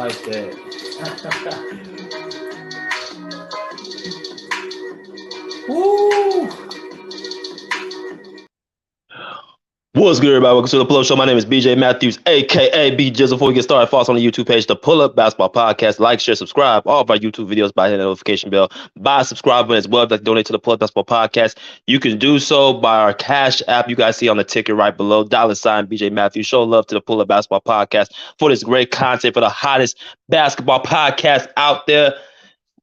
like that. Woo! What's good, everybody? Welcome to the Pull-Up Show. My name is BJ Matthews, a.k.a. B Jizzle. Before we get started, follow us on the YouTube page, the Pull-Up Basketball Podcast. Like, share, subscribe. All of our YouTube videos by hitting the notification bell. Buy a subscribe button as well. If you'd like to donate to the Pull-Up Basketball Podcast, you can do so by our Cash App. You guys see on the ticker right below. $ BJ Matthews. Show love to the Pull-Up Basketball Podcast for this great content for the hottest basketball podcast out there.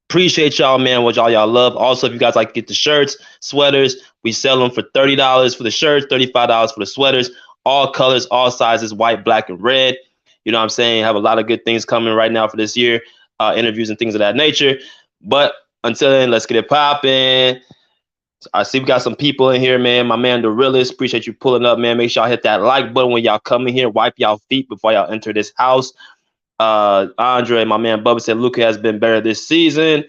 Appreciate y'all, man, what y'all love. Also, if you guys like to get the shirts, sweaters, we sell them for $30 for the shirts, $35 for the sweaters, all colors, all sizes, white, black, and red. You know what I'm saying? Have a lot of good things coming right now for this year, interviews and things of that nature. But until then, let's get it popping. I see we got some people in here, man. My man, the realist. Appreciate you pulling up, man. Make sure y'all hit that like button when y'all come in here. Wipe y'all feet before y'all enter this house. Andre, my man Bubba said Luka has been better this season.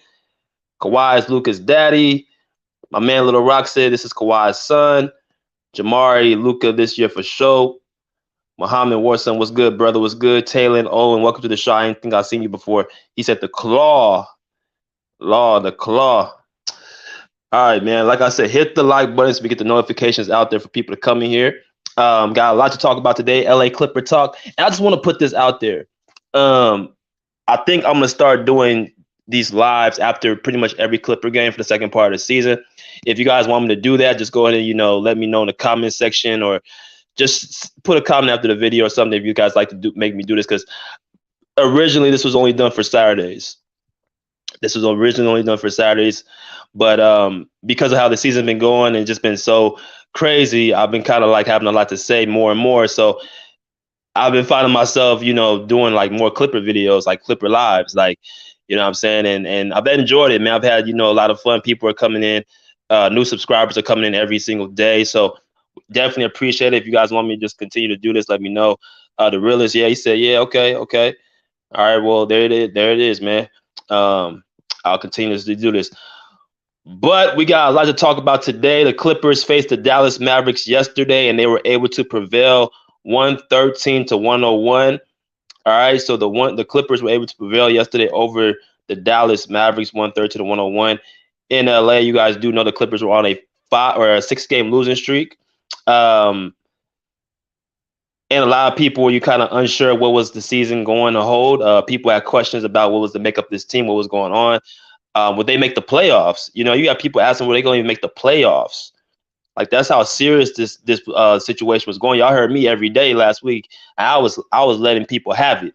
Kawhi is Luka's daddy. My man Little Rock said this is Kawhi's son. Jamari, Luka this year for sure. Muhammad Warson, what's good, brother? What's good? Taylor and Owen, welcome to the show. I didn't think I've seen you before. He said the claw. The claw. All right, man. Like I said, hit the like button so we get the notifications out there for people to come in here. Got a lot to talk about today. LA Clipper talk. And I just want to put this out there. I think I'm gonna start doing these lives after pretty much every Clipper game for the second part of the season. If you guys want me to do that, just go ahead and let me know in the comment section, or just put a comment after the video or something if you guys like to make me do this, because originally this was only done for Saturdays. But because of how the season's been going and just been so crazy, I've been kind of like having a lot to say more and more. So I've been finding myself, doing like more Clipper videos, like Clipper lives, like, you know what I'm saying? And I've enjoyed it, man. I've had, a lot of fun. People are coming in. New subscribers are coming in every single day. So definitely appreciate it. If you guys want me to just continue to do this, let me know. The realist, he said, yeah, okay. All right, well, there it is, man. I'll continue to do this. But we got a lot to talk about today. The Clippers faced the Dallas Mavericks yesterday, and they were able to prevail 113-101. All right, so the Clippers were able to prevail yesterday over the Dallas Mavericks 113-101 in LA. You guys do know the Clippers were on a 6-game losing streak. And a lot of people were kind of unsure what was the season going to hold. People had questions about what was the makeup of this team, what was going on. Would they make the playoffs? You got people asking, were they going to make the playoffs? Like, that's how serious this situation was going. Y'all heard me every day last week. I was letting people have it.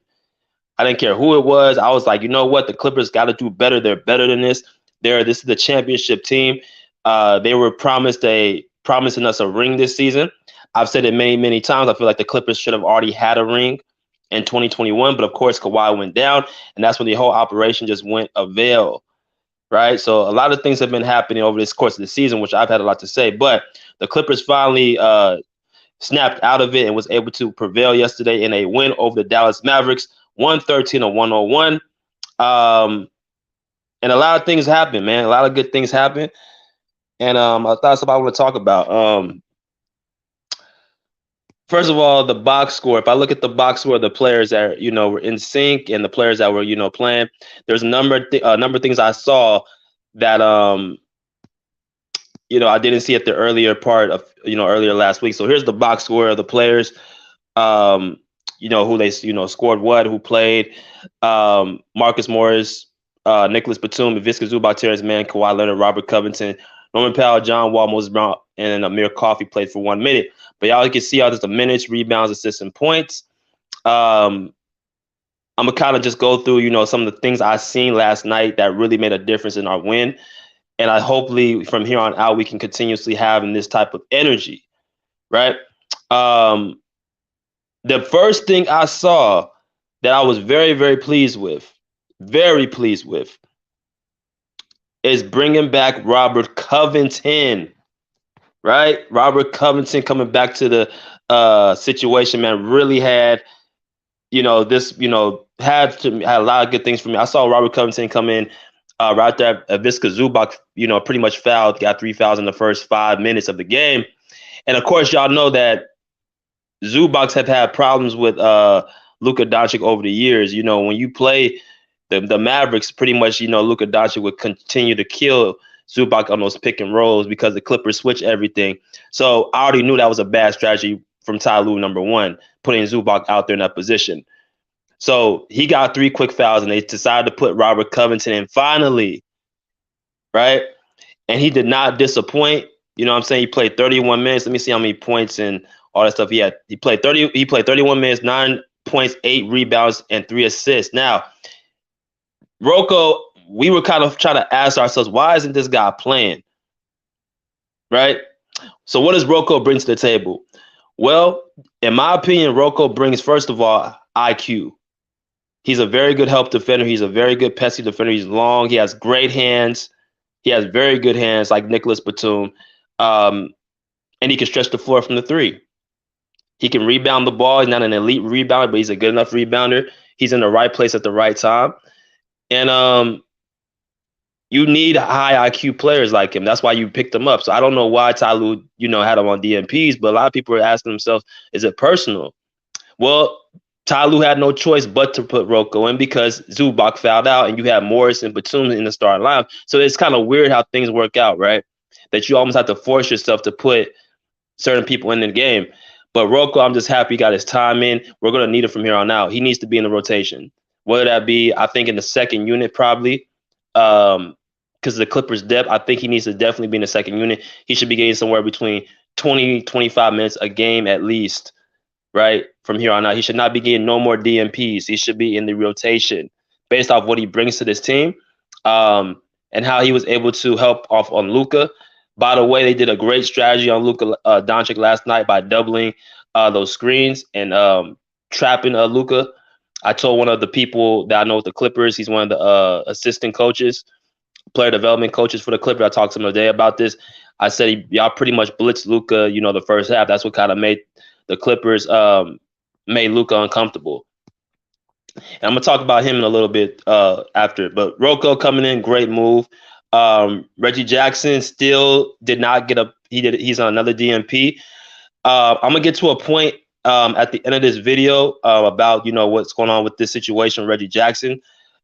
I didn't care who it was. I was like, you know what? The Clippers got to do better. They're better than this. This is the championship team. They were promising us a ring this season. I've said it many, many times. I feel like the Clippers should have already had a ring in 2021. But, of course, Kawhi went down, and that's when the whole operation just went avail. Right. So a lot of things have been happening over this course of the season, which I've had a lot to say. But the Clippers finally snapped out of it and was able to prevail yesterday in a win over the Dallas Mavericks, 113-101. And a lot of things happened, man. A lot of good things happened. And I thought somebody I want to talk about. First of all, the box score. If I look at the box score of the players that were in sync and the players that were playing, there's a number of things I saw that I didn't see at the earlier part of earlier last week. So here's the box score of the players. Who they scored what, who played. Marcus Morris, Nicholas Batum, Ivica Zubac, Terance Mann, Kawhi Leonard, Robert Covington, Norman Powell, John Wall, Moses Brown, and Amir Coffey played for 1 minute. But y'all can see all this: the minutes, rebounds, assists, and points. I'm gonna kind of just go through, some of the things I seen last night that really made a difference in our win. And I hopefully from here on out we can continuously have in this type of energy, right? The first thing I saw that I was very, very pleased with, is bringing back Robert Covington. Right, Robert Covington coming back to the situation, man, really had, had a lot of good things for me. I saw Robert Covington come in right there. Ivica Zubac, pretty much fouled, got 3 fouls in the first 5 minutes of the game, and of course, y'all know that Zubac have had problems with Luka Doncic over the years. You know, when you play the Mavericks, pretty much, you know, Luka Doncic would continue to kill Zubac on those pick and rolls because the Clippers switch everything. So I already knew that was a bad strategy from Ty Lue, number one, putting Zubac out there in that position. So he got 3 quick fouls, and they decided to put Robert Covington in finally, right? And he did not disappoint. You know what I'm saying? He played 31 minutes. Let me see how many points and all that stuff he had. He played 31 minutes, 9 points, 8 rebounds, and 3 assists. Now, Rocco, we were kind of trying to ask ourselves, why isn't this guy playing? Right? So what does Rocco bring to the table? Well, in my opinion, Rocco brings, first of all, IQ. He's a very good help defender. He's a very good pesky defender. He's long. He has great hands. He has very good hands, like Nicholas Batum. And he can stretch the floor from the 3. He can rebound the ball. He's not an elite rebounder, but he's a good enough rebounder. He's in the right place at the right time. And you need high IQ players like him. That's why you picked him up. So I don't know why Ty Lue, you know, had him on DMPs, but a lot of people are asking themselves, is it personal? Well, Ty Lue had no choice but to put Rocco in because Zubac fouled out and you had Morris and Batum in the starting lineup. So it's kind of weird how things work out, right? That you almost have to force yourself to put certain people in the game. But Rocco, I'm just happy he got his time in. We're going to need him from here on out. He needs to be in the rotation. Whether that be, I think, in the second unit probably, because of the Clippers' depth, I think he needs to definitely be in the second unit. He should be getting somewhere between 20, 25 minutes a game at least. Right, from here on out, he should not be getting no more DMPs. He should be in the rotation based off what he brings to this team, and how he was able to help off on Luka. By the way, they did a great strategy on Luka Doncic last night by doubling those screens and trapping Luka. I told one of the people that I know with the Clippers, he's one of the assistant coaches, player development coaches for the Clippers. I talked to him today about this. I said, y'all pretty much blitzed Luka, you know, the first half. That's what kind of made the Clippers made Luka uncomfortable. And I'm going to talk about him in a little bit after. But Rocco coming in, great move. Reggie Jackson still did not get a – he's on another DMP. I'm going to get to a point at the end of this video about, you know, what's going on with this situation with Reggie Jackson.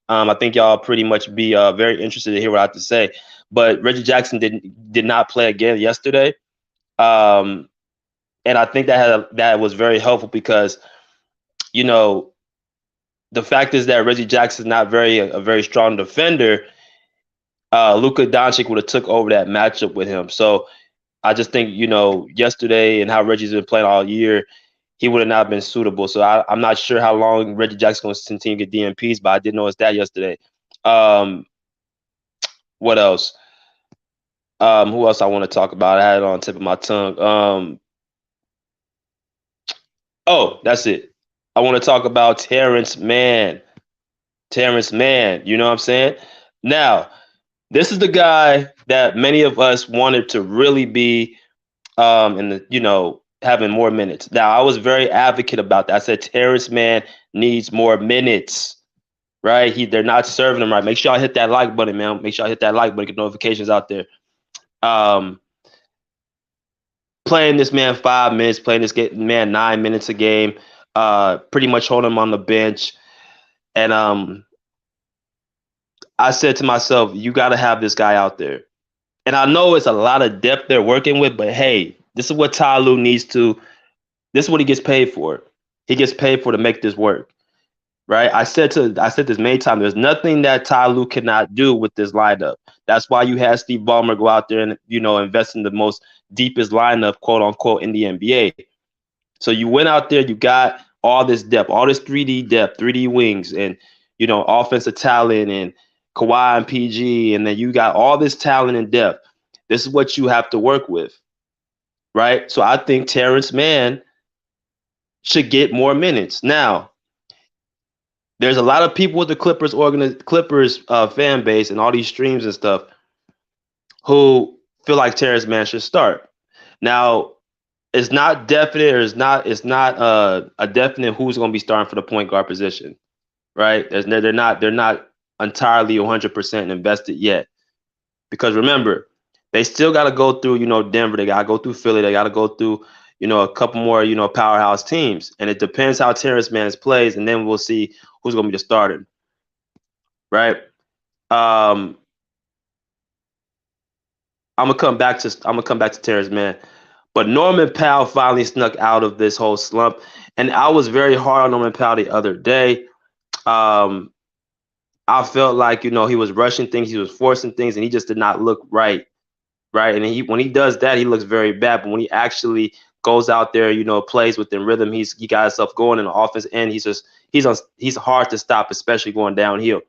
I think y'all pretty much be very interested to hear what I have to say. But Reggie Jackson did not play again yesterday. And I think that was very helpful because, you know, the fact is that Reggie Jackson is not a very strong defender. Luka Doncic would have took over that matchup with him. So I just think, you know, yesterday and how Reggie's been playing all year, he would have not been suitable. So I'm not sure how long Reggie Jackson's going to continue to get DMPs, but I did notice that yesterday. What else? Who else I want to talk about? I had it on the tip of my tongue. Oh, that's it. I want to talk about Terance Mann. Terance Mann, you know what I'm saying? Now, this is the guy that many of us wanted to really be in the, you know, having more minutes. Now, I was very advocate about that. I said Terance Mann needs more minutes, right? They're not serving him right. Make sure y'all hit that like button, man. Make sure y'all hit that like button, get notifications out there. Playing this man 5 minutes, playing this man 9 minutes a game, pretty much holding him on the bench. And I said to myself, you got to have this guy out there. And I know it's a lot of depth they're working with, but hey, this is what Ty Lue needs to, this is what he gets paid for. He gets paid for to make this work. Right? I said this many times, there's nothing that Ty Lue cannot do with this lineup. That's why you had Steve Ballmer go out there and, you know, invest in the most deepest lineup, quote unquote, in the NBA. So you went out there, you got all this depth, all this 3D depth, 3D wings, and, you know, offensive talent and Kawhi and PG, and then you got all this talent and depth. This is what you have to work with, right? So I think Terance Mann should get more minutes. Now, there's a lot of people with the Clippers fan base and all these streams and stuff who feel like Terance Mann should start. Now, it's not definite, or it's not a definite who's going to be starting for the point guard position, right? They're not entirely 100% invested yet, because remember, they still got to go through, you know, Denver. They got to go through Philly. They got to go through, a couple more, powerhouse teams. And it depends how Terance Mann plays, and then we'll see who's going to be the starter. Right? I'm gonna come back to Terance Mann. But Norman Powell finally snuck out of this whole slump. And I was very hard on Norman Powell the other day. I felt like, he was rushing things, he was forcing things, and he just did not look right. Right. And when he does that, he looks very bad. But when he actually goes out there, plays within rhythm, he got himself going in the offense, and he's hard to stop, especially going downhill.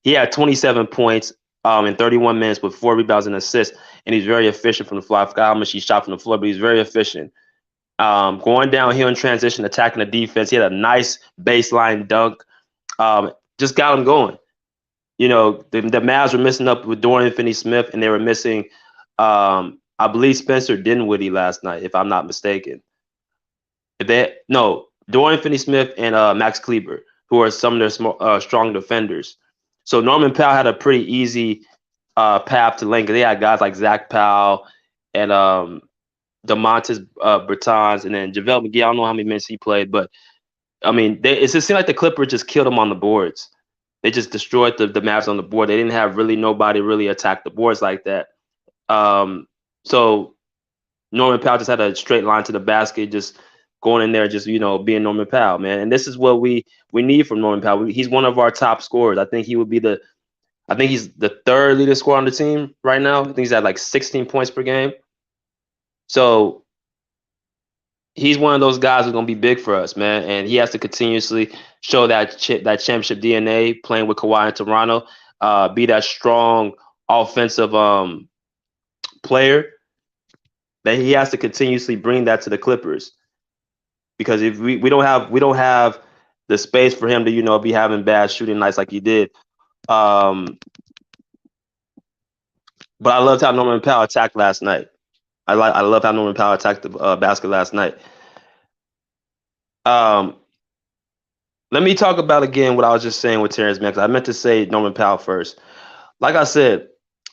He had 27 points in 31 minutes with 4 rebounds and assists, and he's very efficient from the floor. I forgot how much he shot from the floor, but he's very efficient. Going downhill in transition, attacking the defense. He had a nice baseline dunk. Just got him going. The Mavs were missing up with Dorian Finney-Smith, and they were missing, I believe, Spencer Dinwiddie last night, if I'm not mistaken. Dorian Finney-Smith and Max Kleber, who are some of their strong defenders. So Norman Powell had a pretty easy path to lane. They had guys like Zach Powell and DeMontis Bertans, and then JaVale McGee. I don't know how many minutes he played, but I mean, it just seemed like the Clippers just killed him on the boards. They just destroyed the Mavs on the board. They didn't have nobody really attack the boards like that. So Norman Powell just had a straight line to the basket, just going in there, just being Norman Powell, man. And this is what we need from Norman Powell. He's one of our top scorers. I think he's the third leading scorer on the team right now. I think he's at like 16 points per game. So he's one of those guys who's going to be big for us, man. And he has to continuously show that championship DNA, playing with Kawhi in Toronto, be that strong offensive player. That he has to continuously bring that to the Clippers. Because if we don't have the space for him to, be having bad shooting nights like he did. But I loved how Norman Powell attacked last night. I love how Norman Powell attacked the basket last night. Let me talk about again what I was just saying with Terance Mann, because I meant to say Norman Powell first. Like I said,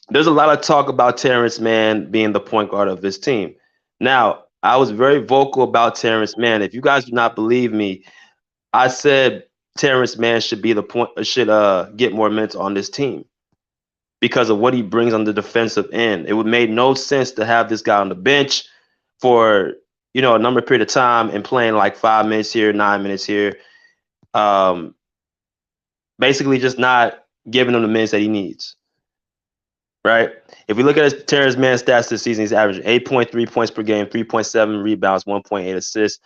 there's a lot of talk about Terance Mann being the point guard of this team. Now, I was very vocal about Terance Mann. If you guys do not believe me, I said Terance Mann should get more minutes on this team because of what he brings on the defensive end. It would make no sense to have this guy on the bench for a number period of time and playing like 5 minutes here, 9 minutes here. Basically just not giving him the minutes that he needs. Right? If we look at Terance Mann stats this season, he's averaging 8.3 points per game, 3.7 rebounds, 1.8 assists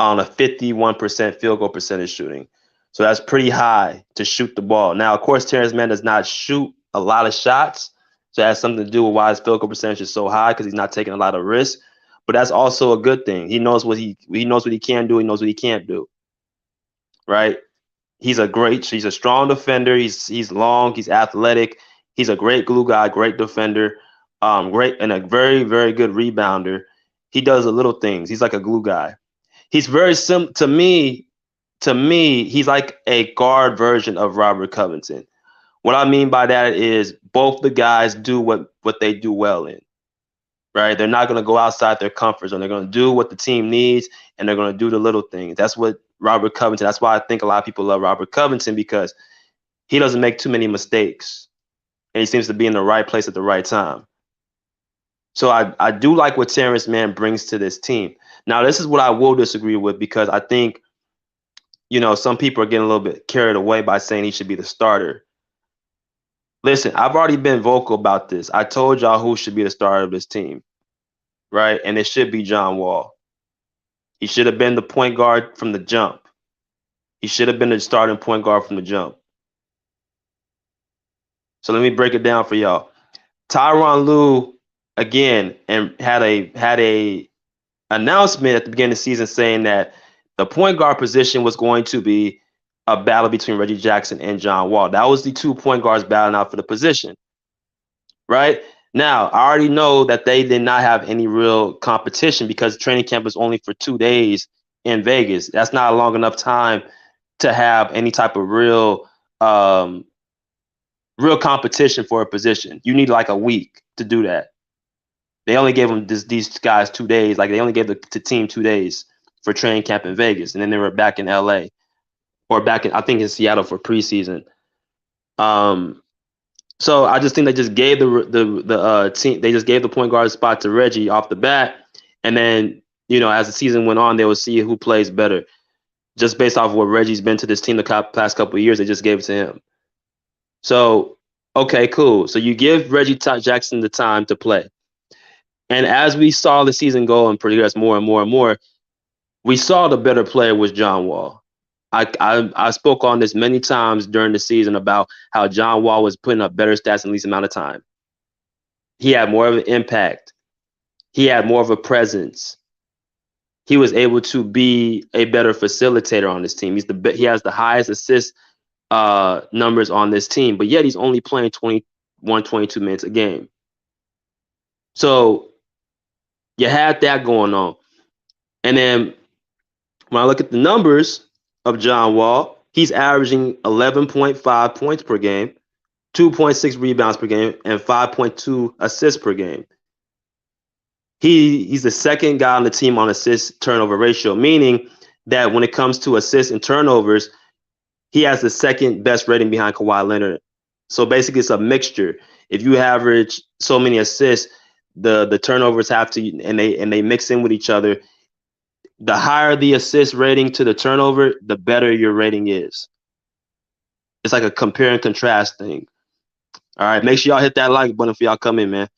on a 51% field goal percentage shooting. So that's pretty high to shoot the ball. Now, of course, Terance Mann does not shoot a lot of shots. So that has something to do with why his field goal percentage is so high, because he's not taking a lot of risks. But that's also a good thing. He knows what he can do. He knows what he can't do. Right? He's a strong defender. He's long. He's athletic. He's a great glue guy, great defender, great, and a very, very good rebounder. He does the little things. He's like a glue guy. He's very similar to me. To me, he's like a guard version of Robert Covington. What I mean by that is both the guys do what they do well in. Right? They're not going to go outside their comfort zone. They're going to do what the team needs, and they're going to do the little things. That's what Robert Covington. That's why I think a lot of people love Robert Covington, because he doesn't make too many mistakes. And he seems to be in the right place at the right time. So I do like what Terance Mann brings to this team. Now, this is what I will disagree with, because I think, some people are getting a little bit carried away by saying he should be the starter. Listen, I've already been vocal about this. I told y'all who should be the starter of this team, right? And it should be John Wall. He should have been the point guard from the jump. He should have been the starting point guard from the jump. So let me break it down for y'all. Tyronn Lue, again, and had a announcement at the beginning of the season saying that the point guard position was going to be a battle between Reggie Jackson and John Wall. That was the 2 point guards battling out for the position. Right? Now, I already know that they did not have any real competition because training camp was only for 2 days in Vegas. That's not a long enough time to have any type of real competition for a position. You need like a week to do that. They only gave them these guys 2 days. Like they only gave the team 2 days for training camp in Vegas, and then they were back in LA or back in I think in Seattle for preseason. So I just think they just gave the team they just gave the point guard spot to Reggie off the bat, and then as the season went on, they would see who plays better. Just based off of what Reggie's been to this team the past couple of years, they just gave it to him. So okay, cool. So you give Reggie Jackson the time to play, and as we saw the season go and progress more and more and more, we saw the better player was John Wall. I spoke on this many times during the season about how John Wall was putting up better stats in the least amount of time. He had more of an impact. He had more of a presence. He was able to be a better facilitator on this team. He has the highest assist numbers on this team, but yet he's only playing 21, 22 minutes a game. So you had that going on. And then when I look at the numbers of John Wall, he's averaging 11.5 points per game, 2.6 rebounds per game, and 5.2 assists per game. He's the second guy on the team on assist turnover ratio, meaning that when it comes to assists and turnovers, he has the second best rating behind Kawhi Leonard. So basically, it's a mixture. If you average so many assists, the turnovers have to, and they mix in with each other. The higher the assist rating to the turnover, the better your rating is. It's like a compare and contrast thing. All right, make sure y'all hit that like button if y'all come in, man.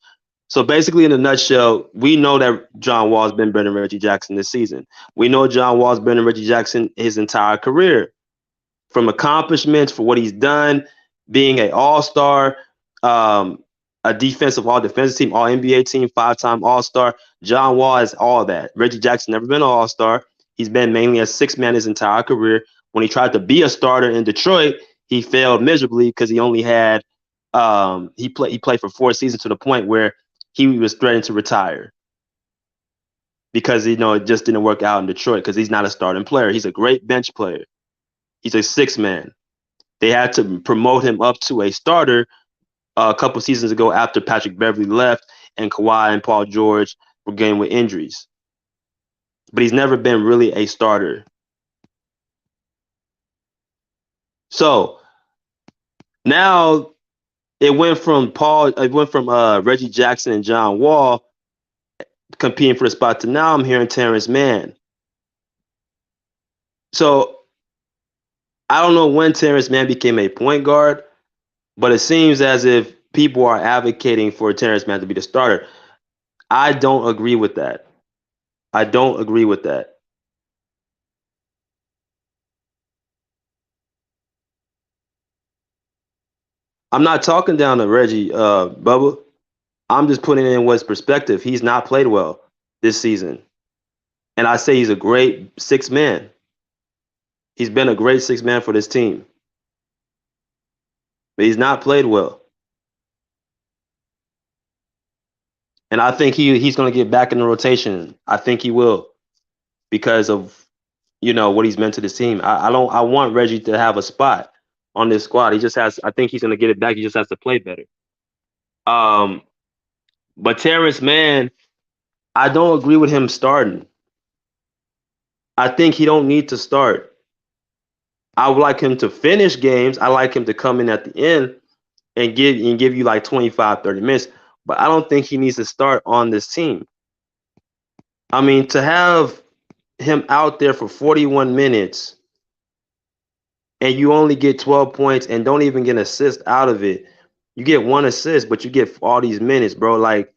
So basically, in a nutshell, we know that John Wall's been better than Reggie Jackson this season. We know John Wall's been than Reggie Jackson his entire career. From accomplishments for what he's done, being an all-star, a defensive team, all NBA team, 5-time all-star. John Wall is all that. Reggie Jackson never been an all-star. He's been mainly a six-man his entire career. When he tried to be a starter in Detroit, he failed miserably because he only had he played for 4 seasons to the point where he was threatening to retire because it just didn't work out in Detroit because he's not a starting player. He's a great bench player. He's a six-man. They had to promote him up to a starter a couple seasons ago after Patrick Beverley left and Kawhi and Paul George were getting with injuries. But he's never been really a starter. So now it went from Reggie Jackson and John Wall competing for the spot to now I'm hearing Terance Mann. So I don't know when Terance Mann became a point guard, but it seems as if people are advocating for Terance Mann to be the starter. I don't agree with that. I'm not talking down to Reggie, Bubba. I'm just putting it in what's perspective. He's not played well this season. And I say he's a great six-man. He's been a great six-man for this team. But he's not played well. And I think he's going to get back in the rotation. I think he will because of what he's meant to this team. I want Reggie to have a spot on this squad. I think he's going to get it back. He just has to play better. But Terance Mann, I don't agree with him starting. I think he don't need to start. I would like him to finish games. I like him to come in at the end and give you like 25, 30 minutes. But I don't think he needs to start on this team. I mean, to have him out there for 41 minutes and you only get 12 points and don't even get an assist out of it. You get 1 assist, but you get all these minutes, bro. Like,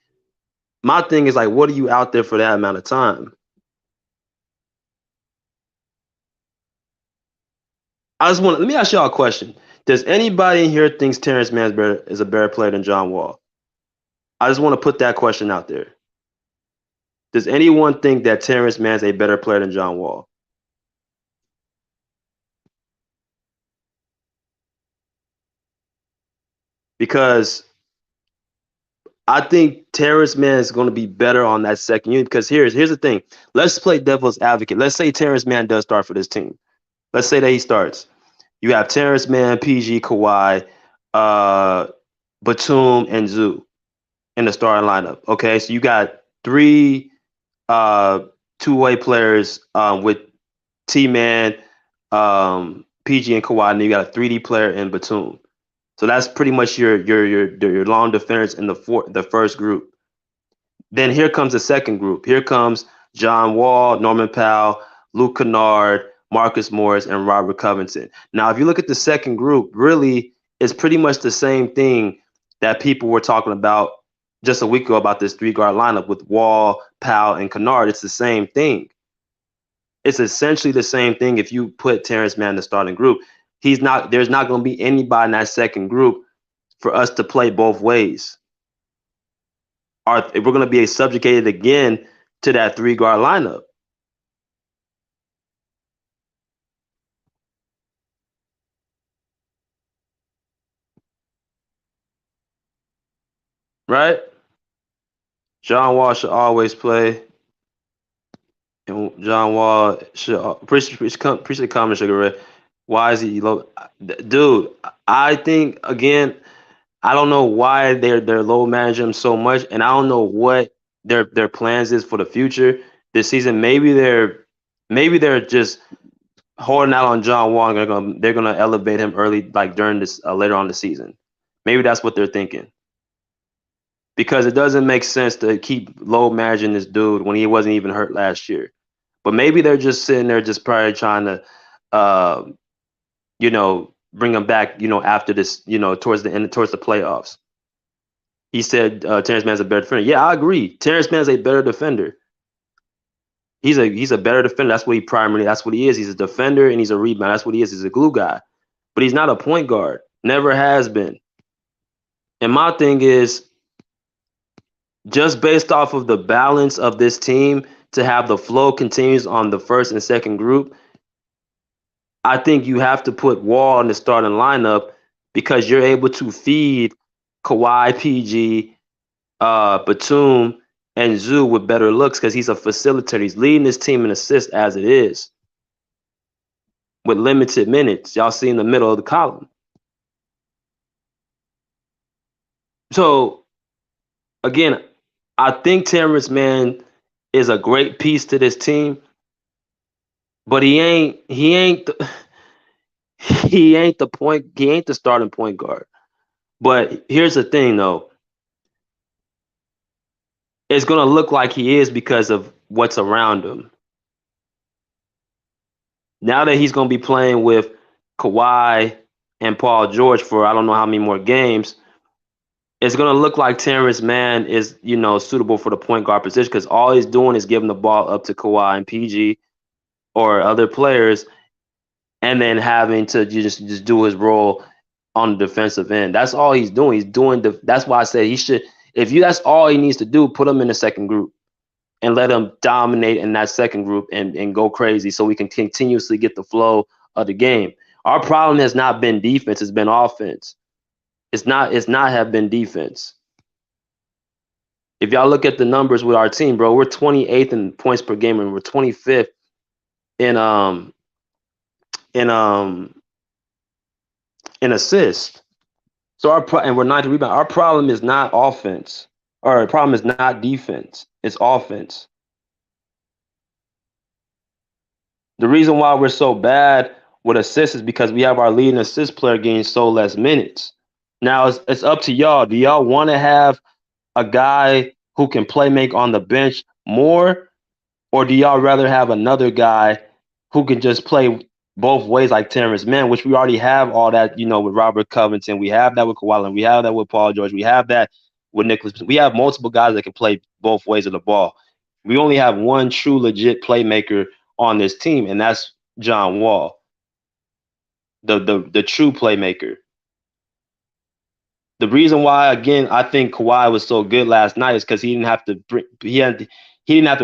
my thing is, like, what are you out there for that amount of time? Let me ask y'all a question. Does anybody in here thinks Terance Mann is a better player than John Wall? I just want to put that question out there. Does anyone think that Terance Mann is a better player than John Wall? Because I think Terance Mann is going to be better on that second unit. Because here's the thing. Let's play devil's advocate. Let's say Terance Mann does start for this team. Let's say that he starts. You have Terance Mann, PG, Kawhi, Batum, and Zoo. in the starting lineup. Okay, so you got three two-way players with T-Man, PG, and Kawhi, and then you got a 3D player in Batum. So that's pretty much your long defenders in the first group. Then here comes the second group. Here comes John Wall, Norman Powell, Luke Kennard, Marcus Morris, and Robert Covington. Now, if you look at the second group, really, it's pretty much the same thing that people were talking about just a week ago about this three-guard lineup with Wall, Powell, and Kennard. It's the same thing. It's essentially the same thing if you put Terance Mann in the starting group. There's not going to be anybody in that second group for us to play both ways. We're going to be subjugated again to that three-guard lineup. Right? John Wall should always play. And John Wall should appreciate the comment, Sugar Ray. Why is he low? Dude, I think, again, I don't know why they're low managing him so much, and I don't know what their plans is for the future this season. Maybe they're just holding out on John Wall. And they're gonna elevate him early, like during this later on the season. Maybe that's what they're thinking, because it doesn't make sense to keep low managing this dude when he wasn't even hurt last year. But maybe they're just sitting there, just probably trying to, bring him back, after this, towards the end, towards the playoffs. He said Terance Mann's a better defender. Yeah, I agree. Terance Mann's a better defender. He's a better defender. That's what he is. He's a defender and he's a rebound. That's what he is. He's a glue guy. But he's not a point guard. Never has been. And my thing is, just based off of the balance of this team, to have the flow continues on the first and second group, I think you have to put Wall in the starting lineup because you're able to feed Kawhi, PG, Batum, and Zoo with better looks because he's a facilitator. He's leading this team in assists as it is with limited minutes. Y'all see in the middle of the column. So, again, I think Terance Mann is a great piece to this team, but he ain't the starting point guard. But here's the thing, though. It's going to look like he is because of what's around him. Now that he's going to be playing with Kawhi and Paul George for I don't know how many more games, it's going to look like Terance Mann is, suitable for the point guard position because all he's doing is giving the ball up to Kawhi and PG or other players and then having to just do his role on the defensive end. That's all he's doing. That's why I said he should. That's all he needs to do, put him in the second group and let him dominate in that second group and go crazy so we can continuously get the flow of the game. Our problem has not been defense, it's been offense. It's not have been defense. If y'all look at the numbers with our team, bro, we're 28th in points per game and we're 25th in assists. So and we're 9th rebound. Our problem is not offense. Our problem is not defense. It's offense. The reason why we're so bad with assists is because we have our leading assist player getting so less minutes. Now it's up to y'all. Do y'all want to have a guy who can play make on the bench more, or do y'all rather have another guy who can just play both ways like Terance Mann, which we already have all that, with Robert Covington. We have that with Kawhi. We have that with Paul George. We have that with Nicholas. We have multiple guys that can play both ways of the ball. We only have one true legit playmaker on this team, and that's John Wall, the true playmaker. The reason why, again, I think Kawhi was so good last night is because he didn't have to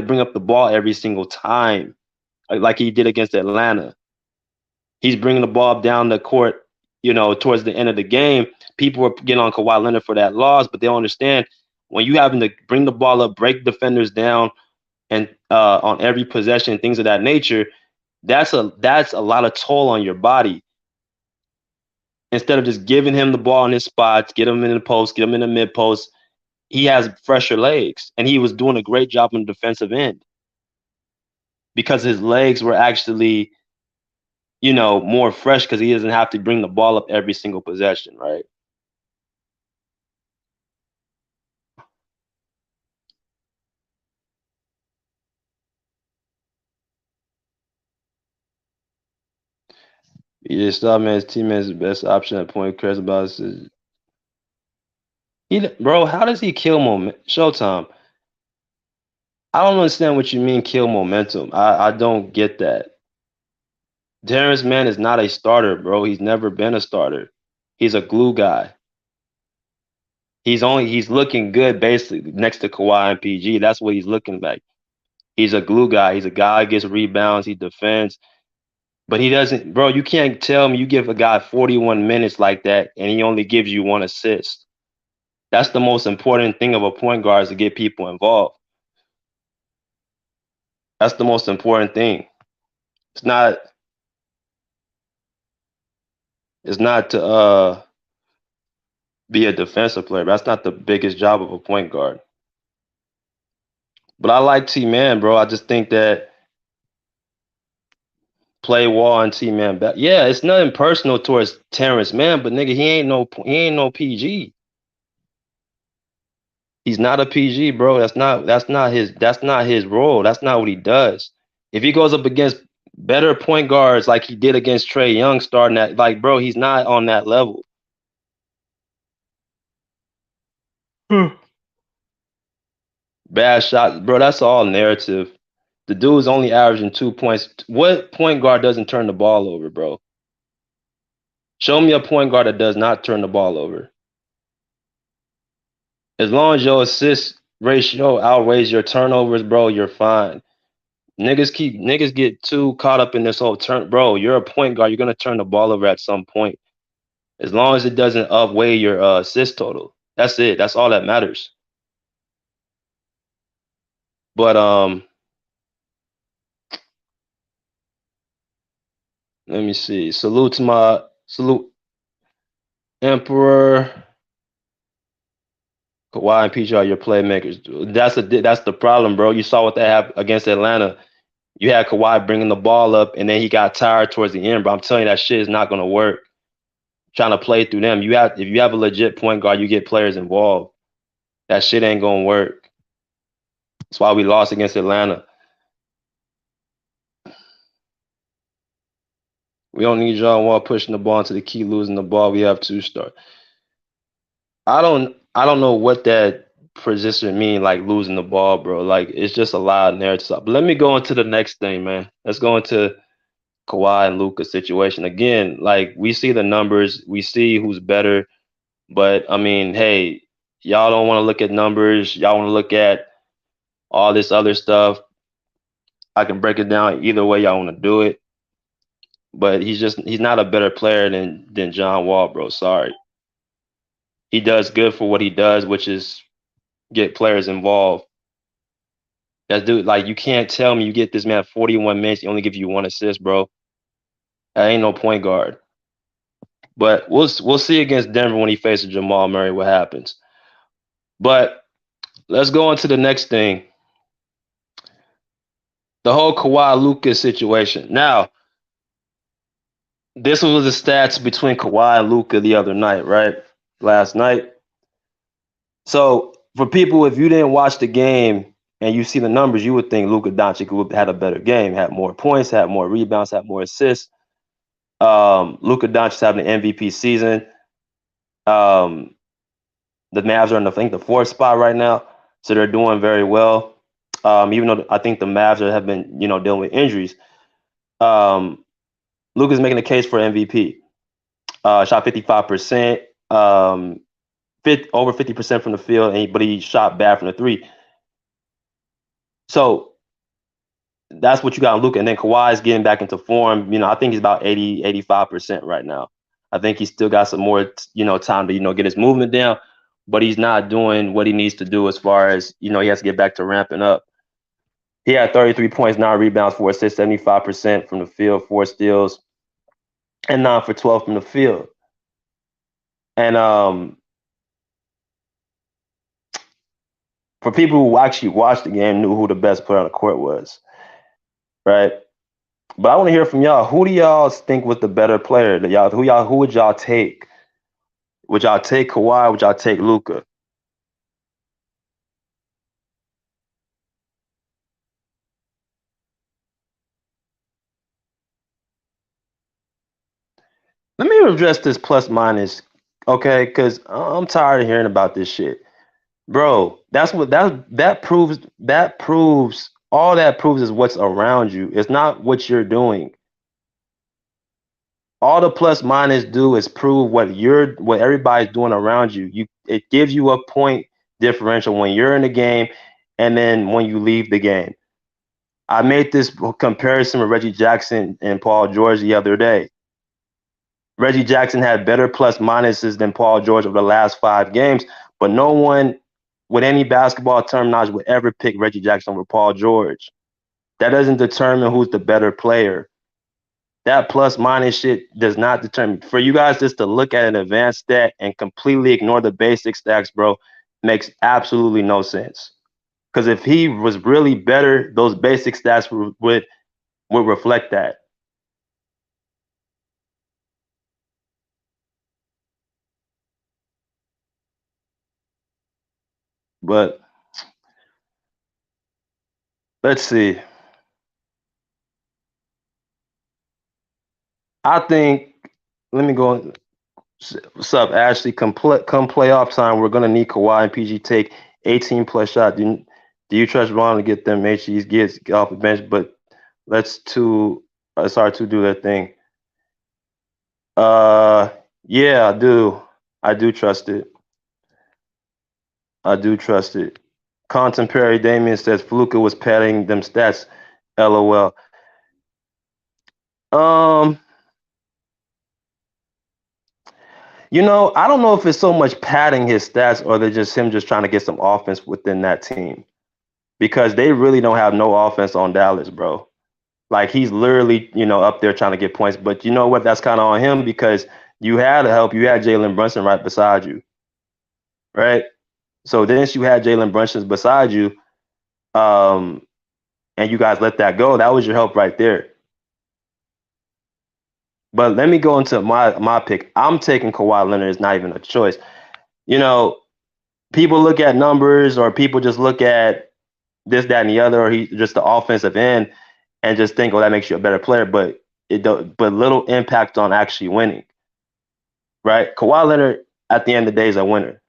bring up the ball every single time like he did against Atlanta. He's bringing the ball down the court, towards the end of the game. People were getting on Kawhi Leonard for that loss, but they don't understand when you having to bring the ball up, break defenders down, and on every possession, things of that nature. That's a lot of toll on your body. Instead of just giving him the ball in his spots, get him in the post, get him in the mid post, he has fresher legs, and he was doing a great job on the defensive end because his legs were actually, more fresh because he doesn't have to bring the ball up every single possession, right? Yeah, Starman's teammate's best option at point. Cares about is bro. How does he kill Showtime? I don't understand what you mean kill momentum. I don't get that. Terance Mann is not a starter, bro. He's never been a starter. He's a glue guy. He's looking good basically next to Kawhi and PG. That's what he's looking like. He's a glue guy. He's a guy who gets rebounds, he defends, but he doesn't, bro. You can't tell me you give a guy 41 minutes like that and he only gives you one assist. That's the most important thing of a point guard is to get people involved. That's the most important thing. It's not to be a defensive player. That's not the biggest job of a point guard. But I like T-Man, bro. I just think that play Wall and T-Man back. Yeah, it's nothing personal towards Terance Mann, but nigga, he ain't no PG. He's not a PG, bro. That's not his role. That's not what he does. If he goes up against better point guards like he did against Trae Young starting that, like, bro, he's not on that level. Bad shot, bro. That's all narrative. The dude's only averaging 2 points. What point guard doesn't turn the ball over, bro? Show me a point guard that does not turn the ball over. As long as your assist ratio outweighs your turnovers, bro, you're fine. Niggas get too caught up in this whole turn, bro. You're a point guard. You're gonna turn the ball over at some point. As long as it doesn't outweigh your assist total, that's it. That's all that matters. But let me see. Salute Emperor. Kawhi and PG are your playmakers. That's the problem, bro. You saw what they have against Atlanta. You had Kawhi bringing the ball up, and then he got tired towards the end. But I'm telling you, that shit is not gonna work. Trying to play through them. If you have a legit point guard, you get players involved. That shit ain't gonna work. That's why we lost against Atlanta. We don't need John Wall pushing the ball into the key, losing the ball. We have 2 stars. I don't know what that position mean, like losing the ball, bro. Like it's just a lot of narrative stuff. But let me go into the next thing, man. Let's go into Kawhi and Luka situation. Again, like we see the numbers, we see who's better, but I mean, hey, y'all don't want to look at numbers, y'all want to look at all this other stuff. I can break it down either way y'all want to do it. But he's not a better player than John Wall, bro. Sorry. He does good for what he does, which is get players involved. That dude, like you can't tell me you get this man 41 minutes, he only give you one assist, bro. That ain't no point guard. But we'll see against Denver when he faces Jamal Murray what happens. But let's go on to the next thing. The whole Kawhi Luka situation. Now, this was the stats between Kawhi and Luka the other night, right? Last night. So for people, if you didn't watch the game and you see the numbers, you would think Luka Doncic had a better game, had more points, had more rebounds, had more assists. Luka Doncic having an MVP season. The Mavs are in, I think, the 4th spot right now, so they're doing very well. Even though I think the Mavs have been, dealing with injuries. Luka's making a case for MVP. Shot 55%, over 50% from the field, but he shot bad from the 3. So that's what you got on Luka. And then Kawhi's getting back into form. I think he's about 80, 85% right now. I think he's still got some more, time to, get his movement down, but he's not doing what he needs to do as far as, he has to get back to ramping up. He had 33 points, 9 rebounds, 4 assists, 75% from the field, 4 steals, and 9 for 12 from the field. And for people who actually watched the game, knew who the best player on the court was, right? But I want to hear from y'all. Who do y'all think was the better player? Who would y'all take? Would y'all take Kawhi? Would y'all take Luka? Let me address this plus minus, okay? Because I'm tired of hearing about this shit, bro. That proves all that proves is what's around you. It's not what you're doing. All the plus minus do is prove what everybody's doing around you. It gives you a point differential when you're in the game, and then when you leave the game. I made this comparison with Reggie Jackson and Paul George the other day. Reggie Jackson had better plus minuses than Paul George over the last 5 games, but no one with any basketball terminology would ever pick Reggie Jackson over Paul George. That doesn't determine who's the better player. That plus minus shit does not determine. For you guys just to look at an advanced stat and completely ignore the basic stats, bro, makes absolutely no sense. Because if he was really better, those basic stats would reflect that. But let's see. I think, let me go. What's up, Ashley? Come playoff time. We're gonna need Kawhi and PG take 18 plus shot. Do you trust Ron to get them HGs get off the bench? But let's sorry to do that thing. Yeah, I do. I do trust it. I do trust it. Contemporary Damien says Luka was padding them stats. LOL. Um, I don't know if it's so much padding his stats or they're just him just trying to get some offense within that team. Because they really don't have no offense on Dallas, bro. Like he's literally, up there trying to get points. But you know what? That's kind of on him because you had help. You had Jalen Brunson right beside you, right? So then you had Jalen Brunson beside you, and you guys let that go. That was your help right there. But let me go into my pick. I'm taking Kawhi Leonard. It's not even a choice. People look at numbers or people just look at this, that, and the other, or he's just the offensive end and just think, oh, that makes you a better player. But but little impact on actually winning, right? Kawhi Leonard, at the end of the day, is a winner.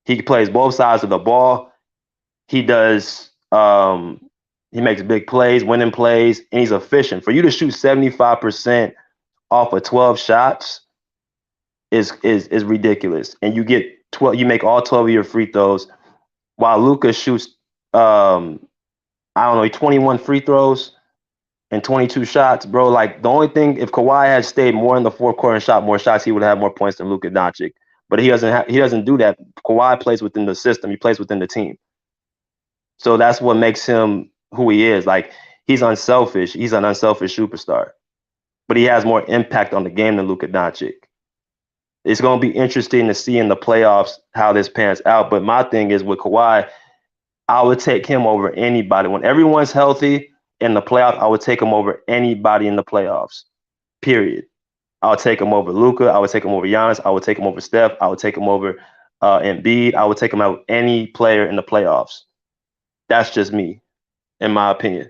He plays both sides of the ball. He does. He makes big plays, winning plays, and he's efficient. For you to shoot 75% off of 12 shots is ridiculous. And you get 12. You make all 12 of your free throws, while Luka shoots. I don't know, 21 free throws and 22 shots, bro. Like the only thing, if Kawhi had stayed more in the fourth quarter and shot more shots, he would have more points than Luka Doncic. But he doesn't do that. Kawhi plays within the system. He plays within the team. So that's what makes him who he is. Like he's unselfish. He's an unselfish superstar. But he has more impact on the game than Luka Doncic. It's going to be interesting to see in the playoffs how this pans out. But my thing is with Kawhi, I would take him over anybody. When everyone's healthy in the playoffs, I would take him over anybody in the playoffs, period. I would take him over Luka. I would take him over Giannis. I would take him over Steph. I would take him over Embiid. I would take him out any player in the playoffs. That's just me, in my opinion.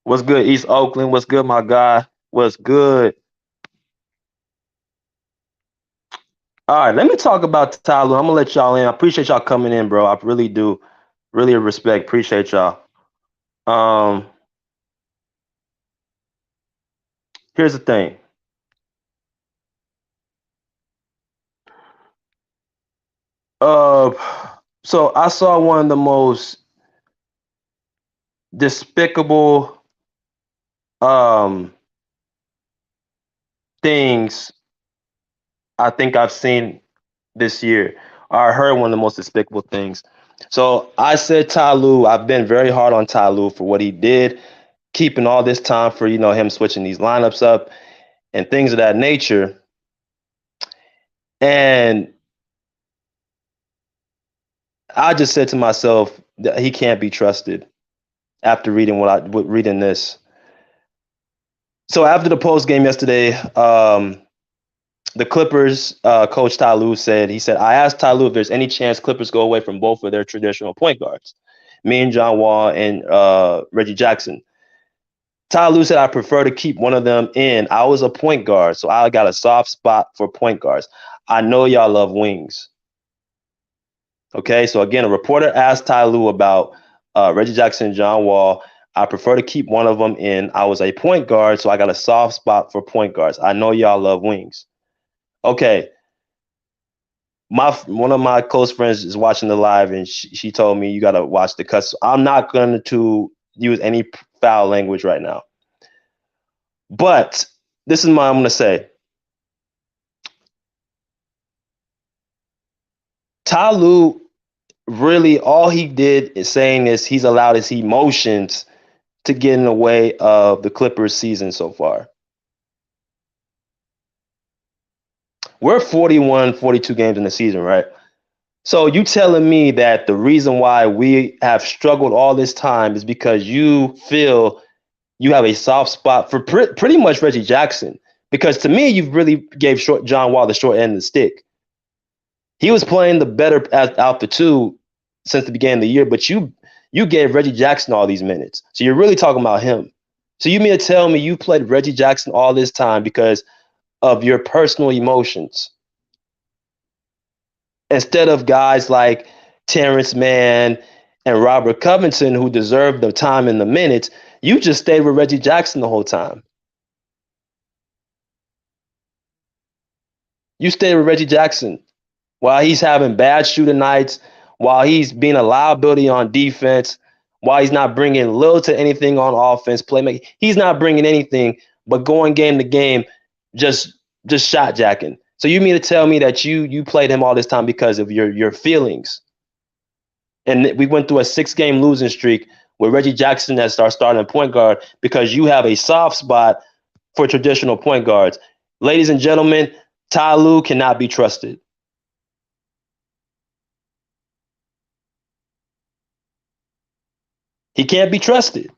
What's good, East Oakland? What's good, my guy? What's good? All right, let me talk about Ty Lue. I'm gonna let y'all in. I appreciate y'all coming in, bro. I really do. Really respect. Appreciate y'all. Um, Here's the thing. Uh, so I saw one of the most despicable things I think I've seen this year. I heard one of the most despicable things. So I said Ty Lue. I've been very hard on Ty Lue for what he did, keeping all this time for him switching these lineups up and things of that nature. And I just said to myself that he can't be trusted after reading this. So after the post game yesterday, the Clippers coach Ty Lue said, I asked Ty Lue if there's any chance Clippers go away from both of their traditional point guards, me and John Wall and Reggie Jackson. Ty Lue said, I prefer to keep one of them in. I was a point guard, so I got a soft spot for point guards. I know y'all love wings. Okay, so again, a reporter asked Ty Lue about Reggie Jackson and John Wall. I prefer to keep one of them in. I was a point guard, so I got a soft spot for point guards. I know y'all love wings. Okay. One of my close friends is watching the live, and she told me you got to watch the cuts. I'm not going to use any foul language right now. But this is what I'm going to say. Ty Lue, really, all he did is saying is he's allowed his emotions to get in the way of the Clippers season so far. We're 41, 42 games in the season, right? So you telling me that the reason why we have struggled all this time is because you feel you have a soft spot for pretty much Reggie Jackson? Because to me, you've really gave John Wall the short end of the stick. He was playing the better out the two since the beginning of the year, but you gave Reggie Jackson all these minutes. So you're really talking about him. So you mean to tell me you played Reggie Jackson all this time because of your personal emotions, instead of guys like Terance Mann and Robert Covington, who deserve the time and the minutes? You just stayed with Reggie Jackson the whole time. You stayed with Reggie Jackson while he's having bad shooting nights, while he's being a liability on defense, while he's not bringing little to anything on offense, playmaking. He's not bringing anything but going game to game, just shot jacking. So you mean to tell me that you played him all this time because of your feelings? And we went through a 6-game losing streak with Reggie Jackson as our starting point guard because you have a soft spot for traditional point guards. Ladies and gentlemen, Ty Lue cannot be trusted. He can't be trusted.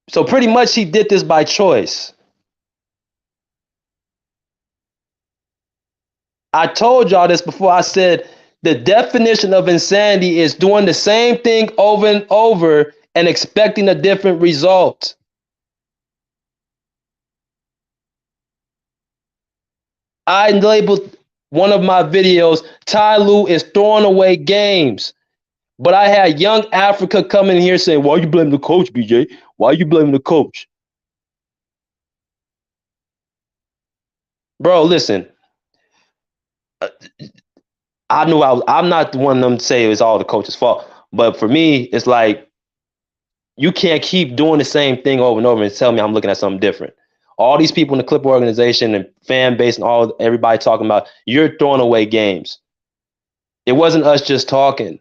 So pretty much he did this by choice. I told y'all this before. I said the definition of insanity is doing the same thing over and over and expecting a different result. I labeled one of my videos, Ty Lue is throwing away games. But I had young Africa come in here saying, why are you blaming the coach, BJ? Why are you blaming the coach? Bro, listen. I knew I'm not the one of them to say it was all the coach's fault. But for me, it's like you can't keep doing the same thing over and over and tell me I'm looking at something different. All these people in the Clipper organization and fan base and everybody talking about you're throwing away games. It wasn't us just talking.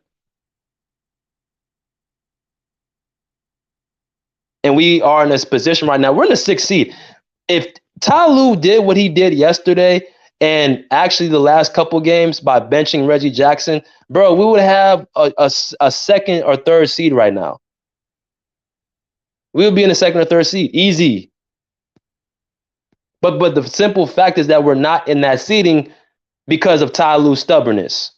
And we are in this position right now. We're in the 6th seed. If Ty Lue did what he did yesterday, and actually the last couple games by benching Reggie Jackson, bro, we would have a 2nd or 3rd seed right now. We would be in the 2nd or 3rd seed, easy. But the simple fact is that we're not in that seeding because of Ty Lue's stubbornness.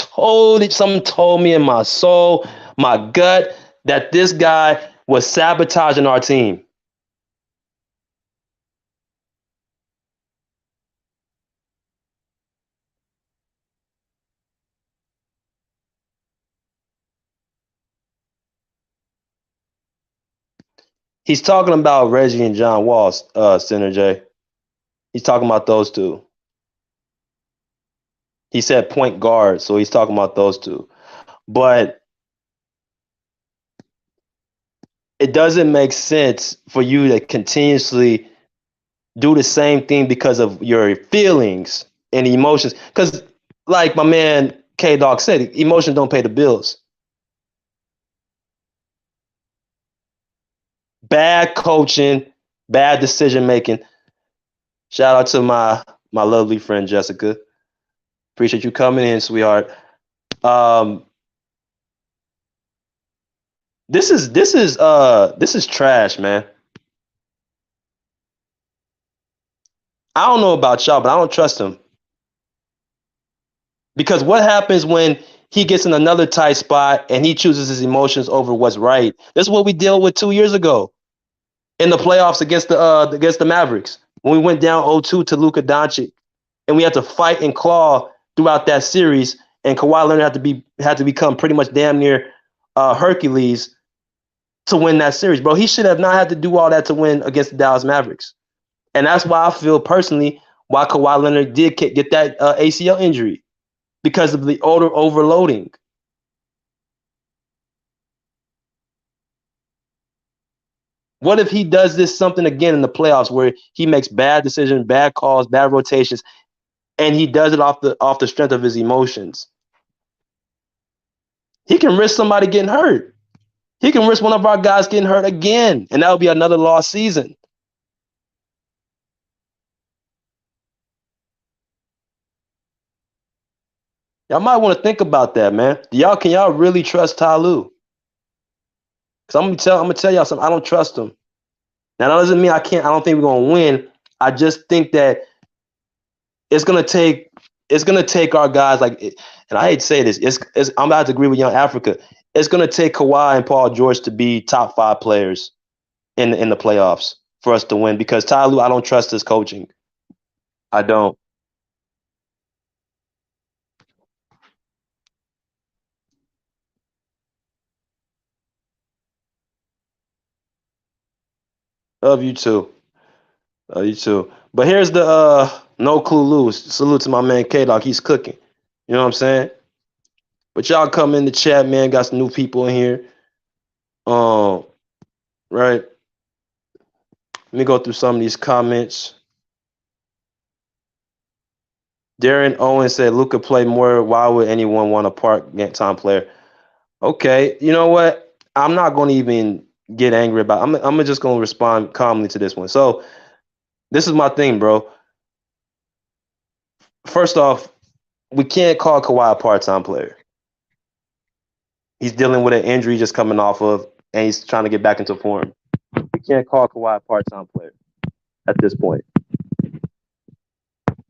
Someone told me in my soul, my gut, that this guy was sabotaging our team. He's talking about Reggie and John Wall, Center J. He's talking about those two. He said point guard, so he's talking about those two. But it doesn't make sense for you to continuously do the same thing because of your feelings and emotions. Because like my man K-Dog said, emotions don't pay the bills. bad coaching, bad decision making. Shout out to my lovely friend Jessica. Appreciate you coming in, sweetheart. This is trash, man. I don't know about y'all, but I don't trust him. Because what happens when he gets in another tight spot and he chooses his emotions over what's right? This is what we dealt with 2 years ago in the playoffs against the Mavericks when we went down 0-2 to Luka Doncic, and we had to fight and claw throughout that series. And Kawhi Leonard had to become pretty much damn near Hercules to win that series, bro. He should have not had to do all that to win against the Dallas Mavericks. And that's why I feel personally why Kawhi Leonard did get that ACL injury, because of the overloading. What if he does this something again in the playoffs where he makes bad decisions, bad calls, bad rotations, and he does it off the strength of his emotions? He can risk somebody getting hurt. He can risk one of our guys getting hurt again, and that would be another lost season. Y'all might want to think about that, man. Can y'all really trust Ty Lue? Because I'm gonna tell y'all something. I don't trust him. Now that doesn't mean I don't think we're gonna win. I just think that it's gonna take our guys and I hate to say this. I'm about to agree with Young Africa. It's gonna take Kawhi and Paul George to be top 5 players in the playoffs for us to win. Because Ty Lue, I don't trust his coaching. I don't. Love you too. You too. But here's the no clue Lou. Salute to my man K-Dog. He's cooking. You know what I'm saying? But y'all come in the chat, man. Got some new people in here. Right. Let me go through some of these comments. Darren Owen said Luka played more. Why would anyone want a part-time player? Okay. You know what? I'm not going to even get angry about it. I'm just going to respond calmly to this one. So this is my thing, bro. First off, we can't call Kawhi a part-time player. He's dealing with an injury just coming off of, and he's trying to get back into form. We can't call Kawhi a part-time player at this point.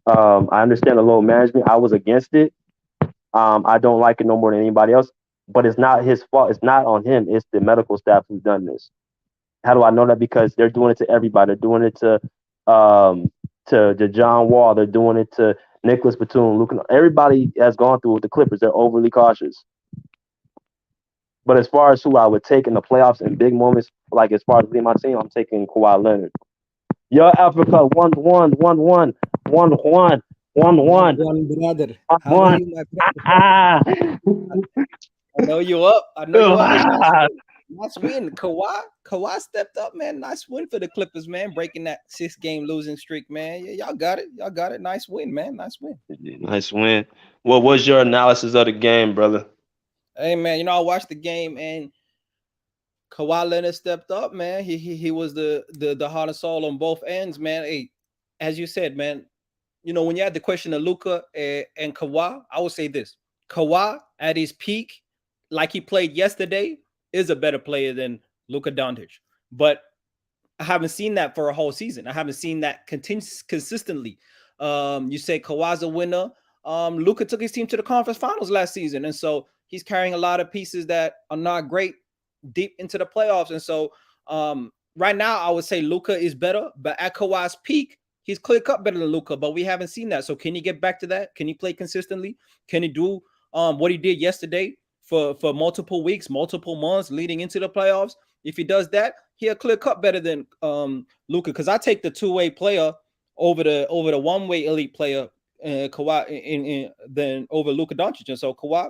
I understand the load management. I was against it. I don't like it no more than anybody else, but it's not his fault. It's not on him. It's the medical staff who's done this. How do I know that? Because they're doing it to everybody. They're doing it to John Wall. They're doing it to Nicholas Batum, Luka. Everybody has gone through with the Clippers. They're overly cautious. But as far as who I would take in the playoffs in big moments, like as far as leading my team, I'm taking Kawhi Leonard. Yo, Africa, 1-1, 1-1, 1-1, 1-1. Brother. How are you, my brother? I know you up. Nice win. Kawhi stepped up, man. Nice win for the Clippers, man. Breaking that 6-game losing streak, man. Yeah, y'all got it. Nice win, man. Nice win. Nice win. What was your analysis of the game, brother? Hey, man, I watched the game, and Kawhi Leonard stepped up, man. He was the heart and soul on both ends, man. Hey, as you said, man, when you had the question of Luka and Kawhi, I would say this. Kawhi at his peak, like he played yesterday, is a better player than Luka Doncic. But I haven't seen that for a whole season. I haven't seen that consistently. You say Kawhi's a winner. Luka took his team to the conference finals last season. And so he's carrying a lot of pieces that are not great deep into the playoffs. And so right now, I would say Luka is better. But at Kawhi's peak, he's clear cut better than Luka. But we haven't seen that. So can he get back to that? Can he play consistently? Can he do what he did yesterday for multiple weeks, multiple months leading into the playoffs? If he does that, he'll clear cut better than Luka. Because I take the two-way player over the one-way elite player, Kawhi, than over Luka Doncic. And so Kawhi,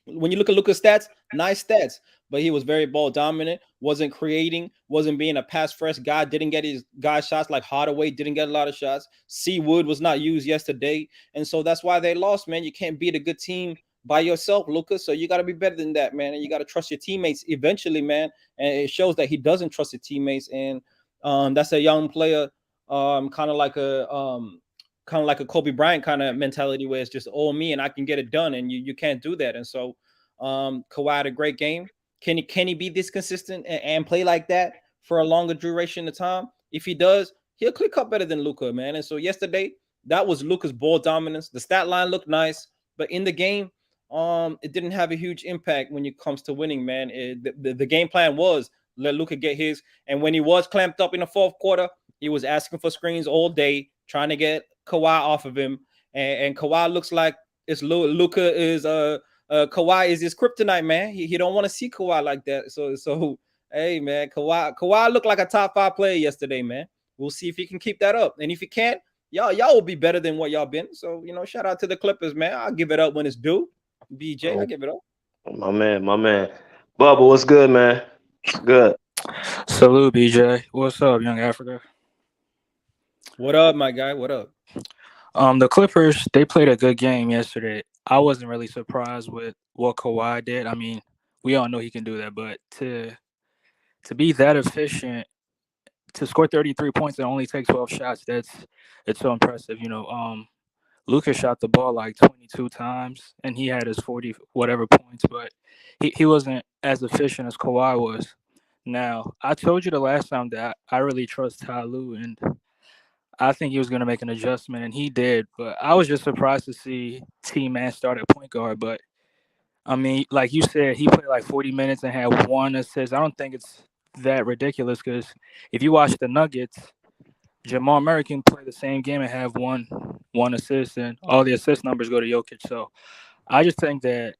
when you look at Luka's stats, nice stats, but he was very ball dominant, wasn't creating, wasn't being a pass first guy, didn't get his guy shots like Hardaway, didn't get a lot of shots. C. Wood was not used yesterday. And so that's why they lost, man. You can't beat a good team by yourself, Luka. So you got to be better than that, man. And you got to trust your teammates eventually, man. And it shows that he doesn't trust his teammates. And that's a young player, kind of like a Kobe Bryant kind of mentality where it's just all me and I can get it done. And you can't do that. And so Kawhi had a great game. Can he be this consistent and play like that for a longer duration of time? If he does, he'll click up better than Luka, man. And so yesterday, that was Luka's ball dominance. The stat line looked nice, but in the game, it didn't have a huge impact when it comes to winning, man. The game plan was let Luka get his, and when he was clamped up in the fourth quarter, he was asking for screens all day, trying to get Kawhi off of him, and Kawhi looks like it's Luka is Kawhi is his kryptonite, man. He don't want to see Kawhi like that. So hey, man, Kawhi looked like a top 5 player yesterday, man. We'll see if he can keep that up, and if he can't, y'all will be better than what y'all been. So shout out to the Clippers, man. I'll give it up when it's due. BJ, I give it up. My man. Bubba, what's good, man? Good. Salute, BJ. What's up, Young Africa? What up, my guy? What up? The Clippers, they played a good game yesterday. I wasn't really surprised with what Kawhi did. I mean, we all know he can do that, but to be that efficient, to score 33 points and only take 12 shots, it's so impressive. Luka shot the ball like 22 times, and he had his 40 whatever points, but he wasn't as efficient as Kawhi was. Now, I told you the last time that I really trust Ty Lue, and I think he was going to make an adjustment, and he did. But I was just surprised to see T-Man start at point guard. But, I mean, like you said, he played like 40 minutes and had 1 assist. I don't think it's that ridiculous because if you watch the Nuggets, Jamal Murray can play the same game and have one assist, and all the assist numbers go to Jokic. So I just think that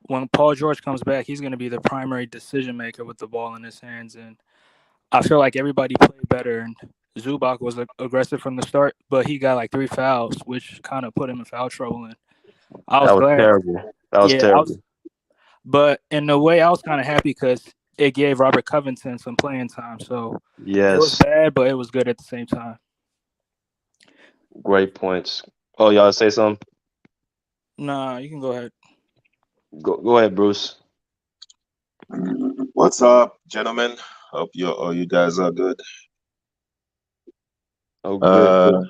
when Paul George comes back, he's going to be the primary decision maker with the ball in his hands. And I feel like everybody played better. And Zubac was aggressive from the start, but he got like 3 fouls, which kind of put him in foul trouble. And I was glad. Terrible. That was terrible. But in a way, I was kind of happy because it gave Robert Covington some playing time. So yes, it was bad, but it was good at the same time. Great points. Oh, y'all say something? Nah, you can go ahead. Go ahead, Bruce. What's up, gentlemen? Hope you guys are good. Oh, good.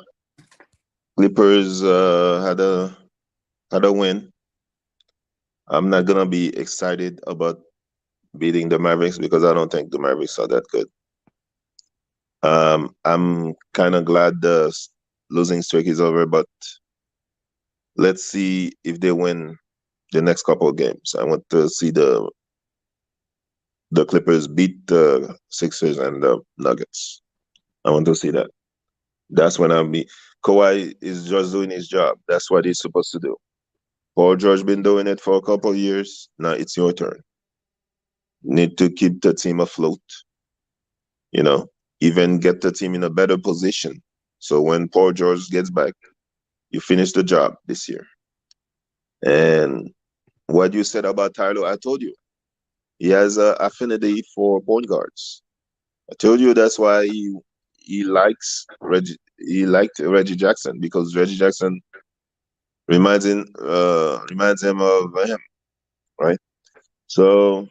Clippers had a win. I'm not gonna be excited about beating the Mavericks because I don't think the Mavericks are that good. I'm kind of glad the losing streak is over, but let's see if they win the next couple of games. I want to see the Clippers beat the Sixers and the Nuggets. I want to see that. That's when I'll be. Kawhi is just doing his job. That's what he's supposed to do. Paul George been doing it for a couple of years. Now it's your turn. Need to keep the team afloat. Even get the team in a better position. So when Paul George gets back, you finish the job this year. And what you said about Ty Lue, I told you. He has an affinity for point guards. I told you that's why he likes Reggie. He liked Reggie Jackson because Reggie Jackson reminds him of him, right? So,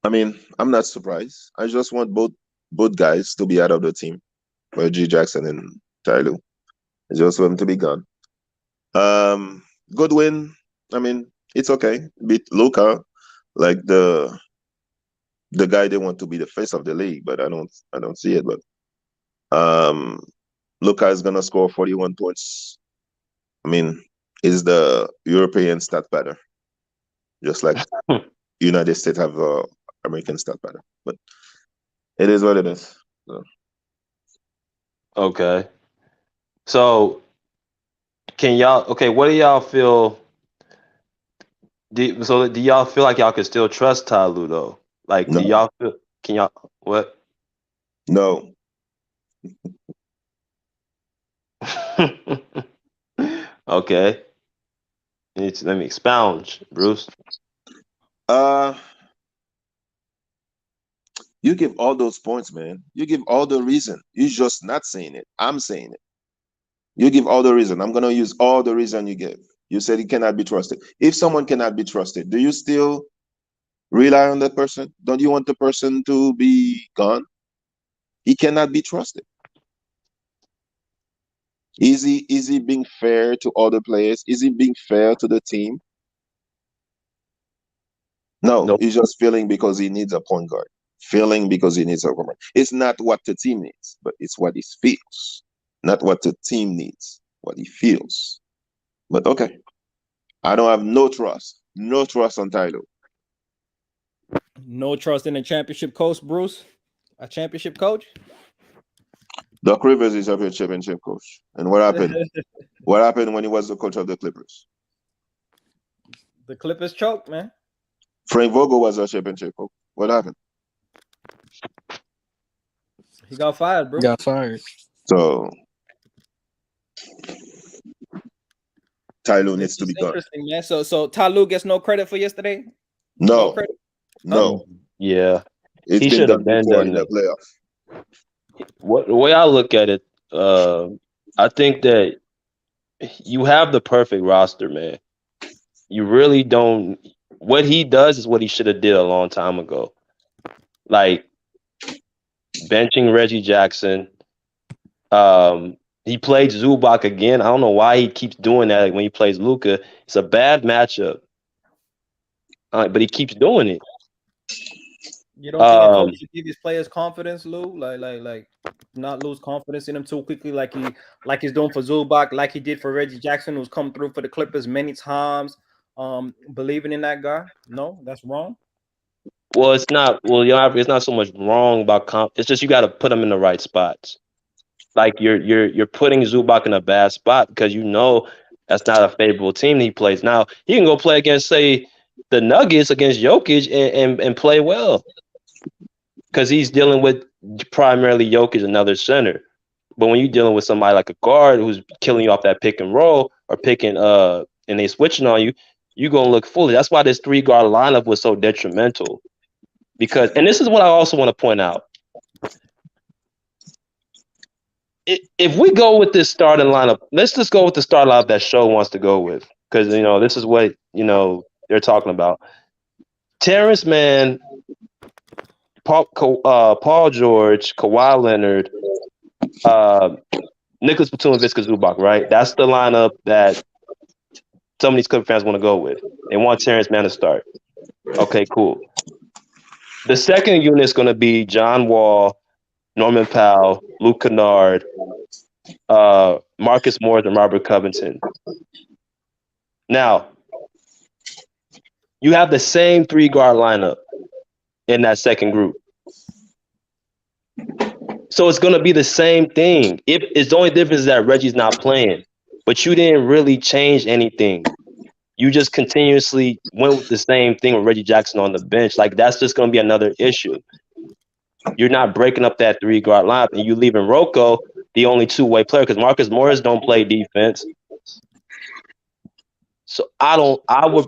I mean, I'm not surprised. I just want both guys to be out of the team, Reggie Jackson and Ty Lue. I just want them to be gone. Good win. I mean, it's okay. Beat Luka, like the guy they want to be the face of the league, but I don't see it. But Luka is gonna score 41 points. I mean, is the European stat pattern, just like United States have American stat pattern. But it is what it is. So. Okay. So what do y'all feel? Do y'all feel like y'all can still trust Ty Lue though? Like, No. do y'all feel? Can y'all what? No. Okay. Let me expound, Bruce. You give all those points, man. You give all the reason. You're just not saying it. I'm saying it. You give all the reason. I'm gonna use all the reason you give. You said he cannot be trusted. If someone cannot be trusted, do you still rely on that person? Don't you want the person to be gone? He cannot be trusted. Is he being fair to other players? Is he being fair to the team? No, Nope. he's just feeling because he needs a point guard. Feeling because he needs a point guard. It's not what the team needs, but it's what he feels. Not what the team needs, what he feels. But okay, I don't have no trust on Ty Lue. No trust in a championship coach, Bruce. A championship coach. Doc Rivers is a championship coach. And what happened? What happened when he was the coach of the Clippers? The Clippers choked, man. Frank Vogel was a championship coach. What happened? He got fired, bro. Got fired. So Ty Lue needs to be gone. Interesting, man. So Ty Lue gets no credit for yesterday? No. credit? No. Yeah. It's He been should have done been before done in the playoffs. The way I look at it, I think that you have the perfect roster, man. You really don't. What he does is what he should have did a long time ago, like benching Reggie Jackson. He played Zubac again. I don't know why he keeps doing that when he plays Luka. It's a bad matchup, but he keeps doing it. You don't think a coach should give his players confidence, Lou? Like not lose confidence in him too quickly, like he's doing for Zubac, like he did for Reggie Jackson, who's come through for the Clippers many times. Believing in that guy. No, that's wrong. Well, it's not. Well, it's not so much wrong about It's just you got to put him in the right spots. Like you're putting Zubac in a bad spot because you know that's not a favorable team he plays. Now he can go play against, say, the Nuggets against Jokic and play well because he's dealing with primarily Jokic, another center. But when you're dealing with somebody like a guard who's killing you off that pick and roll or picking and they switching on you, you're gonna look foolish. That's why this 3-guard lineup was so detrimental. Because, and this is what I also want to point out. If we go with this starting lineup, let's just go with the starting lineup that Show wants to go with. Because, this is what, they're talking about. Terance Mann, Paul George, Kawhi Leonard, Nicholas Batum, and Visca Zubac, right? That's the lineup that some of these Clipper fans want to go with. They want Terance Mann to start. Okay, cool. The second unit is going to be John Wall, Norman Powell, Luke Kennard, Marcus Morris, and Robert Covington. Now, you have the same 3-guard lineup in that second group. So it's going to be the same thing. It's the only difference is that Reggie's not playing, but you didn't really change anything. You just continuously went with the same thing with Reggie Jackson on the bench. Like, that's just going to be another issue. You're not breaking up that 3-guard lineup, and you leaving Rocco the only 2-way player because Marcus Morris don't play defense. So I would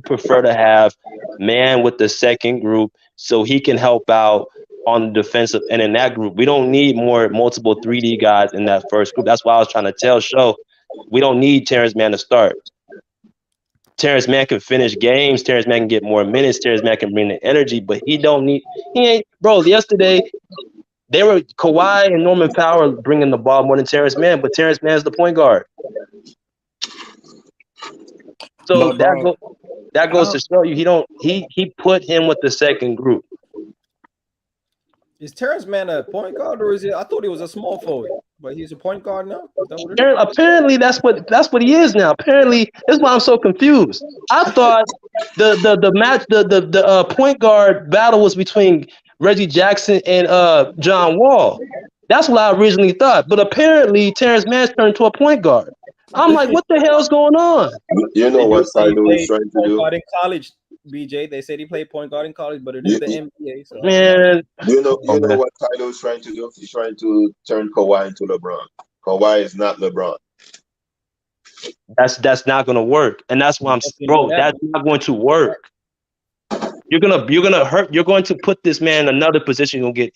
prefer to have Mann with the second group so he can help out on the defensive end in that group. We don't need multiple 3D guys in that first group. That's why I was trying to tell Show we don't need Terance Mann to start. Terance Mann can finish games. Terance Mann can get more minutes. Terance Mann can bring the energy, but he ain't, bro. Yesterday, they were Kawhi and Norman Powell bringing the ball more than Terance Mann, but Terance Mann's the point guard. So that goes to show you he put him with the second group. Is Terance Mann a point guard or is he? I thought he was a small forward, but he's a point guard now. Is that what it is? Apparently, that's what he is now. Apparently, that's why I'm so confused. I thought the point guard battle was between Reggie Jackson and John Wall. That's what I originally thought. But apparently, Terance Mann turned to a point guard. I'm like, what the hell's going on? You know what Ty Lue is trying to do? In college, BJ, they said he played point guard in college, but it is the NBA. So. Man, you know what Ty Lue is trying to do? He's trying to turn Kawhi into LeBron. Kawhi is not LeBron. That's not gonna work, and that's why that's not going to work. You're gonna hurt. You're going to put this man in another position. Okay,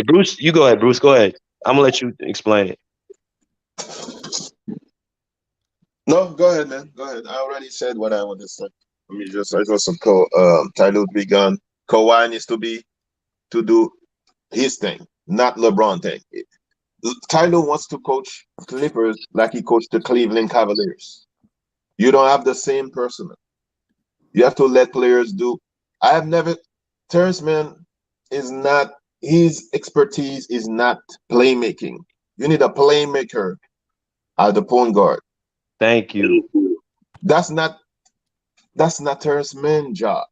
Bruce, you go ahead. Bruce, go ahead. I'm gonna let you explain it. No, go ahead, man. Go ahead. I already said what I want to say. I just some Ty Lue be gone. Kawhi needs to do his thing, not LeBron thing. Ty Lue wants to coach Clippers like he coached the Cleveland Cavaliers. You don't have the same person. You have to let players do. Terance Mann is not, his expertise is not playmaking. You need a playmaker at the point guard. Thank you. That's not Terance Mann's job.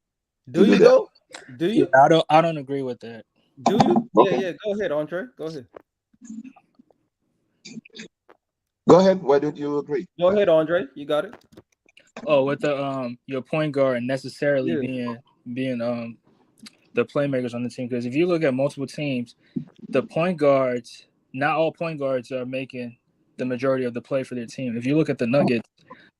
Do you though? Do you? I don't agree with that. Do you? Okay. Yeah. Go ahead, Andre. Go ahead. Go ahead. Why don't you agree? Go ahead, Andre. You got it. Oh, with the your point guard necessarily being the playmakers on the team, because if you look at multiple teams, the point guards, not all point guards are making the majority of the play for their team. If you look at the Nuggets,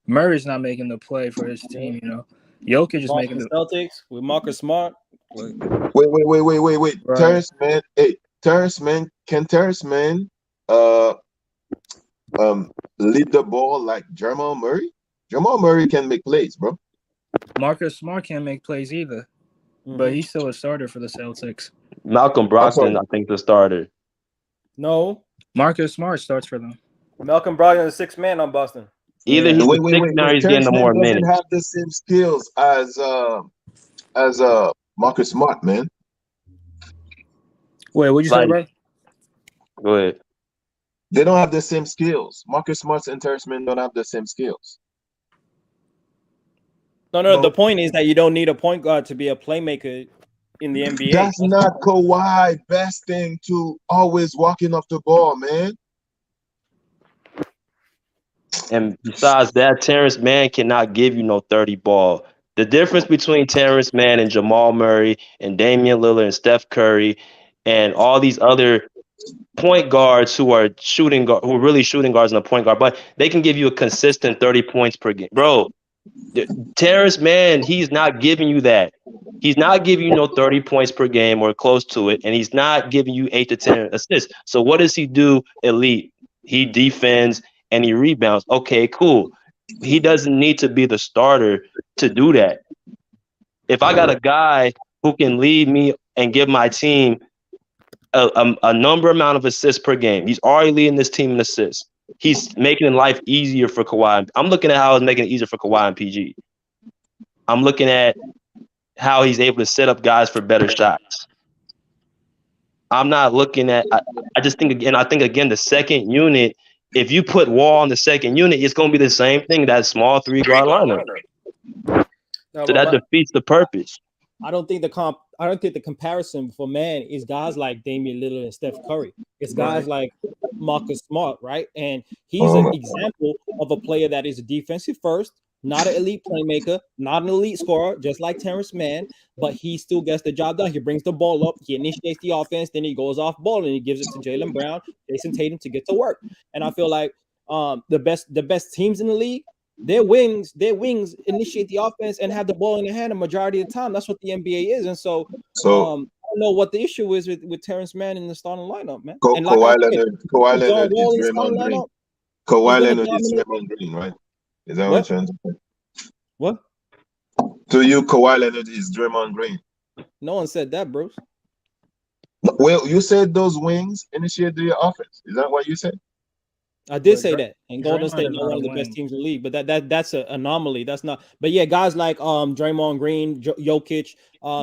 Murray's not making the play for his team. You know, Jokic is making the Celtics with Marcus Smart. Wait. Right. Terance Mann. Hey, Terance Mann. Can Terance Mann lead the ball like Jamal Murray? Jamal Murray can make plays, bro. Marcus Smart can't make plays either, but he's still a starter for the Celtics. Malcolm Brogdon, I think, the starter. No, Marcus Smart starts for them. Malcolm Brogdon is 6th man on Boston. Either he's the sixth or he's getting the more minutes. Doesn't have the same skills as Marcus Smart, man. Wait, what'd you say, bro? Go ahead. They don't have the same skills. Marcus Smart and Terance Mann don't have the same skills. No. The point is that you don't need a point guard to be a playmaker in the NBA. That's not Kawhi's best thing, to always walking off the ball, man. And besides that, Terance Mann cannot give you no 30 ball. The difference between Terance Mann and Jamal Murray and Damian Lillard and Steph Curry and all these other point guards who are really shooting guards in the point guard, but they can give you a consistent 30 points per game. Bro, Terance Mann, he's not giving you that. He's not giving you no 30 points per game or close to it, and he's not giving you 8 to 10 assists. So what does he do elite? He defends and he rebounds. Okay, cool. He doesn't need to be the starter to do that. If I got a guy who can lead me and give my team a number amount of assists per game, he's already leading this team in assists. He's making life easier for Kawhi. I'm looking at how it's making it easier for Kawhi and PG. I'm looking at how he's able to set up guys for better shots. I'm not looking at – I think the second unit, if you put Wall on the second unit, it's going to be the same thing, that small three-guard lineup. So that defeats the purpose. I don't think the comparison for Mann is guys like Damian Lillard and Steph Curry. It's guys like Marcus Smart, right? And he's an example of a player that is defensive first, not an elite playmaker, not an elite scorer, just like Terance Mann, but he still gets the job done. He brings the ball up, he initiates the offense, then he goes off ball and he gives it to Jaylen Brown, Jason Tatum to get to work. And I feel like the best teams in the league, their wings initiate the offense and have the ball in their hand a majority of the time. That's what the NBA is. And so I don't know what the issue is with Terance Mann in the starting lineup, man. Kawhi Leonard is Draymond Green. Kawhi Leonard is Draymond Green, right? Is that what you're trying to say? What? To you, Kawhi Leonard is Draymond Green. No one said that, Bruce. Well, you said those wings initiate the offense. Is that what you said? I did say that, and Golden State not one of the best teams in the league, but that's an anomaly. That's not. But yeah, guys like Draymond Green, Jokic,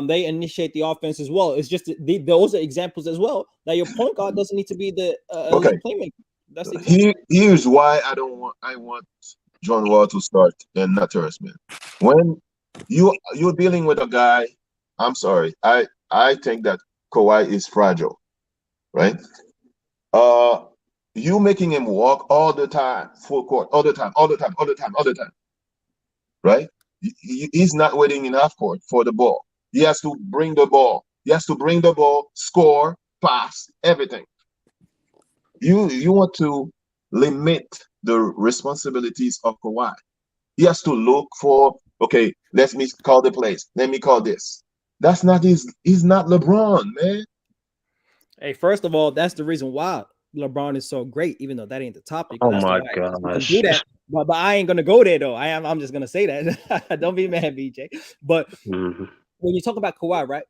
they initiate the offense as well. It's just those are examples as well. That your point guard doesn't need to be the playmaker. That's here's why I want John Wall to start and not Terance Mann. When you're dealing with a guy, I'm sorry, I think that Kawhi is fragile, right? You making him walk all the time, full court, all the time, right? He's not waiting in half court for the ball. He has to bring the ball. Score, pass, everything. You want to limit the responsibilities of Kawhi. He has to look for, okay, let me call the plays. Let me call this. That's not he's not LeBron, man. Hey, first of all, that's the reason why LeBron is so great, even though that ain't the topic. Oh my gosh. But I ain't gonna go there though. I'm just gonna say that. Don't be mad, BJ. But when you talk about Kawhi, right,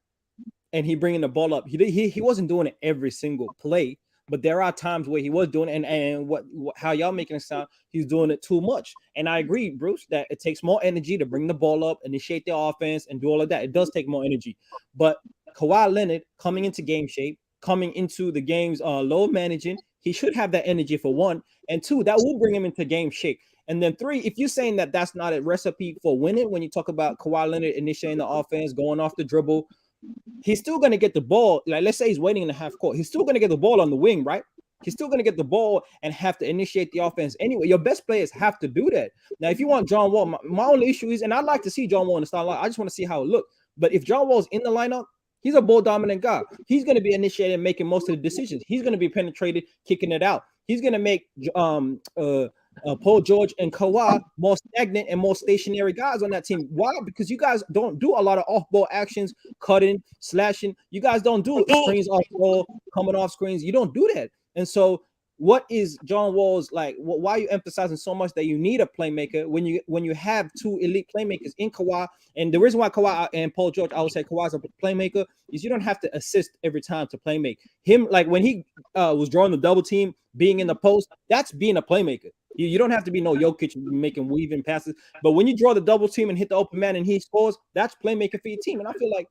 and he bringing the ball up, he wasn't doing it every single play. But there are times where he was doing it, and what how y'all making it sound, he's doing it too much. And I agree, Bruce, that it takes more energy to bring the ball up, initiate the offense, and do all of that. It does take more energy. But Kawhi Leonard coming into game shape, coming into the games low managing, he should have that energy for one, and two, that will bring him into game shape. And then three, if you're saying that that's not a recipe for winning, when you talk about Kawhi Leonard initiating the offense, going off the dribble, he's still going to get the ball. Like, let's say he's waiting in the half court. He's still going to get the ball on the wing, right? He's still going to get the ball and have to initiate the offense anyway. Your best players have to do that. Now, if you want John Wall, my only issue is, and I'd like to see John Wall in the starting line. I just want to see how it looks. But if John Wall's in the lineup, he's a ball dominant guy. He's going to be initiating, making most of the decisions. He's going to be penetrated, kicking it out. He's going to make Paul George and Kawhi more stagnant and more stationary guys on that team. Why? Because you guys don't do a lot of off-ball actions, cutting, slashing. You guys don't do screens off ball, coming off screens. You don't do that. And so what is John Wall's like? Why are you emphasizing so much that you need a playmaker when you have two elite playmakers in Kawhi? And the reason why Kawhi and Paul George, I would say Kawhi's a playmaker, is you don't have to assist every time to playmake. Him, like when he was drawing the double team, being in the post, that's being a playmaker. You don't have to be no Jokic making weaving passes, but when you draw the double team and hit the open man and he scores, that's playmaking for your team. And I feel like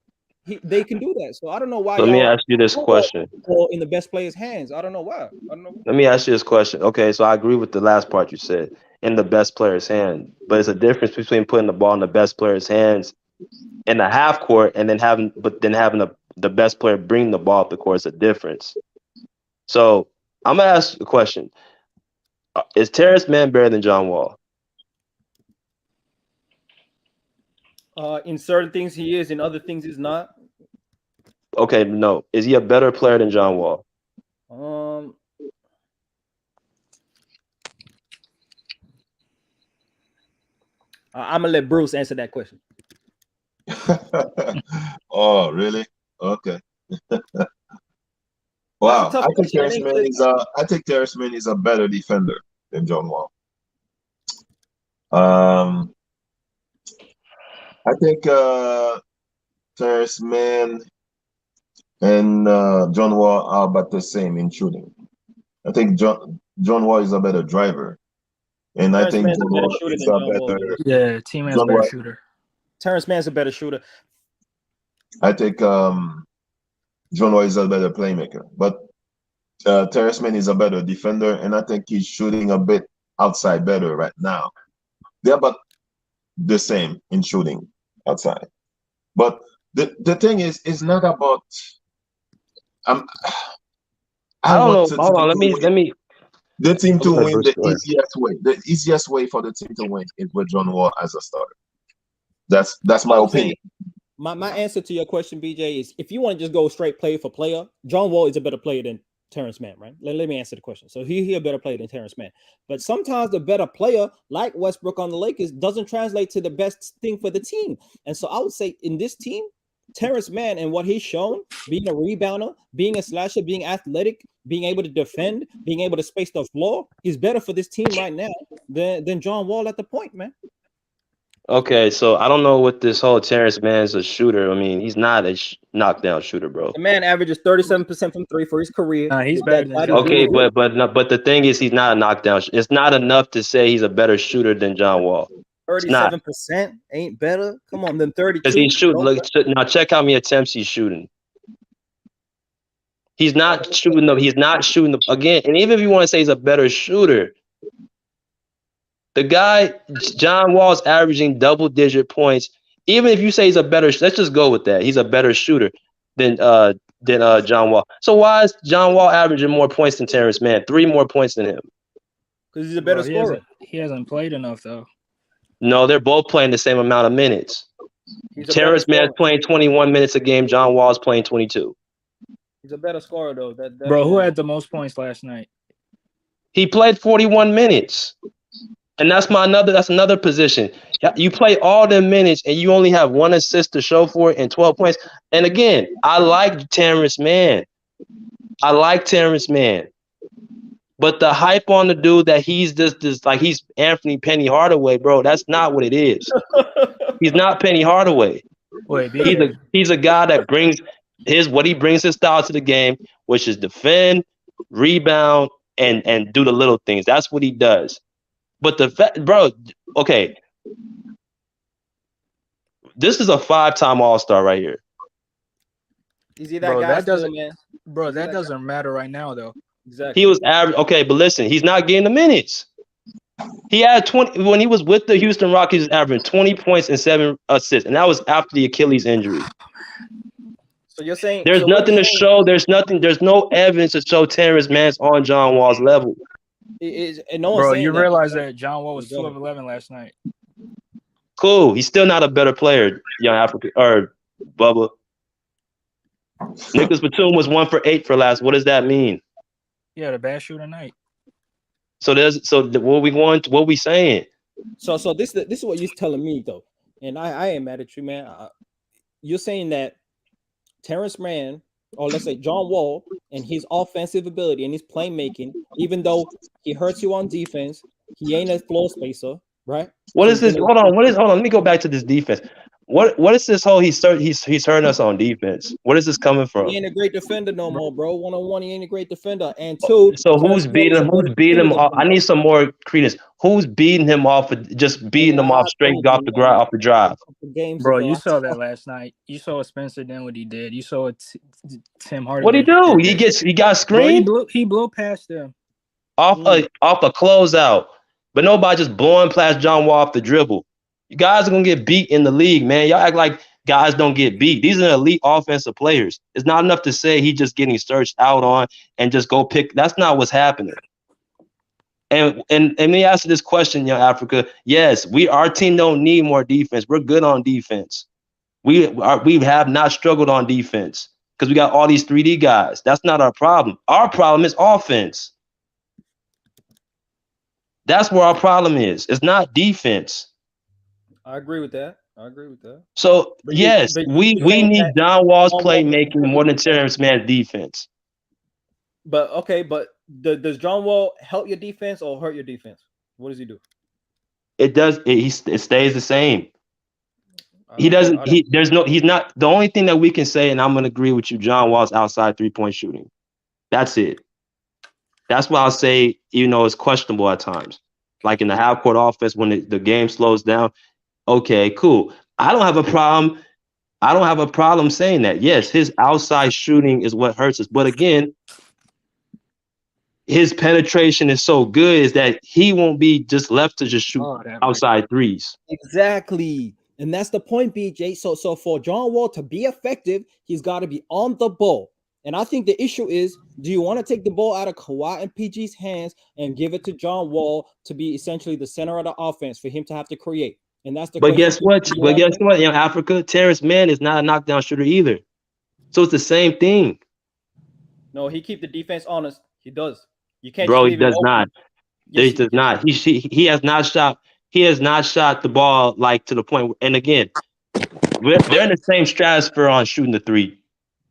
they can do that. So I don't know why. Let me ask you this question. In the best player's hands, I don't know why. Let me ask you this question. Okay, so I agree with the last part you said, in the best player's hand, but it's a difference between putting the ball in the best player's hands in the half court and then having the best player bring the ball up the court. Is a difference. So I'm gonna ask a question. Is Terance Mann better than John Wall? In certain things he is, in other things he's not. Okay, no. Is he a better player than John Wall? I'm gonna let Bruce answer that question. Oh, really? Okay. Wow, I think Terance Mann is a better defender than John Wall. I think Terance Mann and John Wall are about the same in shooting. I think John Wall is a better driver, and I think John Wall is a better. Yeah, Team Mann's a better shooter. Terance Mann's a better shooter. I think John Wall is a better playmaker, but Terance Mann is a better defender, and I think he's shooting a bit outside better right now. They're about the same in shooting outside. But the thing is, it's not about. I don't know. Hold on. Let me. The team to win the easiest way. The easiest way for the team to win is with John Wall as a starter. That's my opinion. My answer to your question, BJ, is if you want to just go straight player for player, John Wall is a better player than Terance Mann, right? Let me answer the question. So he a better player than Terance Mann. But sometimes the better player, like Westbrook on the Lakers, doesn't translate to the best thing for the team. And so I would say in this team, Terance Mann and what he's shown, being a rebounder, being a slasher, being athletic, being able to defend, being able to space the floor, is better for this team right now than John Wall at the point, man. Okay, so I don't know what this whole Terance Mann's a shooter. I mean, he's not a knockdown shooter, bro. The man averages 37% from three for his career. He's better than okay, but the thing is, he's not a knockdown. It's not enough to say he's a better shooter than John Wall. 37% ain't better. Come on, then 32. Because he's shooting. Look, now check how many attempts he's shooting. He's not shooting them. He's not shooting them again. And even if you want to say he's a better shooter, the guy John Wall's averaging double-digit points. Even if you say he's a better, let's just go with that. He's a better shooter than John Wall. So why is John Wall averaging more points than Terance Mann? 3 more points than him. Because he's a better scorer. He hasn't played enough though. No, they're both playing the same amount of minutes. Terance Mann's playing 21 minutes a game. John Wall's playing 22. He's a better scorer though. Bro, who had the most points last night? He played 41 minutes. And that's another position. You play all the minutes and you only have 1 assist to show for it and 12 points. And again, I like Terance Mann. But the hype on the dude that he's just like he's Anthony Penny Hardaway, bro. That's not what it is. He's not Penny Hardaway. Wait, BJ. He's a guy that brings what he brings his style to the game, which is defend, rebound, and do the little things. That's what he does. But okay. This is a 5-time All-Star right here. Is he that guy? That doesn't matter right now, though. Exactly. He was average. Okay, but listen, he's not getting the minutes. He had 20 when he was with the Houston Rockets. He was averaging 20 points and 7 assists, and that was after the Achilles injury. So you're saying there's nothing to show. There's no evidence to show Terance Mann's on John Wall's level. Bro, you realize that John Wall was 2 of 11 last night. Cool. He's still not a better player, young Africa or Bubba. Nicholas Batum was 1 for 8 for last. What does that mean? Yeah, the bad shooter night. So what we saying? So this is what you're telling me though, and I ain't mad at you, man. You're saying that Terance Mann, or let's say John Wall, and his offensive ability and his playmaking, even though he hurts you on defense, he ain't a floor spacer, right? What is this? Hold on. Let me go back to this defense. What is this whole he's hurting us on defense? What is this coming from? He ain't a great defender no more, bro. 1-on-1, he ain't a great defender. And 2, so who's beating him? Who's beating him off? I need some more credence. Who's beating him off? Just beating him off straight off the drive. Bro, you saw that last night. You saw Spencer Dinwiddie did. You saw Tim Hardaway. What'd he do? He got screened. Bro, he blew past them off a closeout, but nobody just blowing past John Wall off the dribble. You guys are gonna get beat in the league, man. Y'all act like guys don't get beat. These are elite offensive players. It's not enough to say he's just getting searched out on and just go pick. That's not what's happening. And let me answer this question, young Africa. Yes, our team don't need more defense. We're good on defense. We have not struggled on defense because we got all these 3D guys. That's not our problem. Our problem is offense. That's where our problem is. It's not defense. I agree with that. So yes, we need John Wall's playmaking more than Terance Mann's defense. But does John Wall help your defense or hurt your defense? What does he do? It does. It stays the same. He doesn't. He's not. The only thing that we can say, and I'm gonna agree with you, John Wall's outside 3-point shooting. That's it. That's why I'll say, it's questionable at times. Like in the half-court offense, when the game slows down. Okay, cool. I don't have a problem saying that. Yes, his outside shooting is what hurts us. But again, his penetration is so good is that he won't be just left to just shoot outside threes. Exactly. And that's the point, BJ. So for John Wall to be effective, he's got to be on the ball. And I think the issue is, do you want to take the ball out of Kawhi and PG's hands and give it to John Wall to be essentially the center of the offense for him to have to create? And that's the But guess what? Africa, Terance Mann is not a knockdown shooter either. So it's the same thing. No, he keep the defense honest. He does. You can't. Bro, he does not. He does not. He has not shot. He has not shot the ball like to the point. And again, they're in the same stratosphere on shooting the three.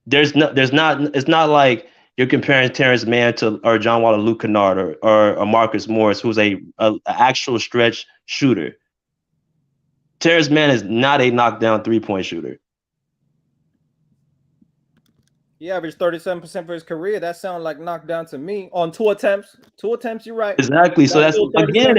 It's not like you're comparing Terance Mann or John Wall to Luka Kennard or Marcus Morris, who's a actual stretch shooter. Terance Mann is not a knockdown 3-point shooter. He averaged 37% for his career. That sounds like knockdown to me. On 2 attempts. 2 attempts, you're right. Exactly. So that's again,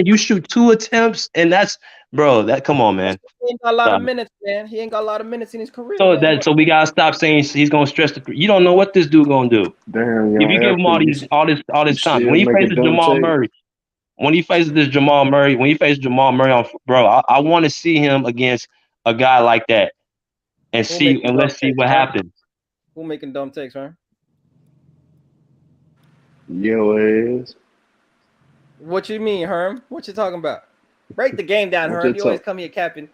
you shoot 2 attempts, and that's come on, man. He ain't got a lot of minutes, man. He ain't got a lot of minutes in his career. So we gotta stop saying he's gonna stretch the three. You don't know what this dude gonna do. Damn, if you give him all this time, when he faces Jamal Murray. When he faces Jamal Murray on, bro, I want to see him against a guy like that, and let's see what happens. Who making dumb takes, right? Your ass. What you mean, Herm? What you talking about? Break the game down, Herm. You always come here capping.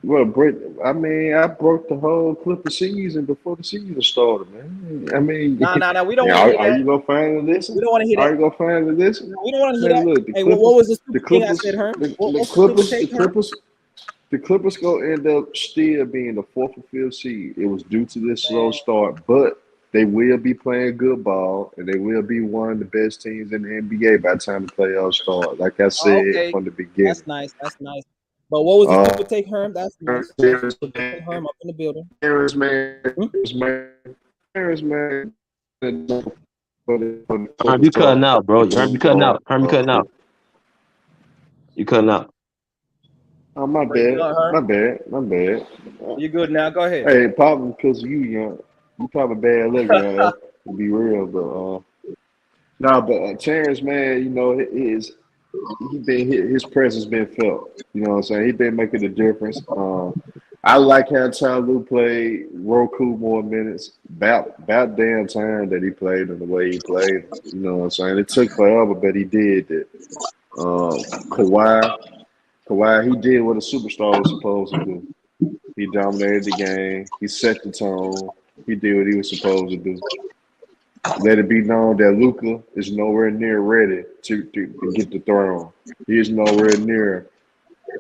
Well, I broke the whole Clipper season before the season started, man. No. We don't want to hear that. Are you gonna finally listen? We don't want to hear that. Are you gonna finally listen? We don't want to hear that. Look, hey, what was the thing I said, Herm? The Clippers gonna end up still being the 4th or 5th seed. It was due to this slow start, but they will be playing good ball, and they will be one of the best teams in the NBA by the time the playoffs start. Like I said Okay, from the beginning. that's nice. That's nice. But what was the Uh, super take, Herm? That's nice. That's Terance super take, Herm, up in the building. Man, Hmm? Terance Man, Herm, you cutting out, bro. Herm, you cutting out. Herm, you cutting out. You cutting out. Oh, my Break bad. up, Herm. My bad. You good now? Go ahead. Hey, probably because you young. You probably bad looking, to be real, but Terance, man, you know, his presence been felt. You know what I'm saying? He been making a difference. I like how Ty Lue played Roku more minutes. About damn time that he played and the way he played. You know what I'm saying? It took forever, but he did it. Kawhi, he did what a superstar was supposed to do. He dominated the game. He set the tone. He did what he was supposed to do. Let it be known that Luka is nowhere near ready to get the throne. He is nowhere near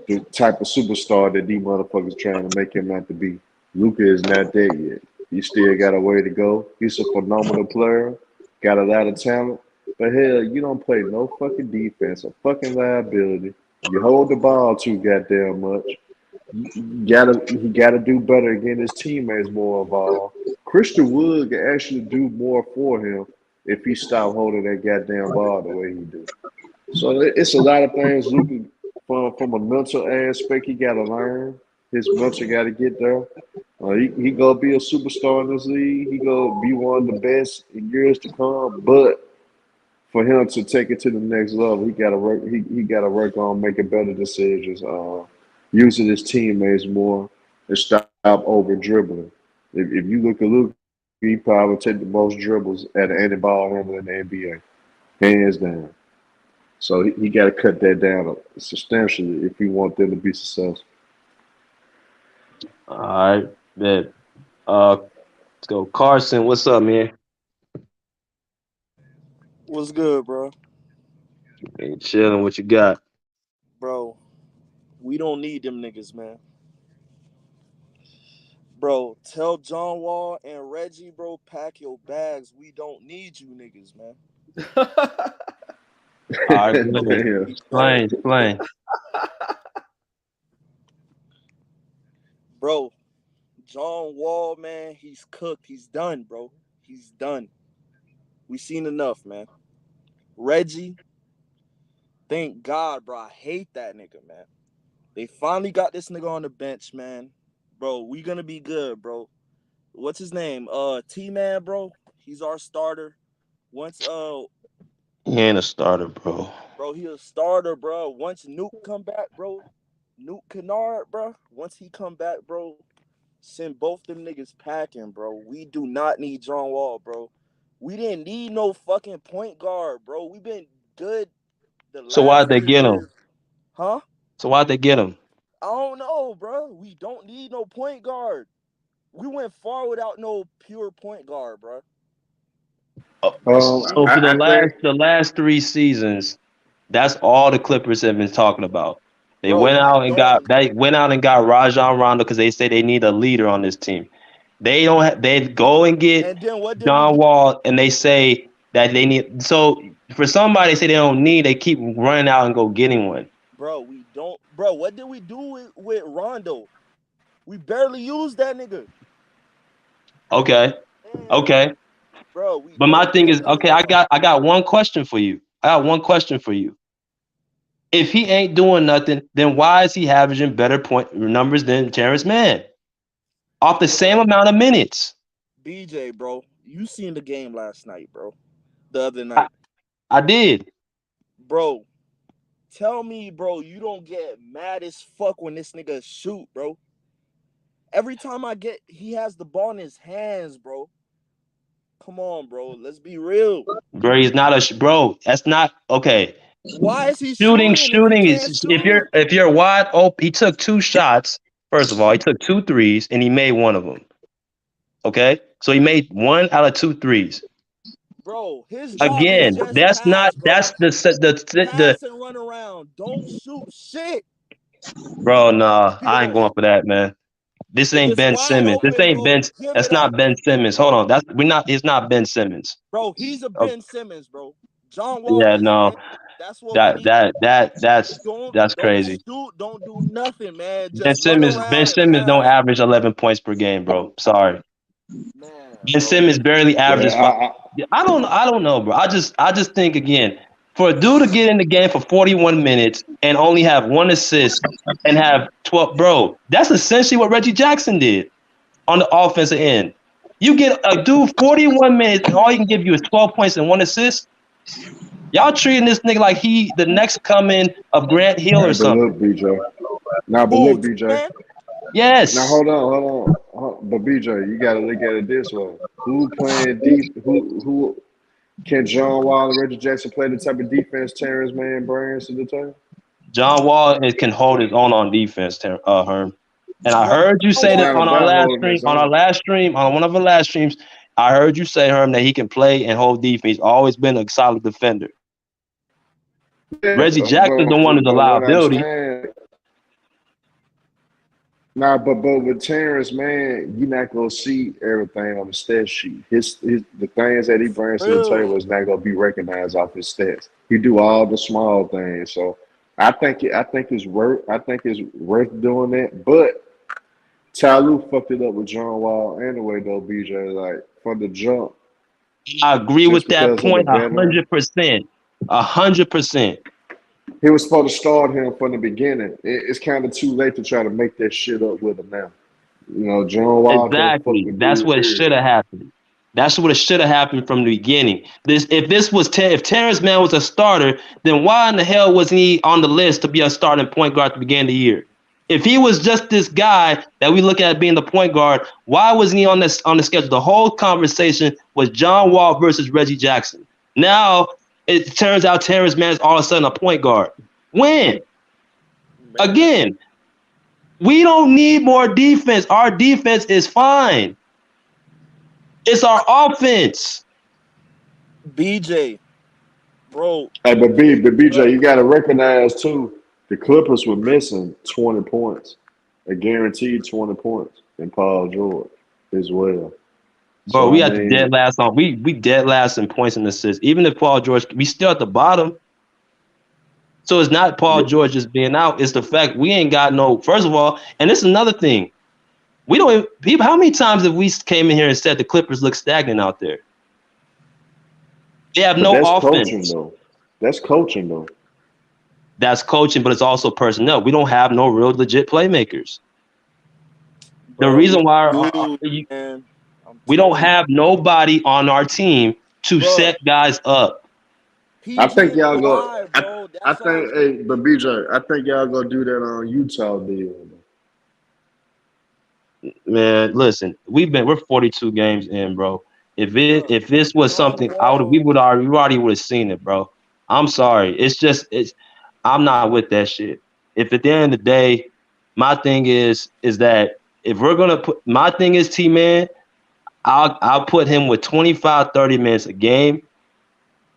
the type of superstar that these motherfuckers trying to make him out to be. Luka is not there yet. He still got a way to go. He's a phenomenal player, got a lot of talent. But hell, you don't play no fucking defense, a fucking liability. You hold the ball too goddamn much. He gotta do better getting his teammates more involved. Christian Wood can actually do more for him if he stopped holding that goddamn ball the way he do. So it's a lot of things Luka from a mental aspect he gotta learn. His mental gotta get there. He gonna be a superstar in this league. He gonna be one of the best in years to come. But for him to take it to the next level, he gotta work. He gotta work on making better decisions. Using his teammates more and stop over dribbling. If you look at Luka, he probably take the most dribbles at any ball handler in the NBA, hands down. So he got to cut that down substantially if he want them to be successful. All right, man. Let's go. Carson, what's up, man? What's good, bro? Hey, chilling. What you got? Bro, we don't need them niggas, man. Bro, tell John Wall and Reggie, bro, pack your bags. We don't need you niggas, man. All right, go ahead. Yeah. Explain. Bro, John Wall, man, he's cooked. He's done, bro. He's done. We seen enough, man. Reggie, thank God, bro. I hate that nigga, man. They finally got this nigga on the bench, man. Bro, we gonna be good, bro. What's his name? T-Man, bro. He's our starter. Once He ain't a starter, bro. Bro, he a starter, bro. Once Nuke come back, bro. Nuke Kennard, bro. Once he come back, bro, send both them niggas packing, bro. We do not need John Wall, bro. We didn't need no fucking point guard, bro. We been good the So last why'd they 3 get him? years. Huh? So why'd they get him? I don't know, bro. We don't need no point guard. We went far without no pure point guard, bro. So for I think the last 3 seasons, that's all the Clippers have been talking about. They Bro, went we out and don't. got Rajon Rondo because they say they need a leader on this team. They don't have, they go and get And then what did we John do? Wall and they say that they need. So for somebody to say they don't need, they keep running out and go getting one. Bro, we don't. Bro, what did we do with Rondo? We barely used that nigga. Okay. And, Okay. bro, we But my don't thing need is, that okay, nigga. I got one question for you. If he ain't doing nothing, then why is he averaging better point numbers than Terance Mann? Off the same Bro, amount of minutes. BJ, bro, you seen the game last night, bro. The other I, night. I did. Bro, tell me, bro, you don't get mad as fuck when this nigga shoot, bro. Every time he has the ball in his hands, bro. Come on, bro. Let's be real. Bro, he's not bro. That's not okay. Why is he Shooting shooting if he can't is shoot? if you're wide open, he took 2 shots. First of all, he took 2 threes and he made one of them. Okay, so he made 1 out of 2 threes. Bro, his job is Again, just that's not pass, bro. the Pass and run around. Don't shoot shit. bro. Nah, I ain't going for that, man. This If ain't it's Ben wide Simmons. This open, ain't bro, Ben. give That's it up. not Ben Simmons. Hold on. It's not Ben Simmons. Bro, he's a Oh, Ben Simmons, bro. John Wall yeah, is no. Ben. That's what we need. Don't Crazy. shoot, don't do nothing, man. Ben Just run Simmons around and don't pass. average 11 points per game, bro. Sorry. Man, Ben bro. Simmons barely averages Yeah, 5. I don't know, bro. I just think again, for a dude to get in the game for 41 minutes and only have 1 assist and have 12, bro, that's essentially what Reggie Jackson did on the offensive end. You get a dude 41 minutes and all he can give you is 12 points and 1 assist. Y'all treating this nigga like he the next coming of Grant Hill or but something. look, BJ. Now, but Who, look, BJ. man? Yes. Now, hold on. But BJ, you got to look at it this way: who playing deep? Who can John Wall and Reggie Jackson play the type of defense Terance Mann brings to the table? John Wall can hold his own on defense, Herm. And I Bro, heard you John say It's that Wall, not on our about last holding stream, his own. on one of our last streams. I heard you say, Herm, that he can play and hold defense. He's always been a solid defender. Yeah, Reggie Jackson's the one who's a but what I'm liability. saying, nah, but with Terance, man, you're not gonna see everything on the stat sheet. His the things that he brings to the real. table is not gonna be recognized off his stats. He do all the small things, so I think it's worth doing that. But Ty Lue fucked it up with John Wall anyway, though. BJ, like from the jump, I agree just with that because of the point veteran. 100%. 100%. He was supposed to start him from the beginning. It's kind of too late to try to make that shit up with him now. You know, John Wall could have fucked Exactly. the That's dude, what it period. should have happened. That's what it should have happened from the beginning. If Terance Mann was a starter, then why in the hell wasn't he on the list to be a starting point guard at the beginning of the year? If he was just this guy that we look at being the point guard, why wasn't he on the schedule? The whole conversation was John Wall versus Reggie Jackson. Now it turns out Terance Mann is all of a sudden a point guard. When? Man. Again, we don't need more defense. Our defense is fine. It's our offense. BJ, bro. Hey, but BJ, you got to recognize too, the Clippers were missing 20 points, a guaranteed 20 points, in Paul George as well. Bro, So we I at the dead mean, last on. We dead last in points and assists. Even if Paul George, we still at the bottom. So it's not Paul yeah, George just being out. It's the fact we ain't got no. First of all, and this is another thing. We don't. People, how many times have we came in here and said the Clippers look stagnant out there? They have but no that's coaching offense. though. That's coaching though. That's coaching, but it's also personnel. We don't have no real legit playmakers. The Bro, reason why man. I'm we don't telling you, have nobody on our team to bro. set guys up. I PG think and y'all go. Kawhi, bro. I That's all. think, hey, but BJ, I think y'all gonna do that on Utah deal. Man, listen, we're 42 games in, bro. Bro, If this was John something Wall. we already would have seen it, bro. I'm sorry. I'm not with that shit. If at the end of the day, my thing is that if we're gonna put my thing is T-Man, I'll put him with 25, 30 minutes a game,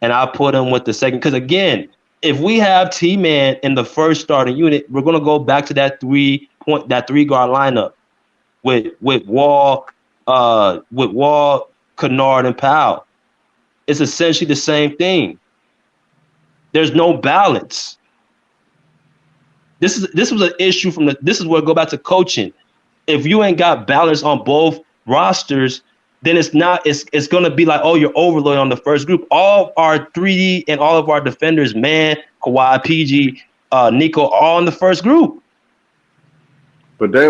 and I'll put him with the second. Because again, if we have T-Man in the first starting unit, we're gonna go back to that three guard lineup with Wall, Kennard, and Powell. It's essentially the same thing. There's no balance. This was an issue this is where I go back to coaching. If you ain't got balance on both rosters, then it's gonna be like, oh, you're overloaded on the first group. All of our 3D and all of our defenders, man, Kawhi, PG, Nico, all in the first group. But Ty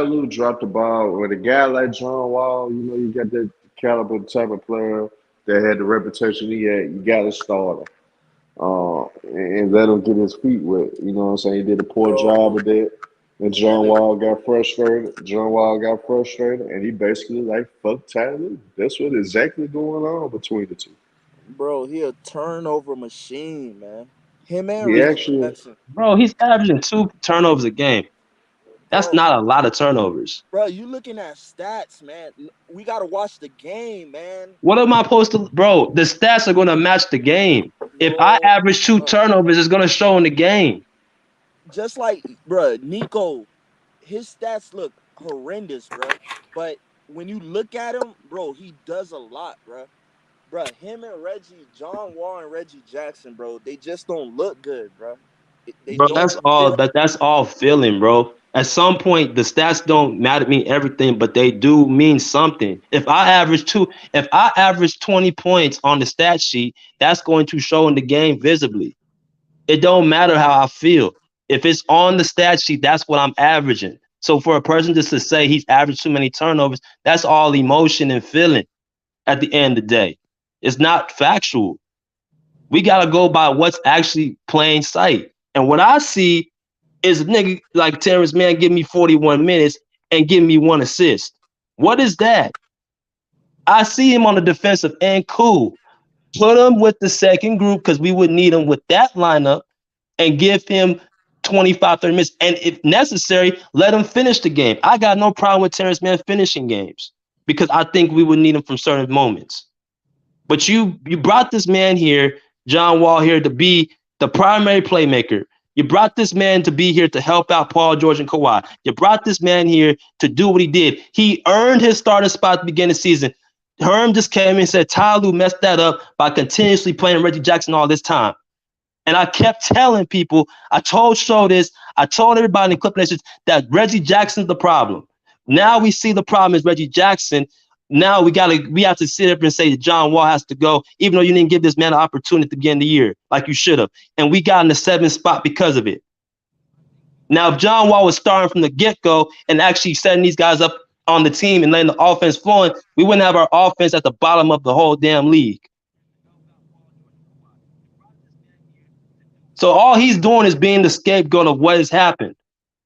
Lue dropped the ball with a guy like John Wall. You know, you got that caliber type of player that had the reputation he had. You got to start him, and let him get his feet wet. You know what I'm saying? He did a poor job of that. And John Wall got frustrated. And he basically like fuck Ty Lue. That's what exactly going on between the two. Bro, he a turnover machine, man. Him and He Reggie actually, Jackson. Bro, he's averaging 2 turnovers a game. That's Bro, not a lot of turnovers. bro, you looking at stats, man. We gotta watch the game, man. What am I supposed to, bro? The stats are going to match the game. If I No, average 2 bro. turnovers, it's going to show in the game. Just like, bro, Nico, his stats look horrendous, bro. But when you look at him, bro, he does a lot, bro. Bro, him and John Wall and Reggie Jackson, bro, they just don't look good, bro. They Bro, don't. that's all feeling, bro. At some point, the stats don't matter to me everything, but they do mean something. If I average 20 points on the stat sheet, that's going to show in the game visibly. It don't matter how I feel. If it's on the stat sheet, that's what I'm averaging. So for a person just to say he's averaged too many turnovers, that's all emotion and feeling at the end of the day. It's not factual. We got to go by what's actually plain sight. And what I see is a nigga like Terance Mann give me 41 minutes and give me 1 assist. What is that? I see him on the defensive end, cool. Put him with the second group because we would need him with that lineup and give him 25, 30 minutes. And if necessary, let him finish the game. I got no problem with Terance Mann finishing games because I think we would need him from certain moments. But you brought this man here, John Wall here, to be the primary playmaker. You brought this man to be here to help out Paul George and Kawhi. You brought this man here to do what he did. He earned his starting spot at the beginning of the season. Herm just came in and said Ty Lue messed that up by continuously playing Reggie Jackson all this time. And I kept telling people, I told everybody in the Clip Nations that Reggie Jackson's the problem. Now we see the problem is Reggie Jackson. Now we have to sit up and say that John Wall has to go, even though you didn't give this man an opportunity at the beginning of the year, like you should have. And we got in the 7th spot because of it. Now, if John Wall was starting from the get-go and actually setting these guys up on the team and letting the offense flowing, we wouldn't have our offense at the bottom of the whole damn league. So all he's doing is being the scapegoat of what has happened.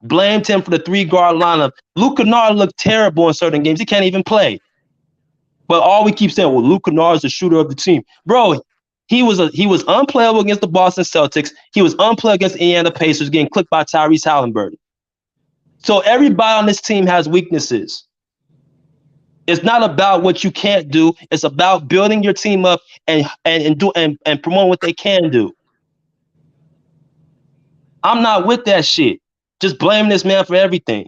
Blamed him for the 3-guard lineup. Luka looked terrible in certain games. He can't even play. But all we keep saying, well, Luka is the shooter of the team. Bro, he was unplayable against the Boston Celtics. He was unplayable against the Indiana Pacers, getting clipped by Tyrese Halliburton. So everybody on this team has weaknesses. It's not about what you can't do. It's about building your team up and promoting what they can do. I'm not with that shit. Just blaming this man for everything.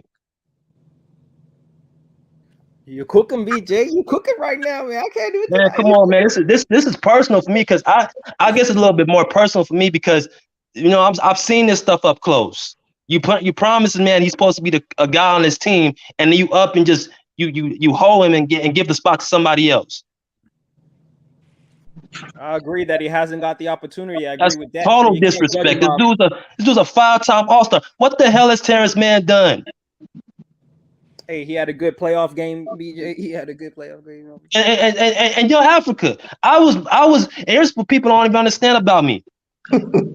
You're cooking, BJ. You're cooking right now, man. I can't do it. Man, come on, man. This is personal for me because I guess it's a little bit more personal for me because I've seen this stuff up close. You promise, man, he's supposed to be a guy on this team, and then you up and just you hold him and give the spot to somebody else. I agree that he hasn't got the opportunity. I agree That's with that. total disrespect. This dude's a 5-time All-Star. What the hell has Terance Mann done? Hey, he had a good playoff game, BJ. He had a good playoff game. And Africa. I was. Here's what people don't even understand about me.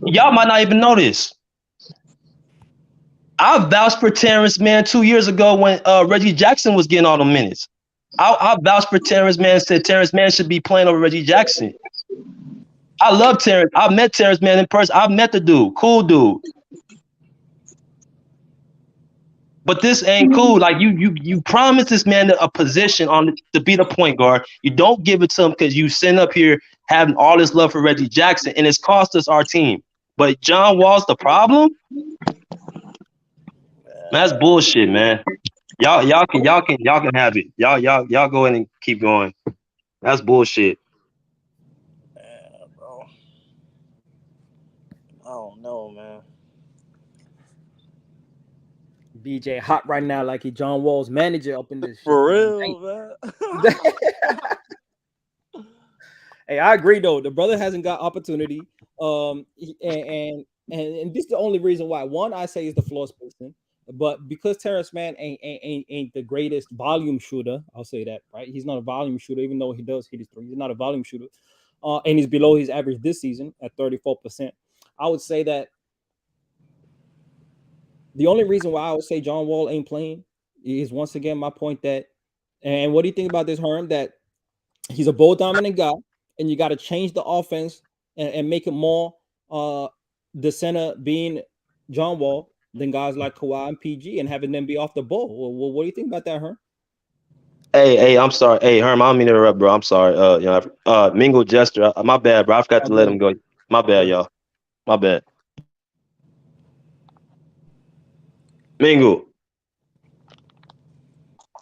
Y'all might not even know this. I vouched for Terance Mann 2 years ago when Reggie Jackson was getting all the minutes. I vouched for Terance Mann, said Terance Mann should be playing over Reggie Jackson. I love Terance. I've met Terance Mann in person. I've met the dude. Cool dude. But this ain't cool. Like you promised this man a position to be the point guard. You don't give it to him because you send up here having all this love for Reggie Jackson, and it's cost us our team. But John Wall's the problem? Man, that's bullshit, man. Y'all can have it. Y'all go in and keep going. That's bullshit. Yeah, bro. I don't know, man. BJ hot right now, like he John Wall's manager up in this. For shit, real, man. Hey, I agree though. The brother hasn't got opportunity. And this is the only reason why. One, I say is the floor spacing. But because Terance Mann ain't the greatest volume shooter, I'll say that, right? He's not a volume shooter, even though he does hit his three. He's not a volume shooter. And he's below his average this season at 34%. I would say that the only reason why I would say John Wall ain't playing is, once again, my point that, and what do you think about this, Herm, that he's a ball dominant guy, and you got to change the offense and make it more the center being John Wall than guys like Kawhi and PG and having them be off the ball. Well, what do you think about that, Herm? Hey, I'm sorry. Hey, Herm, I don't mean to interrupt, bro. I'm sorry. Mingle Jester. My bad, bro. I forgot to let him go. My bad, y'all. My bad. Mingle.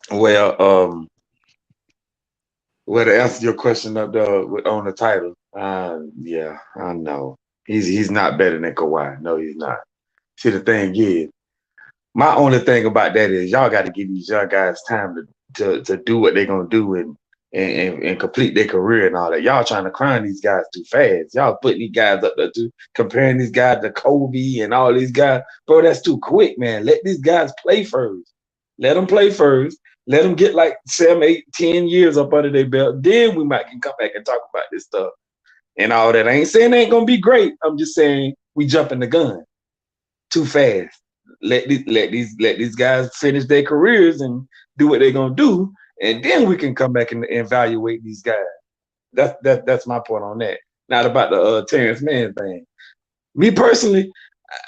Well, to answer your question up there on the title, yeah, I know he's not better than Kawhi. No, he's not. See, the thing is, my only thing about that is y'all got to give these young guys time to do what they're gonna do and complete their career and all that. Y'all trying to crown these guys too fast. Y'all putting these guys up there too, comparing these guys to Kobe and all these guys. Bro, that's too quick, man. Let these guys play first. Let them play first. Let them get like 7, 8, 10 years up under their belt. Then we might can come back and talk about this stuff and all that. I ain't saying it ain't gonna be great. I'm just saying we jumping the gun too fast. Let these guys finish their careers and do what they're gonna do, and then we can come back and evaluate these guys. That's my point on that. Not about the Terance Mann thing. Me personally,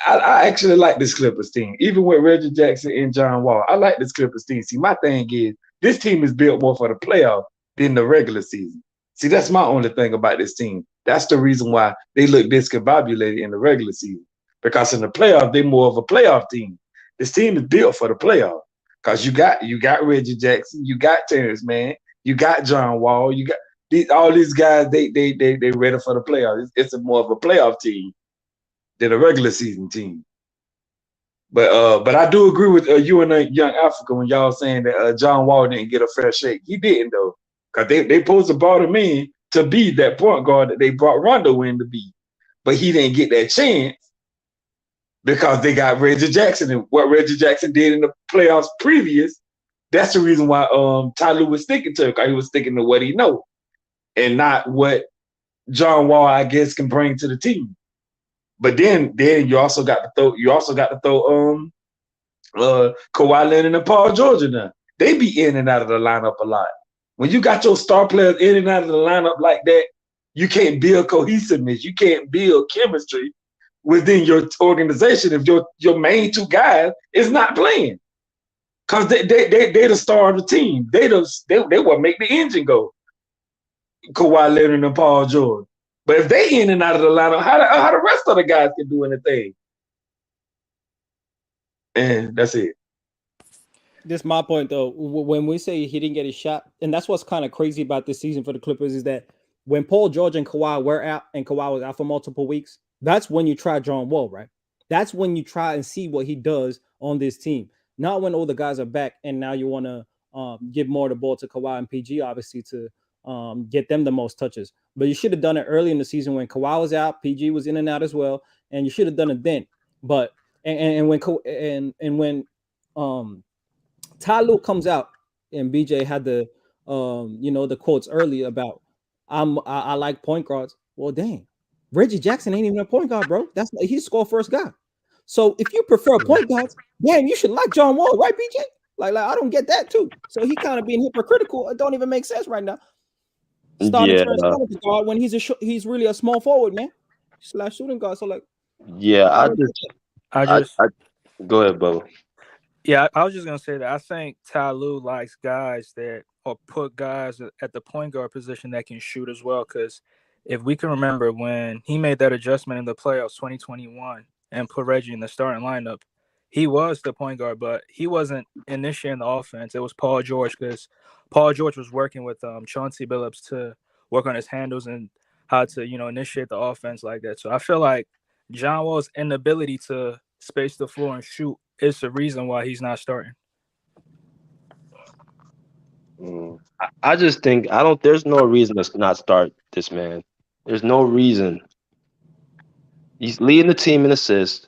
I actually like this Clippers team, even with Reggie Jackson and John Wall. I like this Clippers team. See, my thing is this team is built more for the playoff than the regular season. See, that's my only thing about this team. That's the reason why they look discombobulated in the regular season. Because in the playoff, they're more of a playoff team. This team is built for the playoff. Because you got Reggie Jackson, you got Terance Mann, you got John Wall, you got all these guys. They ready for the playoff. It's more of a playoff team than a regular season team. But I do agree with you and Young Africa when y'all saying that John Wall didn't get a fair shake. He didn't though, because they supposed to brought him in to be that point guard that they brought Rondo in to be, but he didn't get that chance. Because they got Reggie Jackson, and what Reggie Jackson did in the playoffs previous, that's the reason why Ty Lue was sticking to it, because he was sticking to what he know and not what John Wall, I guess, can bring to the team. But then you also got to throw Kawhi Leonard and Paul George in there. They be in and out of the lineup a lot. When you got your star players in and out of the lineup like that, you can't build cohesiveness. You can't build chemistry within your organization if your main two guys is not playing, because they the star of the team. They will make the engine go. Kawhi Leonard and Paul George. But if they in and out of the lineup, how the rest of the guys can do anything? And that's it. This is my point though. When we say he didn't get his shot, and that's what's kind of crazy about this season for the Clippers, is that when Paul George and Kawhi were out, and Kawhi was out for multiple weeks, that's when you try John Wall, right? That's when you try and see what he does on this team. Not when all the guys are back and now you want to give more of the ball to Kawhi and PG, obviously, to get them the most touches. But you should have done it early in the season when Kawhi was out, PG was in and out as well, and you should have done it then. But and when Ty Lue comes out, and BJ had the the quotes earlier about I like point guards. Well, dang. Reggie Jackson ain't even a point guard, bro. He's score first guy. So if you prefer point guards, damn, you should like John Wall, right, BJ? Like I don't get that too. So he kind of being hypocritical. It don't even make sense right now. Starting Terance Mann as a guard when he's really a small forward, man, / shooting guard. So like, yeah, I just go ahead, Bubba. Yeah, I was just gonna say that I think Ty Lue likes guys that or put guys at the point guard position that can shoot as well. Because if we can remember when he made that adjustment in the playoffs 2021 and put Reggie in the starting lineup, he was the point guard, but he wasn't initiating the offense. It was Paul George, because Paul George was working with Chauncey Billups to work on his handles and how to initiate the offense like that. So I feel like John Wall's inability to space the floor and shoot is the reason why he's not starting. I just think there's no reason to not start this man. There's no reason. He's leading the team in assists.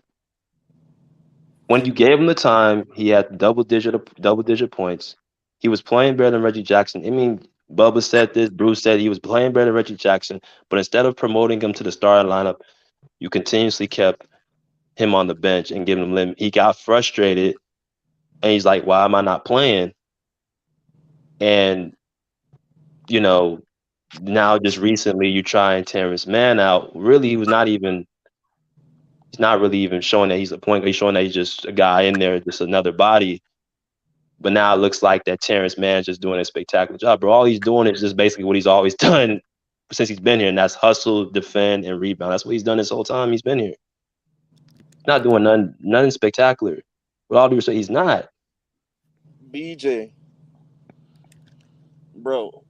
When you gave him the time, he had double digit points. He was playing better than Reggie Jackson. I mean, Bubba said this, Bruce said he was playing better than Reggie Jackson, but instead of promoting him to the starting lineup, you continuously kept him on the bench and giving him limit. He got frustrated and he's like, why am I not playing? And now just recently you trying Terance Mann out. Really, he's not really even showing that he's a point guard. He's showing that he's just a guy in there, just another body. But now it looks like that Terance Mann's just doing a spectacular job, bro. All he's doing is just basically what he's always done since he's been here, and that's hustle, defend, and rebound. That's what he's done this whole time he's been here. Not doing nothing spectacular. With all due respect, he's not. BJ, bro.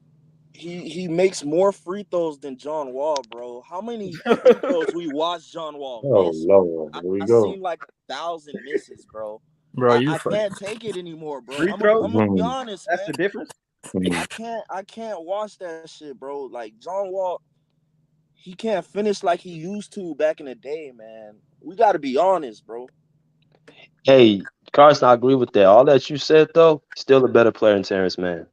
He makes more free throws than John Wall, bro. How many free throws we watched John Wall Oh miss? Lord, here we I go. seen like 1,000 misses, bro. Bro, I can't take it anymore, bro. Free I'm throws? gonna be Mhm. honest, That's man. the difference. Mhm. I can't watch that shit, bro. Like John Wall, he can't finish like he used to back in the day, man. We gotta be honest, bro. Hey, Carson, I agree with that. All that you said, though, still a better player than Terance Mann.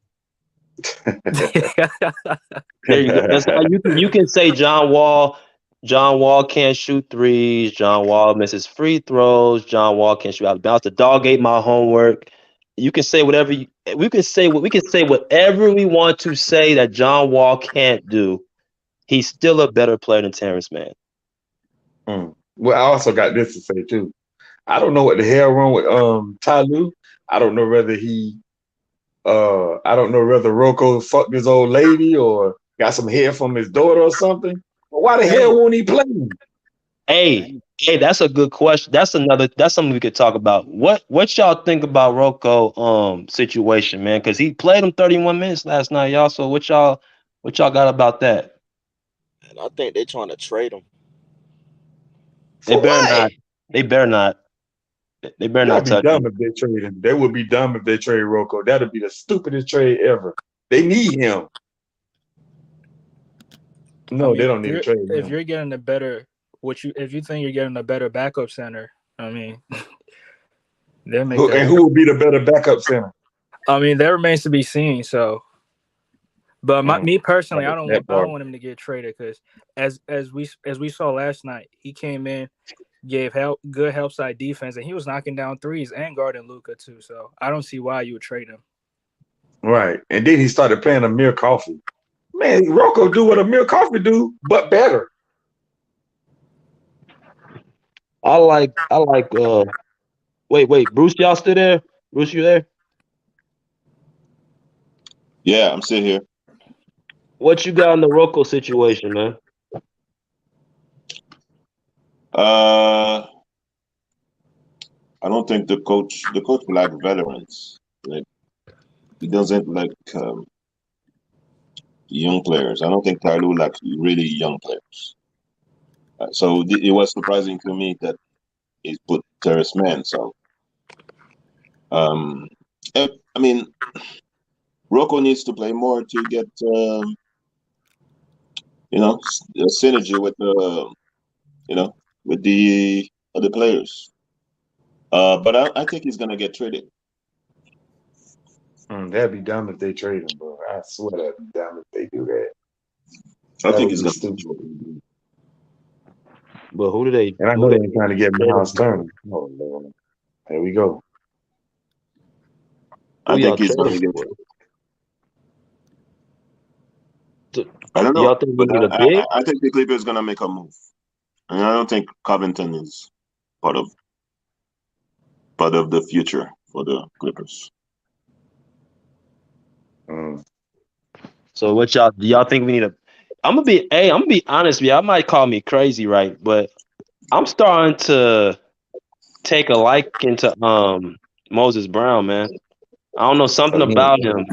There you go. That's how you can say John Wall. John Wall can't shoot threes. John Wall misses free throws. John Wall can't shoot out of bounds. The dog ate my homework. You can say whatever. We can say whatever we want to say that John Wall can't do. He's still a better player than Terance Mann. Well, I also got this to say too. I don't know what the hell wrong with Ty Lue. I don't know whether Rocco fucked his old lady or got some hair from his daughter or something. But why the hell won't he play? Hey, that's a good question. That's something we could talk about. What y'all think about Rocco situation, man? Because he played him 31 minutes last night, y'all. So what y'all got about that? And I think they're trying to trade him. They For better what? not. They better not. They better not That'd be touch dumb him. if they trade him. They would be dumb if they trade Rocco. That'd be the stupidest trade ever. They need him. No, they don't need to trade if him. you're getting a better, if you think you're getting a better backup center, I mean, they make that. And who would be the better backup center? I mean, that remains to be seen. So, but me personally, I don't want him to get traded because as we saw last night, he came in, gave good help side defense, and he was knocking down threes and guarding Luka too. So I don't see why you would trade him. Right. And then he started playing Amir Coffey. Man, Rocco do what Amir Coffey do, but better. I like wait, Bruce, y'all still there? Bruce, you there? Yeah, I'm still here. What you got in the Rocco situation, man? I don't think the coach like veterans. Like he doesn't like young players. I don't think Ty Lue likes really young players. So it was surprising to me that he put Terance Mann. So I mean, Rocco needs to play more to get a synergy with with the other players. But I think he's gonna get traded. That'd be dumb if they trade him, bro. I swear that'd be dumb if they do that. I think would he's be gonna. stupid. But who do they? And I know they're trying to get Miles Turner. Oh Lord. Here we go. I think he's gonna get traded. I don't know. Y'all think we need a big? I think the Clippers gonna make a move, and I don't think Covington is part of the future for the Clippers. So what do y'all think we need a? I'm gonna be honest with you. I might call me crazy, right? But I'm starting to take a liking to Moses Brown, man. I don't know, something about him.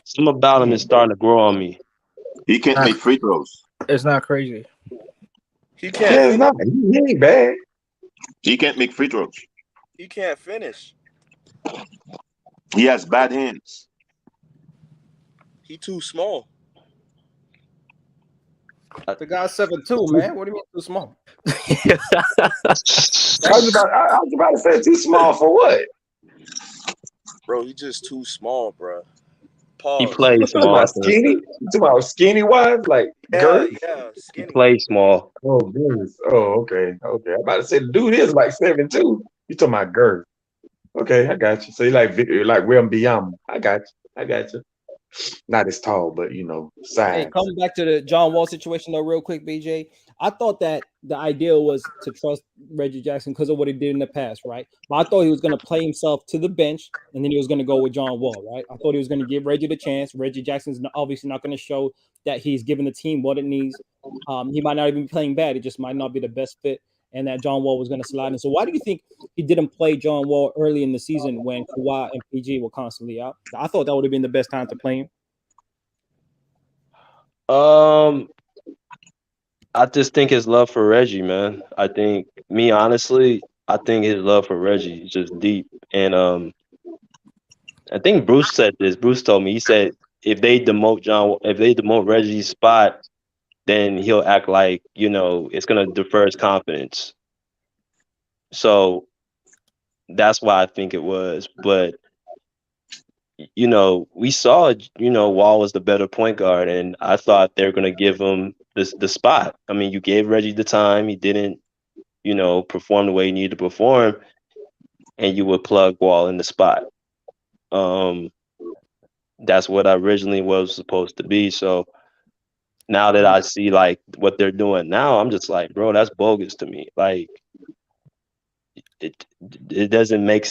Something about him is starting to grow on me. He can't make free throws. It's not crazy. He can't. Yeah, it's not. He ain't bad. He can't make free throws. He can't finish. He has bad hands. He too small. The guy's 7'2", man. What do you mean too small? I was about to say too small for what? Bro, he just too small, bro. Pause. He plays small. About skinny? You talking about skinny wise? Like girth? Yeah, skinny. He plays small. Oh goodness. Oh, okay. Okay. I'm about to say the dude is like 7'2". You talking about girth. Okay, I got you. So you like William Biam. I got you. Not as tall, but size. Hey, coming back to the John Wall situation though, real quick, BJ. I thought that the idea was to trust Reggie Jackson because of what he did in the past, right? But I thought he was going to play himself to the bench, and then he was going to go with John Wall, right? I thought he was going to give Reggie the chance. Reggie Jackson's obviously not going to show that he's giving the team what it needs. He might not even be playing bad. It just might not be the best fit, and that John Wall was going to slide in. So why do you think he didn't play John Wall early in the season when Kawhi and PG were constantly out? I thought that would have been the best time to play him. I just think his love for Reggie, man. I think his love for Reggie is just deep. And I think Bruce said this. Bruce told me, he said if they demote Reggie's spot, then he'll act like, it's gonna defer his confidence. So that's why I think it was. But we saw, Wall was the better point guard, and I thought they were gonna give him the spot. I mean, you gave Reggie the time, he didn't, perform the way he needed to perform, and you would plug Wall in the spot. That's what originally was supposed to be. So now that I see like what they're doing now, I'm just like, bro, that's bogus to me. Like it doesn't make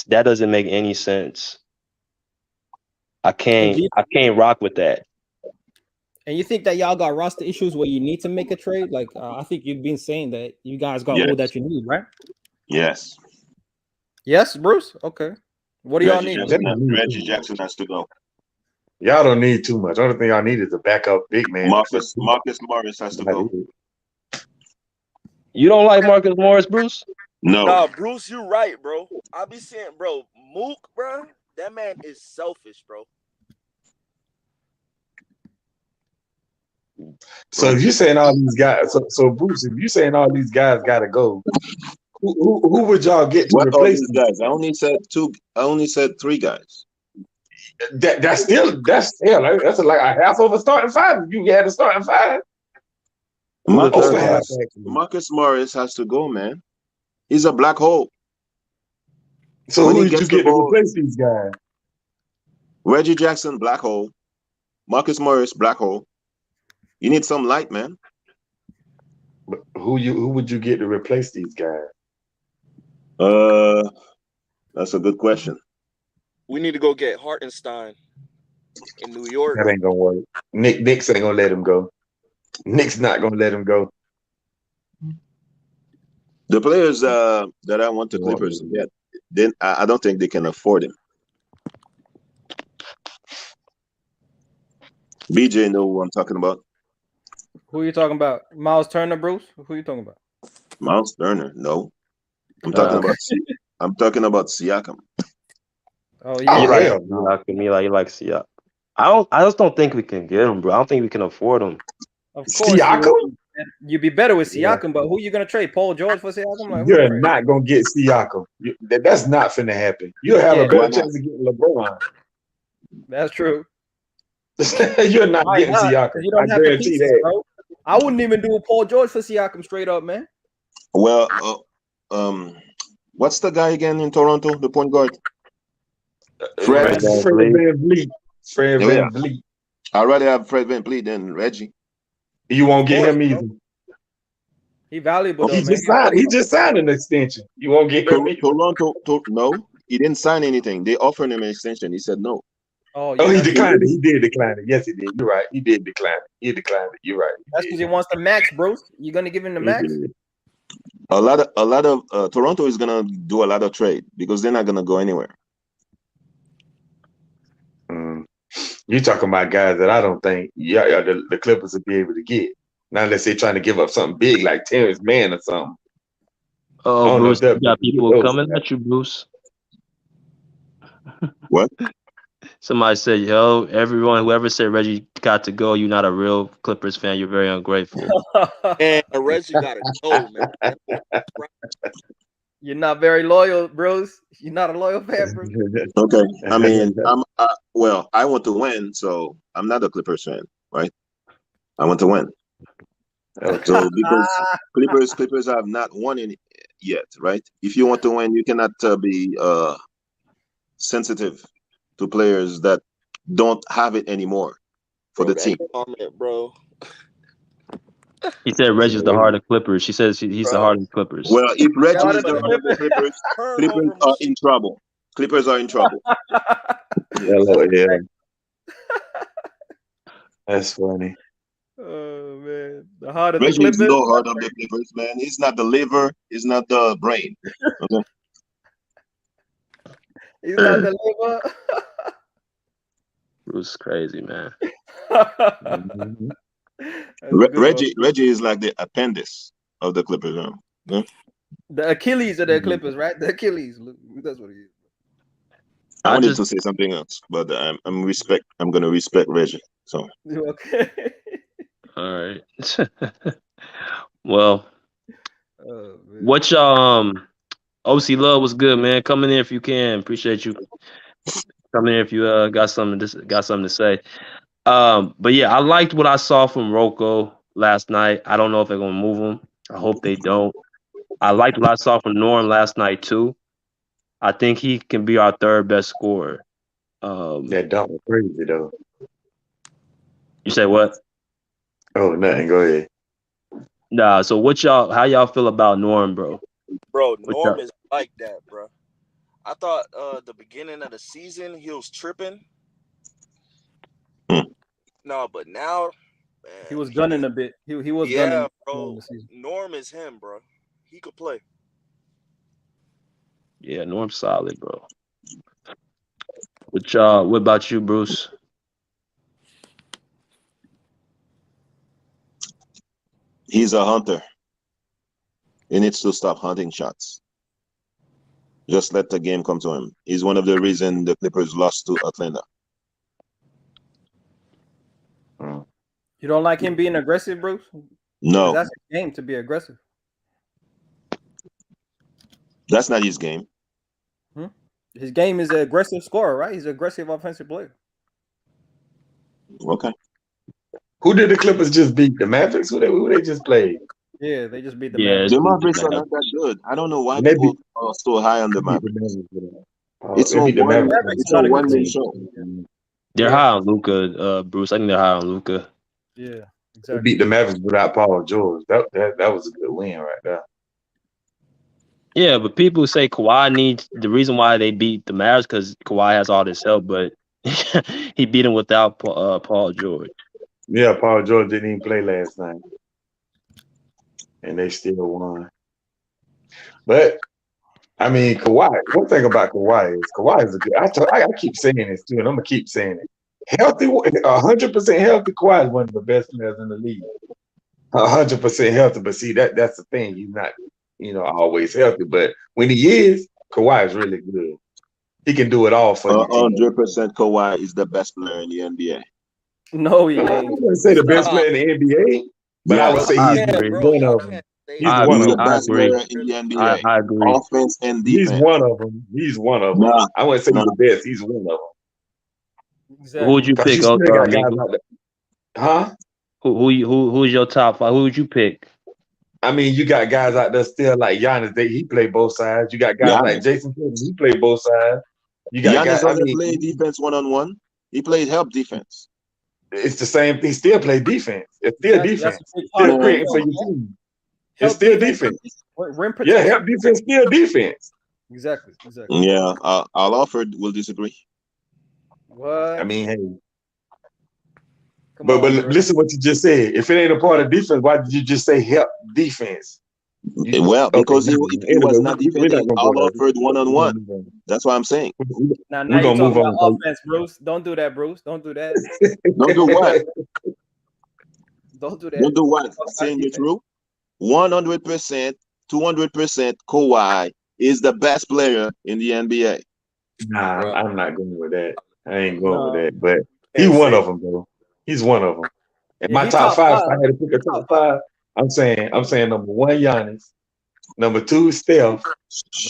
any sense. I can't rock with that. And you think that y'all got roster issues where you need to make a trade? Like I think you've been saying that you guys got all that you need, right? Yes. Yes, Bruce. Okay. What do y'all need? Reggie Jackson has to go. Y'all don't need too much. Only thing y'all need is a backup big man. Marcus Morris has to go. You don't like Marcus Morris, Bruce? No. Nah, Bruce, you right, bro. I be saying, bro, Mook, bro, that man is selfish, bro. So if you're saying all these guys, so Bruce, if you're saying all these guys got to go, who would y'all get to replace these guys? I only said two. I only said three guys. That's still that's like a half of a starting five. You had a starting five. Marcus Morris has to go, man. He's a black hole. So who did you get to replace these guys? Reggie Jackson, black hole. Marcus Morris, black hole. You need some light, man. But who would you get to replace these guys? That's a good question. We need to go get Hartenstein in New York. That ain't gonna work. Knicks ain't gonna let him go. Knicks not gonna let him go. The players that I want the Clippers to get, then I don't think they can afford him. BJ know who I'm talking about. Who are you talking about? Miles Turner, Bruce? Who are you talking about? Miles Turner, no. I'm talking about Siakam. Oh yeah. You like Siakam. I just don't think we can get him, bro. I don't think we can afford him. Of course, Siakam? You'd be better with Siakam, but who you gonna trade? Paul George for Siakam? Like, You're not gonna get Siakam. That's not finna happen. You'll have a better chance of getting LeBron. That's true. You're not getting Siakam. You don't have the pieces, bro. I wouldn't even do a Paul George for Siakam straight up, man. Well, what's the guy again in Toronto? The point guard. Fred VanVleet. Fred VanVleet. I'd rather have Fred VanVleet than Reggie. You won't get him either. He valuable. He just signed an extension. You won't get him either. Toronto, no, he didn't sign anything. They offered him an extension. He said no. Oh, he declined it. He did decline it. Yes, he did. You're right. He did decline it. He declined it. You're right. That's because he wants the max, Bruce. You're gonna give him the max. A lot of Toronto is gonna do a lot of trade because they're not gonna go anywhere. You're talking about guys that I don't think the Clippers will be able to get. Not unless they're trying to give up something big like Terance Mann or something. Oh, Bruce, you got people coming at you, Bruce. What? Somebody said, yo, whoever said Reggie got to go, you're not a real Clippers fan. You're very ungrateful. And Reggie got to go, man. You're not very loyal, Bruce. You're not a loyal fan, Bruce. Okay. I mean, I want to win, so I'm not a Clippers fan, right? I want to win. Okay. So because Clippers have not won any yet, right? If you want to win, you cannot be sensitive to players that don't have it anymore for the team. Bro. He said Reggie's the heart of Clippers. She says he's the heart of Clippers. Well, if Reggie is the heart of the Clippers, Clippers are in trouble. Clippers are in trouble. Yeah. That's funny. Oh man, the heart of Reggie the Clippers. Is no heart of the Clippers, man. He's not the liver. He's not the brain. Okay. He's not the liver. Bruce is crazy, man. That's a good one. Reggie is like the appendix of the Clippers. Yeah? The Achilles of the Clippers, right? The Achilles. That's what he is. I wanted to say something else, but I'm going to respect Reggie. So Okay. All right. Well, what y'all OC Love was good, man. Come in there if you can. Appreciate you. Come in here if you got something to say. But yeah, I liked what I saw from Rocco last night. I don't know if they're gonna move him. I hope they don't. I liked what I saw from Norm last night too. I think he can be our third best scorer. That dunk was crazy though. You say what? Oh, nothing. Go ahead. Nah. So how y'all feel about Norm, bro? Bro, Norm is like that, bro. I thought the beginning of the season he was tripping. No, but now, man, he was gunning a bit. He was gunning. Bro. Norm is him, bro. He could play. Yeah, Norm's solid, bro. What about you, Bruce? He's a hunter. He needs to stop hunting shots. Just let the game come to him. He's one of the reasons the Clippers lost to Atlanta. You don't like him being aggressive, Bruce? No. That's his game, to be aggressive. That's not his game. His game is an aggressive scorer, right? He's an aggressive offensive player. Okay. Who did the Clippers just beat? The Mavericks? Who they just played? Yeah, they just beat the Mavericks. The Mavericks are not that good. I don't know why people are so high on the Mavericks. It's a one-man show. They're high on Luka, Bruce. I think they're high on Luka. Yeah, exactly. They beat the Mavericks without Paul George. That was a good win right there. Yeah, but people say Kawhi needs the reason why they beat the Mavericks because Kawhi has all this help, but he beat him without Paul George. Yeah, Paul George didn't even play last night, and they still won. But I mean, Kawhi. One thing about Kawhi is a good. I keep saying this too, and I'm gonna keep saying it. Healthy, 100% healthy. Kawhi is one of the best players in the league. 100% healthy, but see that's the thing. He's not, always healthy. But when he is, Kawhi is really good. He can do it all for you. 100% Kawhi is the best player in the NBA. No, he ain't. I wouldn't say the best player in the NBA, but I would say he's one of them. He's the best player in the NBA. I agree. Offense and defense. He's one of them. I wouldn't say he's the best. He's one of them. Exactly. Who would you pick? Huh? Who's your top five? Who would you pick? I mean, you got guys out there still like Giannis. He played both sides. You got guys like Jason Tatum. He played both sides. You got Giannis doesn't play defense one-on-one. He played help defense. It's the same thing. Still play defense. It's still defense. Still creating for your team. It's still defense. Yeah, help defense, still defense. Exactly. Yeah, Al Alford will disagree. What? I mean, hey. But listen what you just said. If it ain't a part of defense, why did you just say help defense? Because he was not defending Al Alford one-on-one. That's what I'm saying. Now you're talking about offense, Bruce. Don't do that, Bruce. Don't do that. Don't do what? Don't do that. Don't do what? Saying the truth? 100%, 200% Kawhi is the best player in the NBA. Nah, I'm not going with that. I ain't going with that. But he's one of them, bro. He's one of them. And my top five, if I had to pick a top five, I'm saying number one, Giannis. Number two, Steph.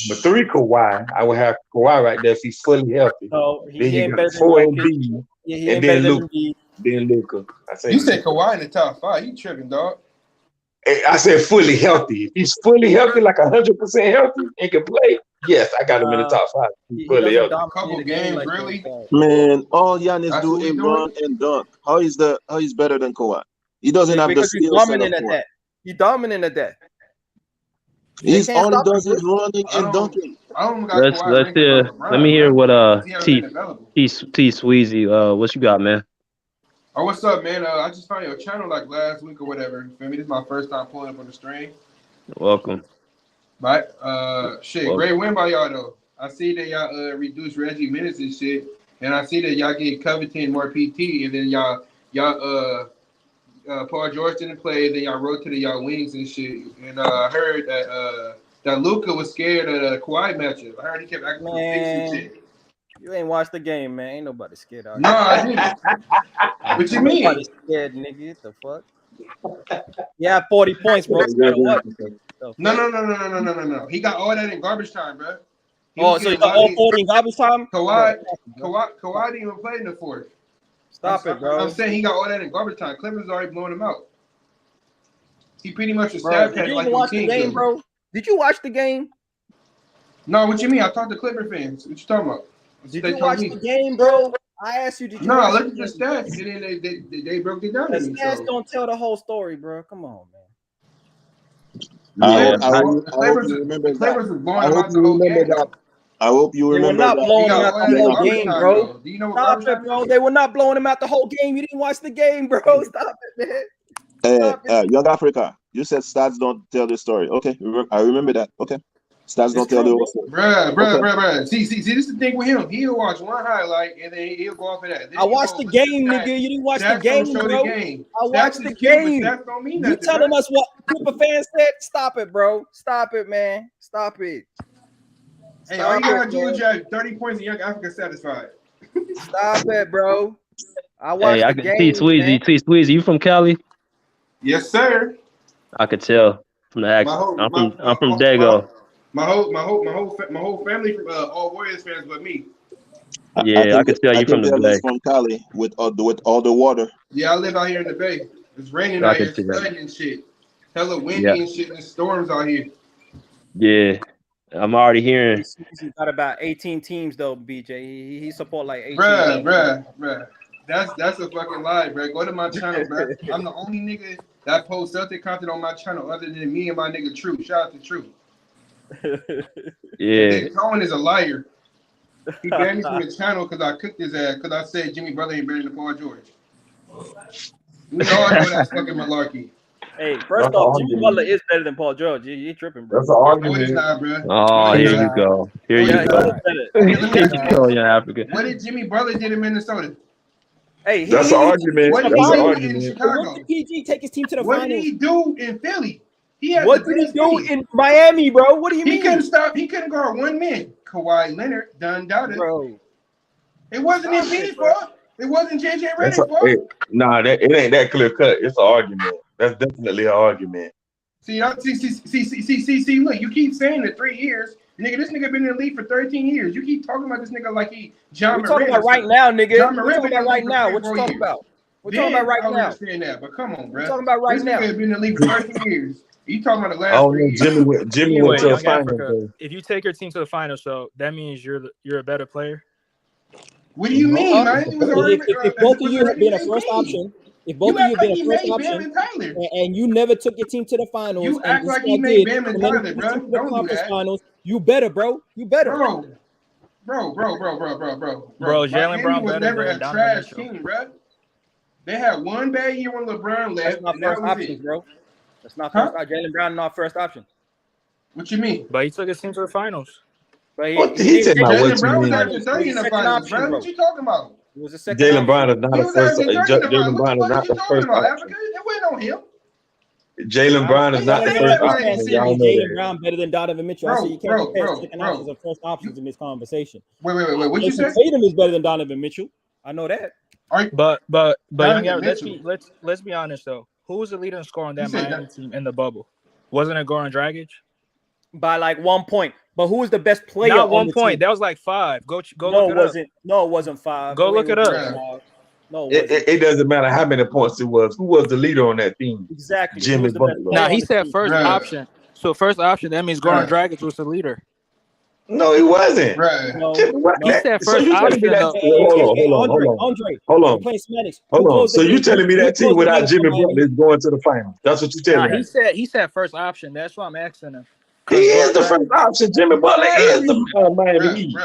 Number three, Kawhi. I would have Kawhi right there if he's fully healthy. No, then he got four Embiid, and then Luka. You said Kawhi in the top five. You tripping, dog. I said fully healthy. If he's fully healthy, like 100% healthy, and can play, yes, I got him in the top five. He's fully healthy. A couple games, really? Man, all Giannis do is run and dunk. How is better than Kawhi? He doesn't have the skill set of Kawhi. He's dominant at that. He's all he does is running and dunking. Let me hear what T Sweezy. What you got, man? Oh, what's up, man? I just found your channel like last week or whatever. For me, this is my first time pulling up on the stream. Welcome. But great win by y'all though. I see that y'all reduced Reggie minutes and shit, and I see that y'all gave Covington more PT, and then y'all Paul George didn't play. Then y'all rotated y'all wings and shit. And I heard that Luka was scared of the Kawhi matchup. I heard he kept acting for fixing shit. You ain't watched the game, man. Ain't nobody scared out here. No, I didn't. What you mean? Nobody scared, nigga. What the fuck? Yeah, 40 points, bro. What? No. He got all that in garbage time, bro. So you got all 40 in garbage time? Kawhi didn't even play in the fourth. Stop it, bro. I'm saying he got all that in garbage time. Clippers already blowing him out. He pretty much was stabbed at like watch the game, bro. Did you watch the game? No, what you mean? I talked to Clipper fans. What you talking about? Did you watch the game, bro? I asked you, did you? No, I looked at the stats, and then they broke it down. The stats don't tell the whole story, bro. Come on, man. Clippers was blowing out the whole game. I hope you remember that. They were not blowing him out the whole game, bro. Do you know what Stop it, bro. They were not blowing him out the whole game. You didn't watch the game, bro. Stop it, man. Hey, Young Africa, you said stats don't tell the story. Okay, I remember that. Okay. Stats don't tell the whole story. Bruh. See, this is the thing with him. He'll watch one highlight and then he'll go off of that. I watched the game, nigga. You didn't watch the game, bro. I watched the game. You telling us what Clipper fans said? Stop it, bro. Stop it, man. Stop it. Hey, all you gotta do is have 30 points in Young Africa satisfied. Stop it, bro. I watched the game. T Sweezy, you from Cali? Yes, sir. I could tell from the accent. I'm from Dago. My whole family from all Warriors fans but me. Yeah, I could tell you from the Bay. From Cali with all the water. Yeah, I live out here in the Bay. It's raining out here, flooding and shit. Hella windy and shit, and storms out here. Yeah. I'm already hearing. He's got about 18 teams though, BJ. He support like 18. Bruh. That's a fucking lie, bro. Go to my channel, bro. I'm the only nigga that posts Celtic content on my channel other than me and my nigga True. Shout out to True. Yeah. Cohen is a liar. He banned me from the channel because I cooked his ass because I said Jimmy Butler ain't better than Paul George. We all know that's fucking malarkey. Hey, first off, Jimmy Butler is better than Paul George. You tripping, bro. That's an argument. Oh, here you go. Here you go, Young Africa. What did Jimmy Butler did in Minnesota? Hey, that's an argument. What did PG take his team to the finals? What did he do in Philly? What did he do in Miami, bro? What do you mean? He couldn't stop. He couldn't guard one man. Kawhi Leonard done doubted. Bro, it wasn't Embiid's fault. It wasn't JJ Redick's fault. Nah, it ain't that clear cut. It's an argument. That's definitely an argument. See, look, you keep saying the 3 years. Nigga, this nigga been in the league for 13 years. You keep talking about this nigga like he John Moran. We're talking about right now, nigga. We're talking about right now. What you talking about? We're talking about right now. I understand that, but come on, bro. We're talking about right now. This nigga been in the league for 13 years. You talking about the last 3 years. Jimmy went to the finals. If you take your team to the finals, so that means you're a better player. What do you mean, man? If both of you have been a first option, and you never took your team to the finals, you act like you made Bam and Tyler, bro. Don't do that. Finals, you better, bro. You better, bro. Jalen Brown was better never than a trash team, bro. They had one bad year when LeBron left. That's not first option, bro. That's not first option. Jalen Brown not first option. What you mean? But he took his team to the finals. But he said Jalen Brown was after 30 in the finals, bro. What you talking about? It was a second. Jalen Brown is not a first. Jalen Brown is not the first option. It went on him. Jalen Brown is not the first option. Y'all know Jalen Brown better than Donovan Mitchell. I say you can't compare second options and first options in this conversation. Wait. What you say? Tatum is better than Donovan Mitchell. I know that. But let's be honest though. Who was the leader in scoring that Miami team in the bubble? Wasn't it Goran Dragic? By like 1 point. But who was the best player? Not 1 point. That was like 5. Go look it up. No, it wasn't 5. Go look it up. No, it doesn't matter how many points it was. Who was the leader on that team? Exactly. Jimmy Butler. Now he said first option. So first option, that means Goran Dragic was the leader. No, he wasn't. No, he said first option. Hold on. So you telling me that team without Jimmy Butler is going to the finals? That's what you telling me. He said first option. That's why I'm asking him. He is the first option. Jimmy Butler is the Miami Heat.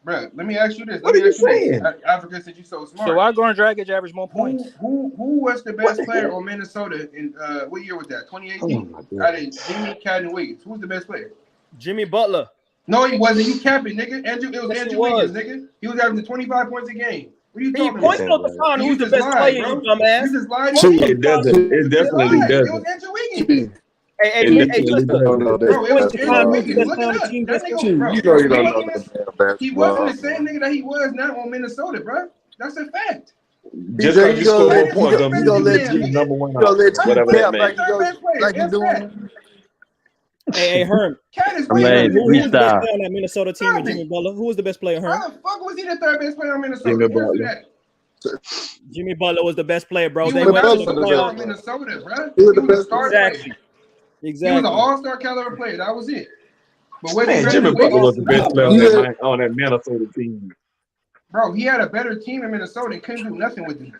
Bro, let me ask you this. What are you saying? Africa said you so smart. So why Goran Dragic average more points? Who was the best player on Minnesota in what year was that? 2018. Out of Jimmy, Cat, and Wiggins. Who was the best player? Jimmy Butler. No, he wasn't. You capping, nigga. It was Andrew Wiggins, nigga. He was averaging 25 points a game. What are you He talking points about? on the phone. You Who's the just best lied, player, bro. you dumbass? You just lied. It doesn't. It You just definitely lied. It was doesn't. Andrew Wiggins. Hey, It hey, definitely Justin. doesn't. Bro, it was Define Andrew who's the Wiggins. best Look player it on the up. team, That Justin. nigga, bro. You know you don't know Wiggins, no damn he wasn't the basketball. same nigga that he was now on Minnesota, bro. That's a fact. Just BJ, because you score more points don't you mean gonna you let get G, you number one you gonna let option, G whatever that cap means. like you doing. Hey, Herm. Cat is I way mean, better Who than was the best freestyle. player on that Minnesota team with Jimmy Butler? Who was the best player, Herm? How the fuck was he the third best player on Minnesota? Jimmy Answer Butler. that. Jimmy Butler was the best player, bro. He They was went not to the the best player on playoffs. Minnesota, bro. He was He the was a best star Exactly. player. Exactly. He was an all-star caliber player. That was it. But was he Man, better Jimmy than Butler was Wiggins? the best player No. on that Minnesota team. Bro, he had a better team in Minnesota and couldn't do nothing with it.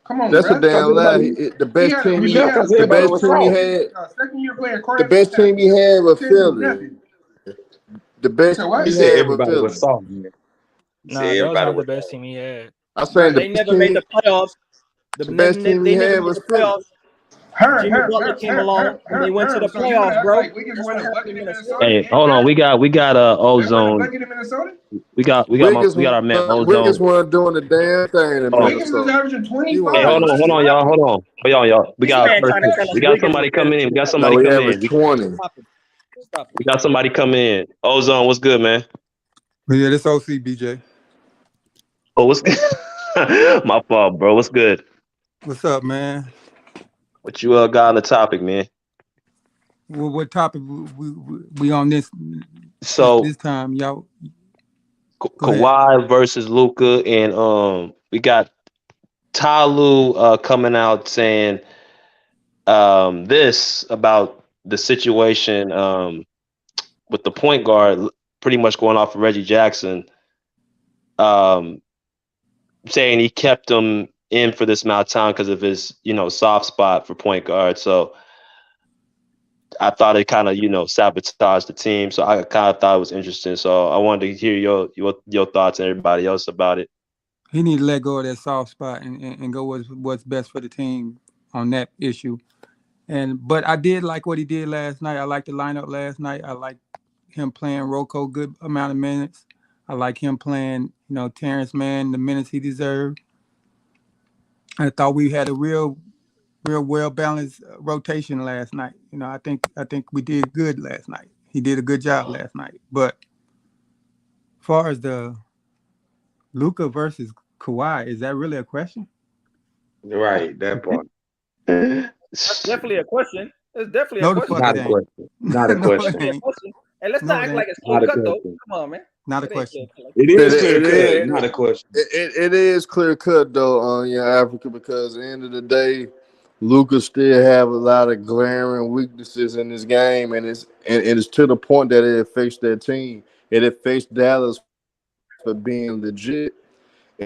Come on, That's bro. a damn lie. The best team he had, because the everybody best was team he soft. had, Second year player, the best team he had was couldn't do Philly. nothing. The best So team what? You he said had was everybody Philly. was soft, man. You said Nah, that was everybody not the was best soft. team he had. I'm saying They never made the playoffs. the best team They he never had made was the Philly. playoffs. Jimmy Butler came along and they went to the So you would playoffs, act bro. like Wiggins That's won what a happened bucket in in Minnesota. Minnesota? Hey, hold on. We got They won a Ozone. bucket in Minnesota? We got our man Wiggins Ozone. wasn't doing the damn thing in Hold on. Wiggins was Minnesota. averaging 25. Hey, hold on, y'all. Hold on, y'all. We This got man trying to tell us Wiggins somebody was better coming in. than We got Butler. somebody No, he coming in. averaged 20. Stop it. We got somebody coming in. Ozone, what's good, man? Yeah, this OC BJ. Oh, what's good? My fault, bro. What's good? What's up, man? What you got on the topic, man? What topic we on this So time, y'all? Go ahead. Kawhi versus Luka, and we got Ty Lue coming out saying this about the situation with the point guard, pretty much going off of Reggie Jackson, saying he kept him in for this amount of time because of his, soft spot for point guard. So I thought it kind of, sabotaged the team. So I kind of thought it was interesting. So I wanted to hear your thoughts and everybody else about it. He need to let go of that soft spot and go with what's best for the team on that issue. But I did like what he did last night. I liked the lineup last night. I like him playing Rocco good amount of minutes. I like him playing, Terance Mann the minutes he deserved. I thought we had a real well balanced rotation last night. I think we did good last night. He did a good job last night. But as far as the Luka versus Kawhi, is that really a question? Right, that part. That's definitely a question. It's definitely No, a the question. fuck Not it a ain't. question. Not a No, question. it Definitely a ain't. question. Hey, let's No, not it act like ain't. it's clear Not a cut though. question. Come on, man. Not a It ain't question. clear cut. It is It- clear it cut. is- Not a question. It is clear cut though, Africa, because at the end of the day, Luka still have a lot of glaring weaknesses in this game, and it's to the point that it affects their team. It affects Dallas for being legit.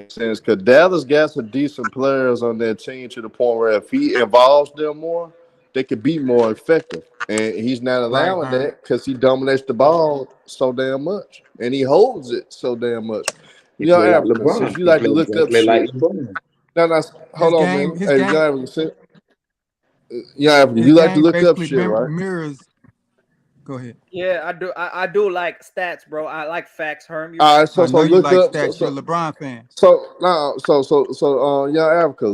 Since because Dallas got some decent players on their team to the point where if he involves them more, they could be more effective. And he's not allowing Right. that because he dominates the ball so damn much, and he holds it so damn much. He play like Africa, LeBron. since you like to look up Play like shit. LeBron. No, hold on, man. His Hey, game, Africa, Africa, his you like to game look up basically shit, right? mirrors. Go ahead. Yeah, I do. I do like stats, bro. I like facts, Herm. You All right, so I know you look like up. stats. You're a LeBron fan. Africa,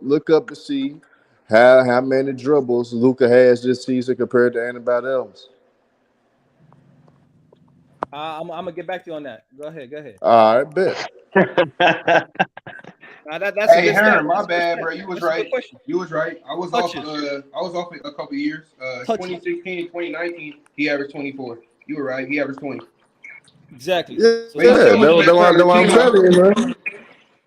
look up to see how many dribbles Luka has this season compared to anybody else. I'm gonna get back to you on that. Go ahead. All right, bet. That's a Hey, good stat. Herm, my That's a good bad, stat. bro. You was That's a good right. question. You was right. I was Touches. off a couple of years. Touches. 2016 and 2019, he averaged 24. You were right. He averaged 20. Exactly. Yeah, So But he still was the best player on the I'm team. telling you, man.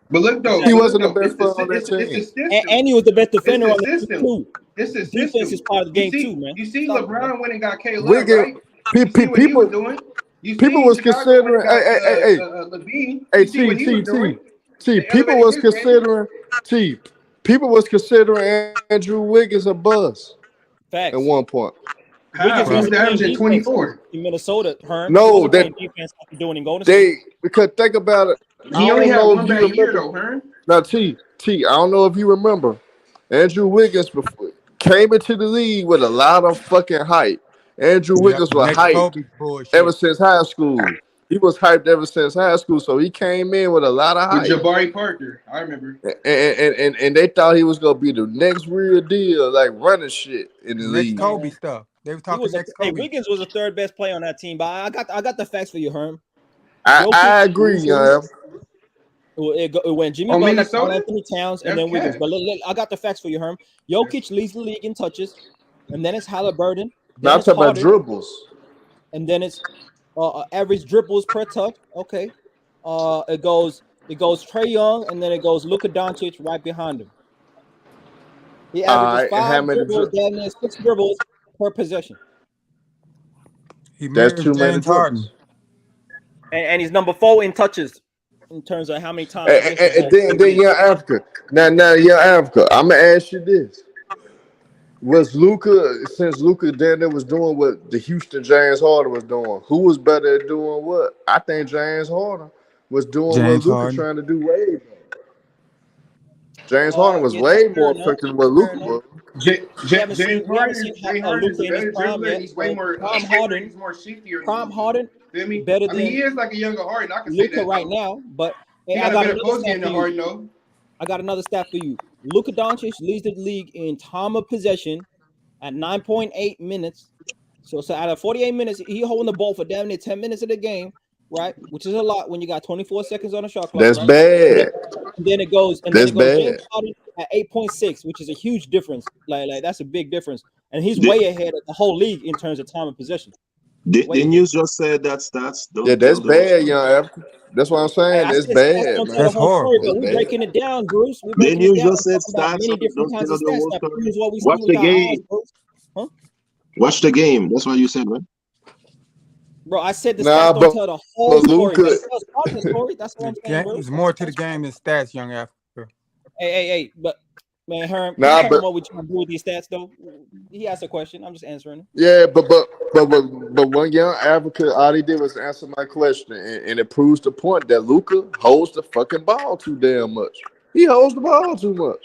But look though, He wasn't the best player on that it's the team. system. and he was the best defender on It's the the team system. too. It's the Defense system. is part of the game too, man. You see, Stop it, man. LeBron went and got K. Love, Wiggins, right? You see what he was doing. You people see was Chicago went and considering. got Levine. Hey, You see what he was doing. They people elevated was his game. considering. People was considering Andrew Wiggins a bust Facts. at one point. Wiggins He was wasn't playing averaging defense 24. in Minnesota, Herm. No, he wasn't that- playing defense like he's doing in Golden State. Because think about it. He I only don't had know one if you bad year remember. though, Herm. Now, I don't know if you remember. Andrew Wiggins came into the league with a lot of fucking hype. Andrew Yep. Wiggins was Next hyped Kobe bullshit. ever since high school. he was hyped ever since high school. So he came in with a lot of With hype. Jabari Parker, I remember. And they thought he was gonna be the next real deal, like running shit in the Next league. Kobe stuff. They were He talking was next hey, Kobe. Wiggins was the third best player on that team, but I got the facts for you, Herm. I agree, young. It went Jimmy On Butler, Minnesota? Karl Anthony Towns, and That's then Wiggins. cash. But I got the facts for you, Herm. Jokic leads the league in touches, and then it's Halliburton, Now then I'm it's talking about Harden, dribbles. and then it's average dribbles per touch. Okay, it goes Trae Young, and then it goes Luka Doncic right behind him. He averages And how 5 many dribbles, damn near 6 dribbles per possession, He That's mirrors too many James Harden. dribbles. and he's number 4 in touches in terms of how many times. And then young Africa. Now young Africa. I'm gonna ask you this: was Luka, since Luka down there was doing what the Houston James Harden was doing, who was better at doing what? I think James Harden was doing James what Luka Harden. trying to do way more. James Harden was Yeah, way fair more enough. effective than what Luka was. James We haven't Harden seen is Luka a in his better prime dribbler, yet. and he's way more Prime Harden, he's more shiftier. Prime Harden, Feel me? better I mean, he than is like a younger Harden. I can say Luka that. right though. now. But He hey, got I a got better another post stat game for than you. Harden, though. I got another stat for you. Luka Doncic leads the league in time of possession at 9.8 minutes. So out of 48 minutes, he holding the ball for damn near 10 minutes of the game, right? Which is a lot when you got 24 seconds on the shot clock. That's right? bad. And then it goes That's bad. James Harden at 8.6, which is a huge difference. Like that's a big difference, and he's way ahead of the whole league in terms of time of possession. The news just said that stats. Yeah, that's bad, young Africa. That's what I'm saying. I That's said bad, stats don't man. tell the whole story, That's but we're bad. breaking it down, Bruce. We're The breaking it news down. just said Talking about stats many different don't kinds tell of the stats whole that story. proves what we see Watch with the our eyes, game. Bruce. Huh? Watch the game. That's what you said, man. Bro, I said the Nah, stats don't tell the whole story, Luka, but it tells part of the story. That's what I'm saying, bro. There's more to the game than stats, young Africa. Hey, but man, Herm, can Nah, you tell but him what we trying to do with these stats, though? He asked a question. I'm just answering him. yeah, but one young Africa, all he did was answer my question, and it proves the point that Luka holds the fucking ball too damn much. He holds the ball too much.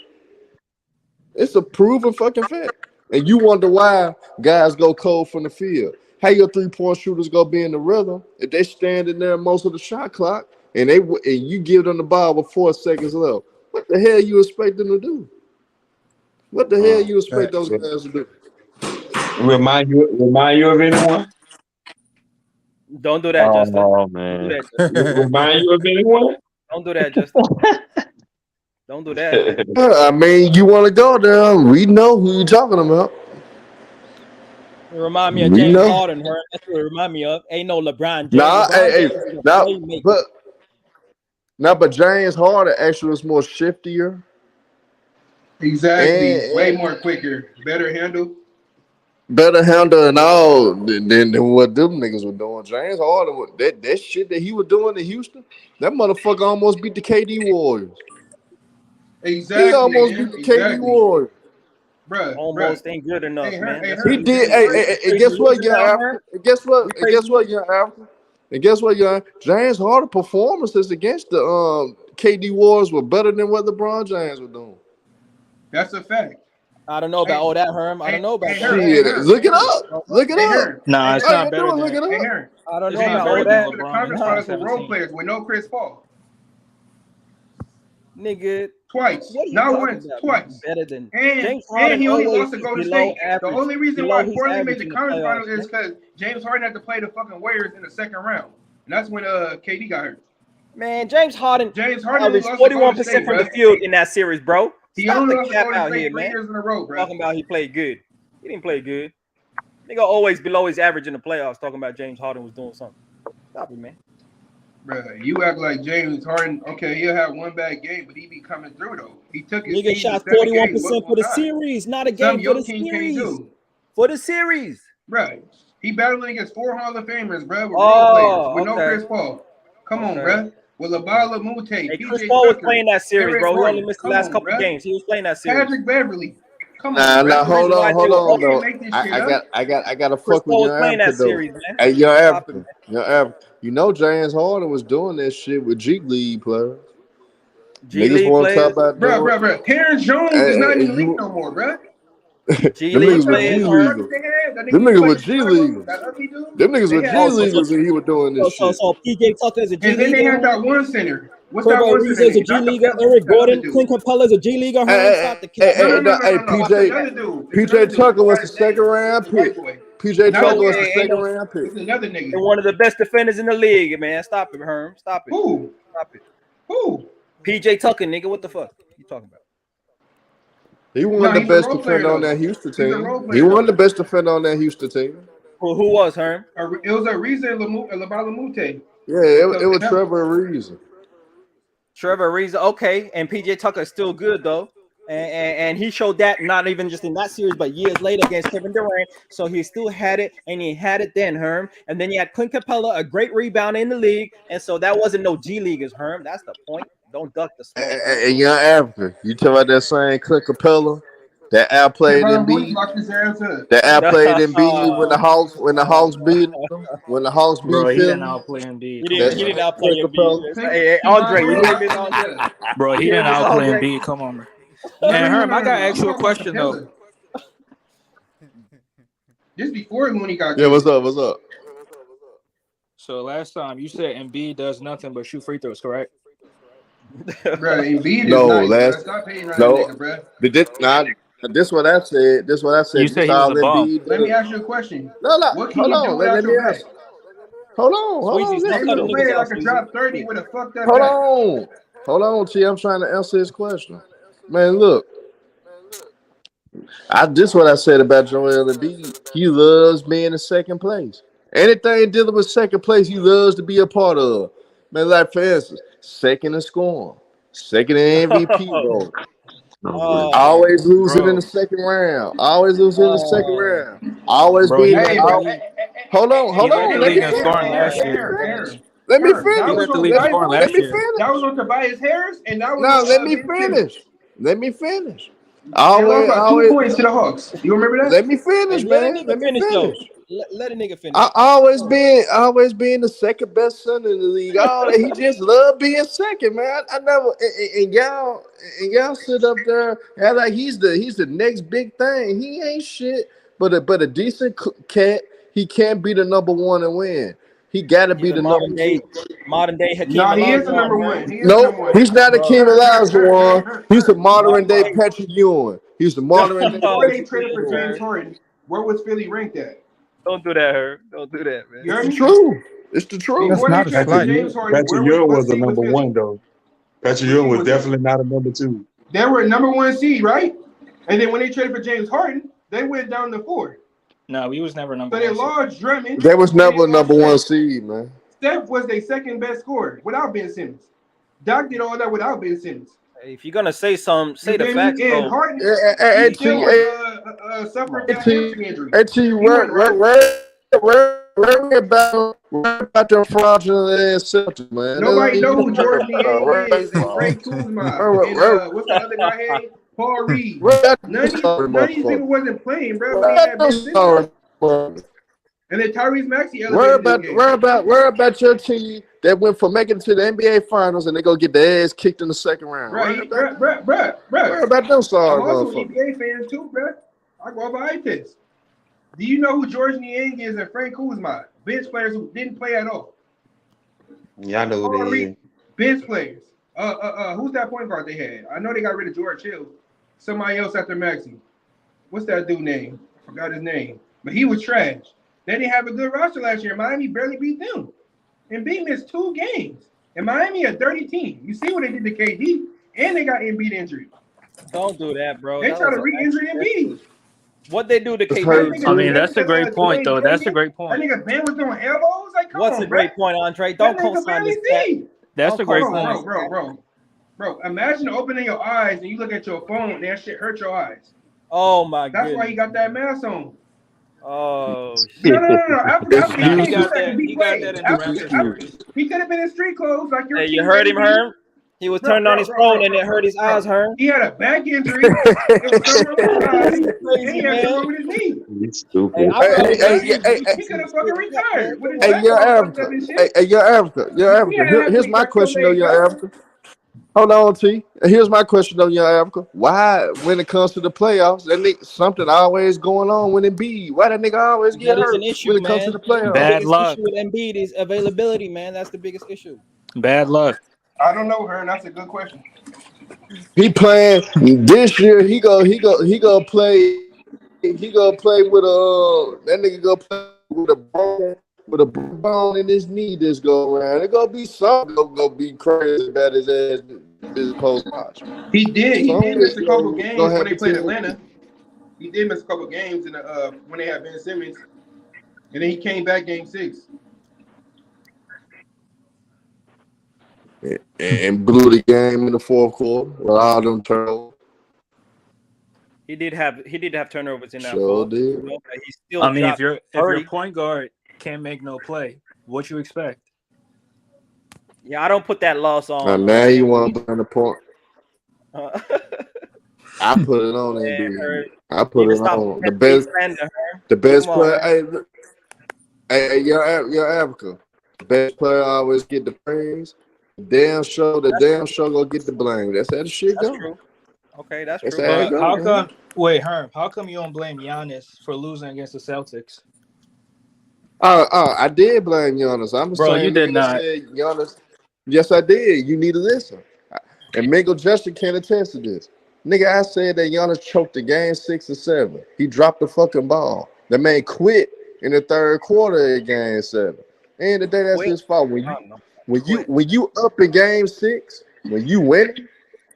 It's a proven fucking fact. And you wonder why guys go cold from the field. How your 3-point shooters gonna be in the rhythm if they standing there most of the shot clock and you give them the ball with 4 seconds left? What the hell you expect them to do? What the hell you expect those guys to do? Remind you of anyone? Don't do that, Justin. Oh Don't do man. that, Justin. Remind you of anyone? Don't do that, Justin. Don't do that. I mean, you want to go there? We know who you're talking about. It remind me of We James know. Harden. That's what it remind me of. Ain't no LeBron James. Nah, LeBron hey, James is a now, playmaker. but James Harden actually was more shiftier. Exactly. And Way more quicker. Better handle. better handle and all than what them niggas were doing. James Harden, that shit that he was doing in Houston, that motherfucker almost beat the KD Warriors. Exactly. He almost man. beat the KD Warriors. Bruh, Almost ain't good enough, man. He did. And guess what, young Africa? And guess what, young Africa? And guess what, young James Harden performances against the KD Warriors were better than what LeBron James was doing. That's a fact. I don't know about all that, Herm. I don't know about that. Shit, look it up. Look it up. Nah, it's not better Look than. it up. I don't know James about all Harden that. to the conference finals with role players with no Chris Paul. Nigga. Twice. What are you Not talking once, about? twice. Better than And James Harden he only always lost to is Golden below State. average. The only reason Below why his Portland average made the in the conference playoffs, finals is man. because James Harden had to play the fucking Warriors in the second round. And that's when KD got hurt. Man, James Harden only averaged lost to Golden 41% State, from bro. the field in that series, bro. He Stop only the lost to cap Golden out State here, 3 man. years in a row, bro. Talking about he played good. He didn't play good. Nigga always below his average in the playoffs. Talking about James Harden was doing something. Stop it, man. Bro, you act like James Harden. Okay, he'll have one bad game, but he be coming through though. He took his Nigga team shot to 7 41% games for multiple the times. series, not a game Something for your the team can't series. do. For the series. Bro, he battling against 4 Hall of Famers, bro, with role Oh, players, with no okay. Chris Paul. Come on, Okay. bro. With Labala Mute, Hey, Chris PJ Paul was Tucker, playing that series, Eric bro. He Gordon. only missed the Come last on, couple bro. games. He was playing that series. Patrick Beverly. Come on, bro. Nah, hold on. You Though. can't make this shit I up. got to Chris fuck with Paul was young playing Africa that though. series, man. Hey, young Stop it, Africa, you know James Harden was doing that shit with G League players. G Niggas League want to players. talk about Bro. Terrence Jones is not in the league no more, bro. G Them League niggas were G players, leaguers. That Them nigga niggas played were G Chicago, leaguers. that ugly dude. Them niggas They were had G leaguers and he was doing this shit. So PJ Tucker is a G And then they leaguer. had that one center. What's that Trevor one Ariza center is a name? G Not leaguer. Capella. Eric That other Gordon, dude. Clint Capella is a G leaguer. Herm, stop the cap. No. PJ It's another dude. It's another PJ dude. Tucker was the It's white second round pick. boy. PJ No, Tucker was the ain't second no- round pick. It's another nigga. They're one of the best defenders in the league, man. Stop it, Herm. Stop it. Who? Stop it. Who? PJ Tucker, nigga. What the fuck you talking about? He No, wasn't the he's a best role player, defender on though. that Houston He's a team. role He player, wasn't though. the best defender on that Houston team. Who was Herm? It was a reason Labalamute. Yeah, it was Trevor Ariza. Trevor Ariza, okay, and PJ Tucker is still good though, and he showed that not even just in that series, but years later against Kevin Durant. So he still had it, and he had it then, Herm. And then you had Clint Capella, a great rebounder in the league, and so that wasn't no G Leaguers, Herm. That's the point. Don't duck the smoke. And Young Africa, you talk about that same Clint Capella that outplayed Embiid. That outplayed Embiid when the Hawks beat them. When the Hawks beat Bro, he didn't Philly. outplay Embiid. He didn't outplay Clint Embiid. Capella. Hey, Andre, you didn't miss Andre. Bro, he didn't outplay Embiid. Come on, man. And Herm, I gotta ask you a question though. Just before when he got Yeah, what's up? So last time you said Embiid does nothing but shoot free throws, correct? Bro, Embiid is No, nice. Stop hating on no. that nigga, bro. This what I said. This what I said. You said he was a bum. Let me ask you a question. No. What can Hold you on. do Let without me your ask. back? Hold on. Squeezy's not You cutting can play niggas like out, a Squeezy. drop 30 with a fucked up Hold back. on. Hold on, T. I'm trying to answer his question. Man, look. This what I said about Joel Embiid. He loves being in second place. Anything dealing with second place, he loves to be a part of. Man, like for instance, second in scoring, second in MVP role. Always losing in the second round. Always losing in the second round. Always Bro, being. he led the league. Hold on. He led the Let league me in scoring finish. last year. Let me That finish. He was led the on league in Tobias- scoring Let last me year. finish. That was on Tobias Harris, and that was No, on, let me Ben Simmons. finish. Let me finish. They lost by 2 Always. points to the Hawks. You remember that? Let me finish, Hey, let a man. nigga Let me finish though. finish. Let a nigga finish. I always been the second best center in the league. He just loved being second, man. I never and y'all sit up there and like he's the next big thing. He ain't shit, but a decent cat. He can't be the number one and win. He got to be the number two. Modern day Hakeem No, he is the Olajuwon, number man. one. He is the number No, one. he's not a Kim Olajuwon. He's a modern day Patrick Ewing. He's the modern day. Before they Patrick traded for Ewing. James Harden, where was Philly ranked at? Don't do that, Herb. Don't do that, man. You heard It's me? the truth. It's the truth. Before not they a traded for slight. James Harden, Patrick where Ewing what was the seed number Philly? one, though. Patrick Ewing was definitely not a number two. They were number one seed, right? And then when they traded for James Harden, they went down to 4. No, he was never number So they one. lost Drummond. That was and they never lost number one Steph. seed, man. Steph was their second best scorer without Ben Simmons. Doc did all that without Ben Simmons. If you're gonna say some, say the And facts, and though. Harden, Hey, he still was suffering from hamstring injury. Worry about the fraudulent ass Celtics, man. Nobody know who George Niang is and Frank Kuzma and what's the other guy had? Paul Reed. None of these people wasn't playing, bro. They had Ben Simmons. And then Tyrese Maxey elevated this game. Worry about your team that went from making it to the NBA Finals and they go get their ass kicked in the second round. Worry about them sorry I'm also an motherfuckers. NBA fan too, bro. I go off eye test. Do you know who George Niang is and Frank Kuzma? Bench players who didn't play at all. Yeah, I know who they is. Bench players. Who's that point guard they had? I know they got rid of George Hill. Somebody else after Maxey. What's that dude name? I forgot his name. But he was trash. They didn't have a good roster last year. Miami barely beat them. Embiid missed 2 games. And Miami a dirty team. You see what they did to KD, and they got Embiid injured. Don't do that, bro. They That try was to re-injury Embiid. What they do to It's KD? hurt. I mean, that's a great point, though. That's a great That point. nigga Ben was doing elbows. Like, come What's on, a great bro. point, Andre? Don't That nigga co-sign barely this stat. see. That's a great point. Bro, imagine opening your eyes and you look at your phone and that shit hurt your eyes. Oh my god. That's why he got that mask on. Oh No. After Nah, he he can't do got that that. 'cause He got that in Durant's series. He could have been in street clothes like your Hey, team. you heard him, Herm? He was turning on his phone and it hurt his eyes, Herm. He had a back injury. It was somewhere with his eyes. And he had somewhere with his knee. He's stupid. He could have fucking retired. With his back all fucked up and shit. Young Africa. Here's my question though, Young Africa. Hold on, T. Here's my question though, young Africa. Why, when it comes to the playoffs, that nigga, something always going on with Embiid? Why that nigga always get That is hurt an issue, when it comes to man. the playoffs? The Bad biggest luck. issue with Embiid is availability, man. That's the biggest issue. Bad luck. I don't know, Hearn. That's a good question. He playing this year. He go play. He gonna play with that nigga gonna play with a bone in his knee this go around. It gonna be something gonna be crazy about his ass this post match. He did miss a couple games when they played happen to Atlanta. He did miss a couple games in the when they had Ben Simmons, and then he came back game 6. and blew the game in the fourth quarter with all them turnovers. He did have turnovers in that Sure ball. did. You know, but he still I mean, if dropped your 30. point guard can't make no play, what you expect? Yeah, I don't put that loss on. Now you want to burn the point. Uh, I put it on Man, Embiid. Herb, I put need to it stop on being the best. slander, Herb. The best Come on, player. man. Hey, your Africa. The best player always get the praise. The damn show gonna get the blame. That's how the shit That's go. true. Okay, that's That's true. how it But go, how man. come? Wait, Herm, how come you don't blame Giannis for losing against the Celtics? I did blame Giannis. I'm the Bro, same you did nigga that not. said Giannis. Yes, I did. You need to listen. And Mingo Justin can attest to this. Nigga, I said that Giannis choked the game 6 or 7. He dropped the fucking ball. The man quit in the third quarter of game 7. And the day that's Quit? his fault. When you up in game 6, when you win,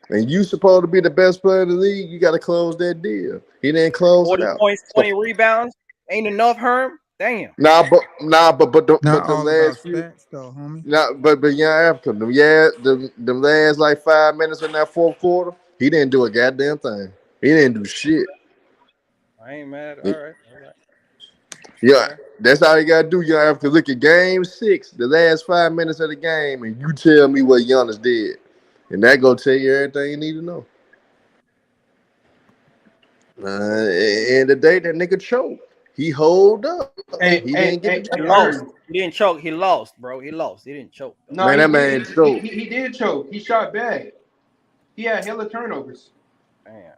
and you supposed to be the best player in the league, you got to close that deal. He didn't close 40 it out. points, 20 rebounds. Ain't enough, Herm. Damn. But the Not all about last few. stats, though, homie. But young Africa, the last like 5 minutes in that fourth quarter, he didn't do a goddamn thing. He didn't do shit. I ain't mad. All right. Yeah, Okay. that's all you gotta do. You have to look at game 6, the last 5 minutes of the game, and you tell me what Giannis did, and that gonna tell you everything you need to know. And the day that nigga choked, he hold up. He didn't get it. He lost. He didn't choke. He lost, bro. He lost. He didn't choke. No, Man, that man choked. He did choke. He shot bad. He had hella turnovers. Damn.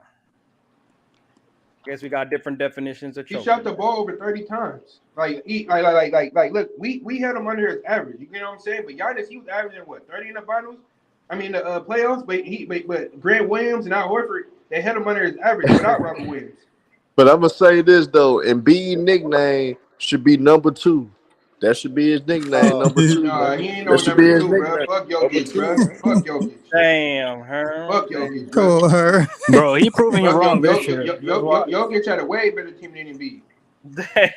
Guess we got different definitions of He choking. shot the ball over 30 times. Like look, we had him under his average. You know what I'm saying? But Giannis, he was averaging what, 30 in the finals? I mean the playoffs. But Grant Williams and Al Horford, they had him under his average without Robert Williams. But I'm gonna say this though, Embiid nickname should be number 2. That should be his nickname, number 2. Nah, he ain't no that should be number his 2, bro. nickname. Fuck Jokic, bro. Fuck Jokic. Damn, Herm. Fuck Jokic, bro. Cool, her. Bro, he proving you wrong this year. Jokic had a way better team than Embiid.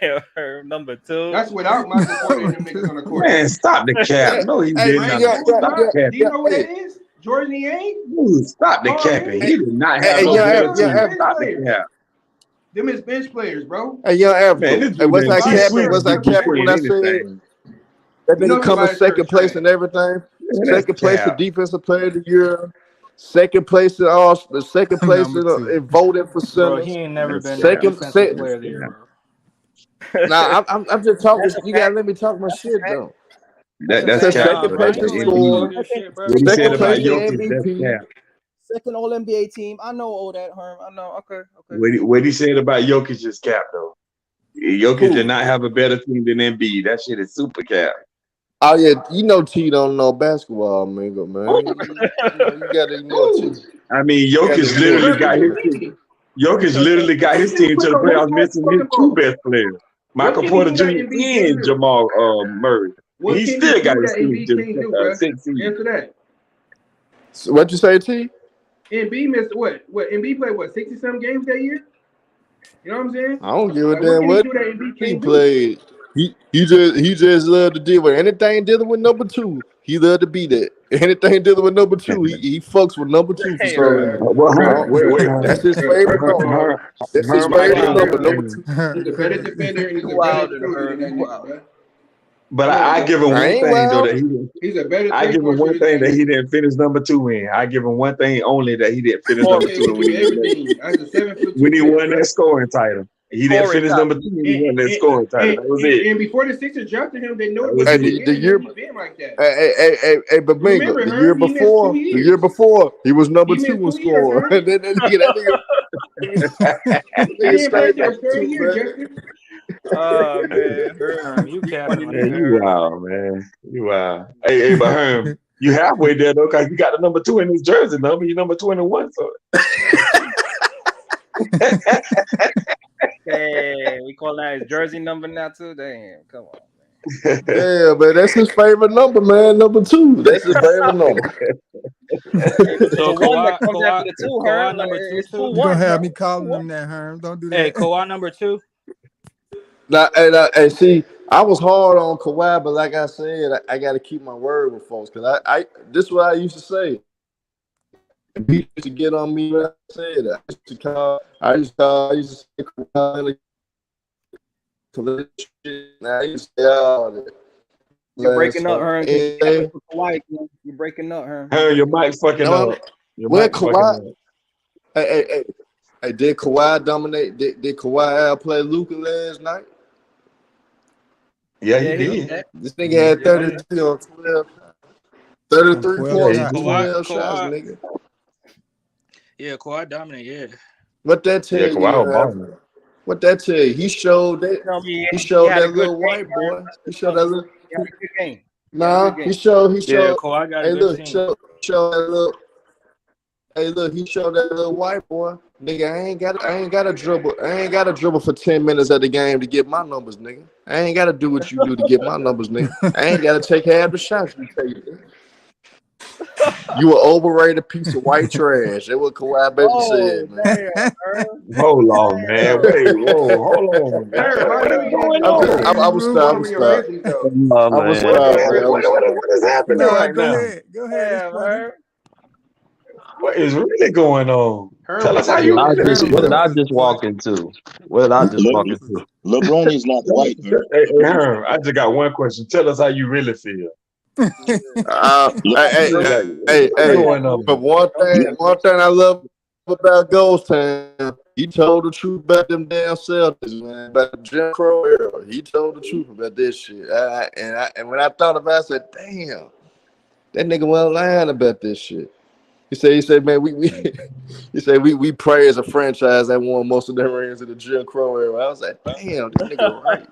Damn, Herm. Number 2. That's without my supporting them niggas on the court. Man, stop the cap. No, he did not. Stop the Do cap. you know what it is? Jordan, he ain't. Dude, stop the capping. He did not have no better team. Stop the cap. Them is bench players, bro. Hey, young Africa. Man, this Hey, dude was I ain't capping? sweet. Was I capping when I said Anything. that You know nigga coming somebody second place trash. in everything? Man, Second place for cap. defensive player of the year. Second place in all. Second place in voting for Bro, centers. he ain't never been Second- the defensive player of the year, bro. Nah, I'm just talking. That's a You gotta fact. let me talk my shit though. That's Second cap. place in score. What he said Second about place in Jokic, that's MVP. cap. Second All NBA team. I know all that, Herm. I know. Okay. What he said about Jokic is cap, though. Jokic did not have a better team than Embiid. That shit is super cap. Oh yeah, you know T don't know basketball, man. You gotta know T. I mean, Jokic literally got his team. Jokic literally got his team to the playoffs, missing his 2 best players, Michael Porter Jr. and Jamal Murray. What He can still you got do his that team Embiid to can't do, the bro? 6th seed. Answer that. So what you say, T? Embiid missed what? Embiid played what, 60-some games that year? You know what I'm saying? I don't give a Like, damn what what can he do that Embiid he can't do? played. He just loved to deal with anything dealing with number 2. He loved to be that. Anything dealing with number 2, he fucks with number 2 for some reason. That's his favorite number. That's his favorite number, number 2. He's a better defender and he's a Wow, better shooter than that nigga, bro. But I give him one ain't thing though wild. that he didn't. He's a better I give him one thing that he didn't finish number 2 in. I give him one thing only that he didn't finish number 2 in when he won that scoring title. He didn't finish number 2 when he won that scoring title. That was it. And before the Sixers drafted him, they know it Hey, was the year, like that. Hey, but Mingo, Remember, the year Herm, he missed 2 before, he was number He 2 missed in 2 years, scoring. Herm. And then that He nigga didn't play stayed there number 3 2, years, man. Justin. Oh man, Herm, you capping like Man, that. you wild, man. You wild. Hey, but Herm, you halfway there though, because you got the number 2 in his jersey number. You number 21, so. hey, we call that his jersey number now too. Damn, come on. Yeah, man, that's his favorite number, man. Number 2. That's his favorite number. So The one that Kawhi, comes after the 2, Kawhi Herm, number like, 2 it's too. 2-1. You're gonna have bro. me calling him that, Herm. Don't do that. Hey, Kawhi number 2. Now, hey, see, I was hard on Kawhi, but like I said, I got to keep my word with folks because I this is what I used to say. He used to get on me when I said that. I used to say Kawhi. I used to say all that. You're breaking up, Herm. Hey, You're breaking up, Herm. Herm, your mic's fucking No, up. Your well, mic's fucking Kawhi. up. Hey, did Kawhi dominate? Did Kawhi outplay Luka last night? Yeah, Yeah, he he did. did. This nigga had 33 on 12. 33 12 points, shots. 12 shots, Kawhi, nigga. yeah, Kawhi dominant, yeah. What that tell Yeah, you? Kawhi was balling. What that tell you? He showed that. Tell me He showed had a that good little game, white Herm. boy. He showed that little. He had a good game. Nah, He he had showed. Yeah, Kawhi got a Hey, good look, team. showed that little. Hey, look, he showed that little white boy. Nigga, I ain't got to dribble. I ain't got to dribble for 10 minutes at the game to get my numbers, nigga. I ain't got to do what you do to get my numbers, nigga. I ain't got to take half the shots you take. Nigga. You an overrated piece of white trash. That's what Kawhi baby said, man. damn, Herm. Hold on, man. Wait, whoa, hold on, man. Herm, What I is know you going didn't on? I was stop. Oh, I was man. stop, man. What is happening No, right go now? ahead. Go ahead. It's Damn, funny. Herm. What is really going on? Herm, Tell what us how that you is? really What did feel. I just walk into? What did I just walk into? LeBron is not white, man. Hey, Herm, I just got one question. Tell us how you really feel. Hey, What's going on? but one thing I love about Ghost Town, he told the truth about them damn Celtics, man. About the Jim Crow era, he told the truth about this shit. And when I thought about it, I said, "Damn, that nigga wasn't lying about this shit." He said, man, we praise a franchise that won most of their rings in the Jim Crow era. I was like, damn, this nigga right.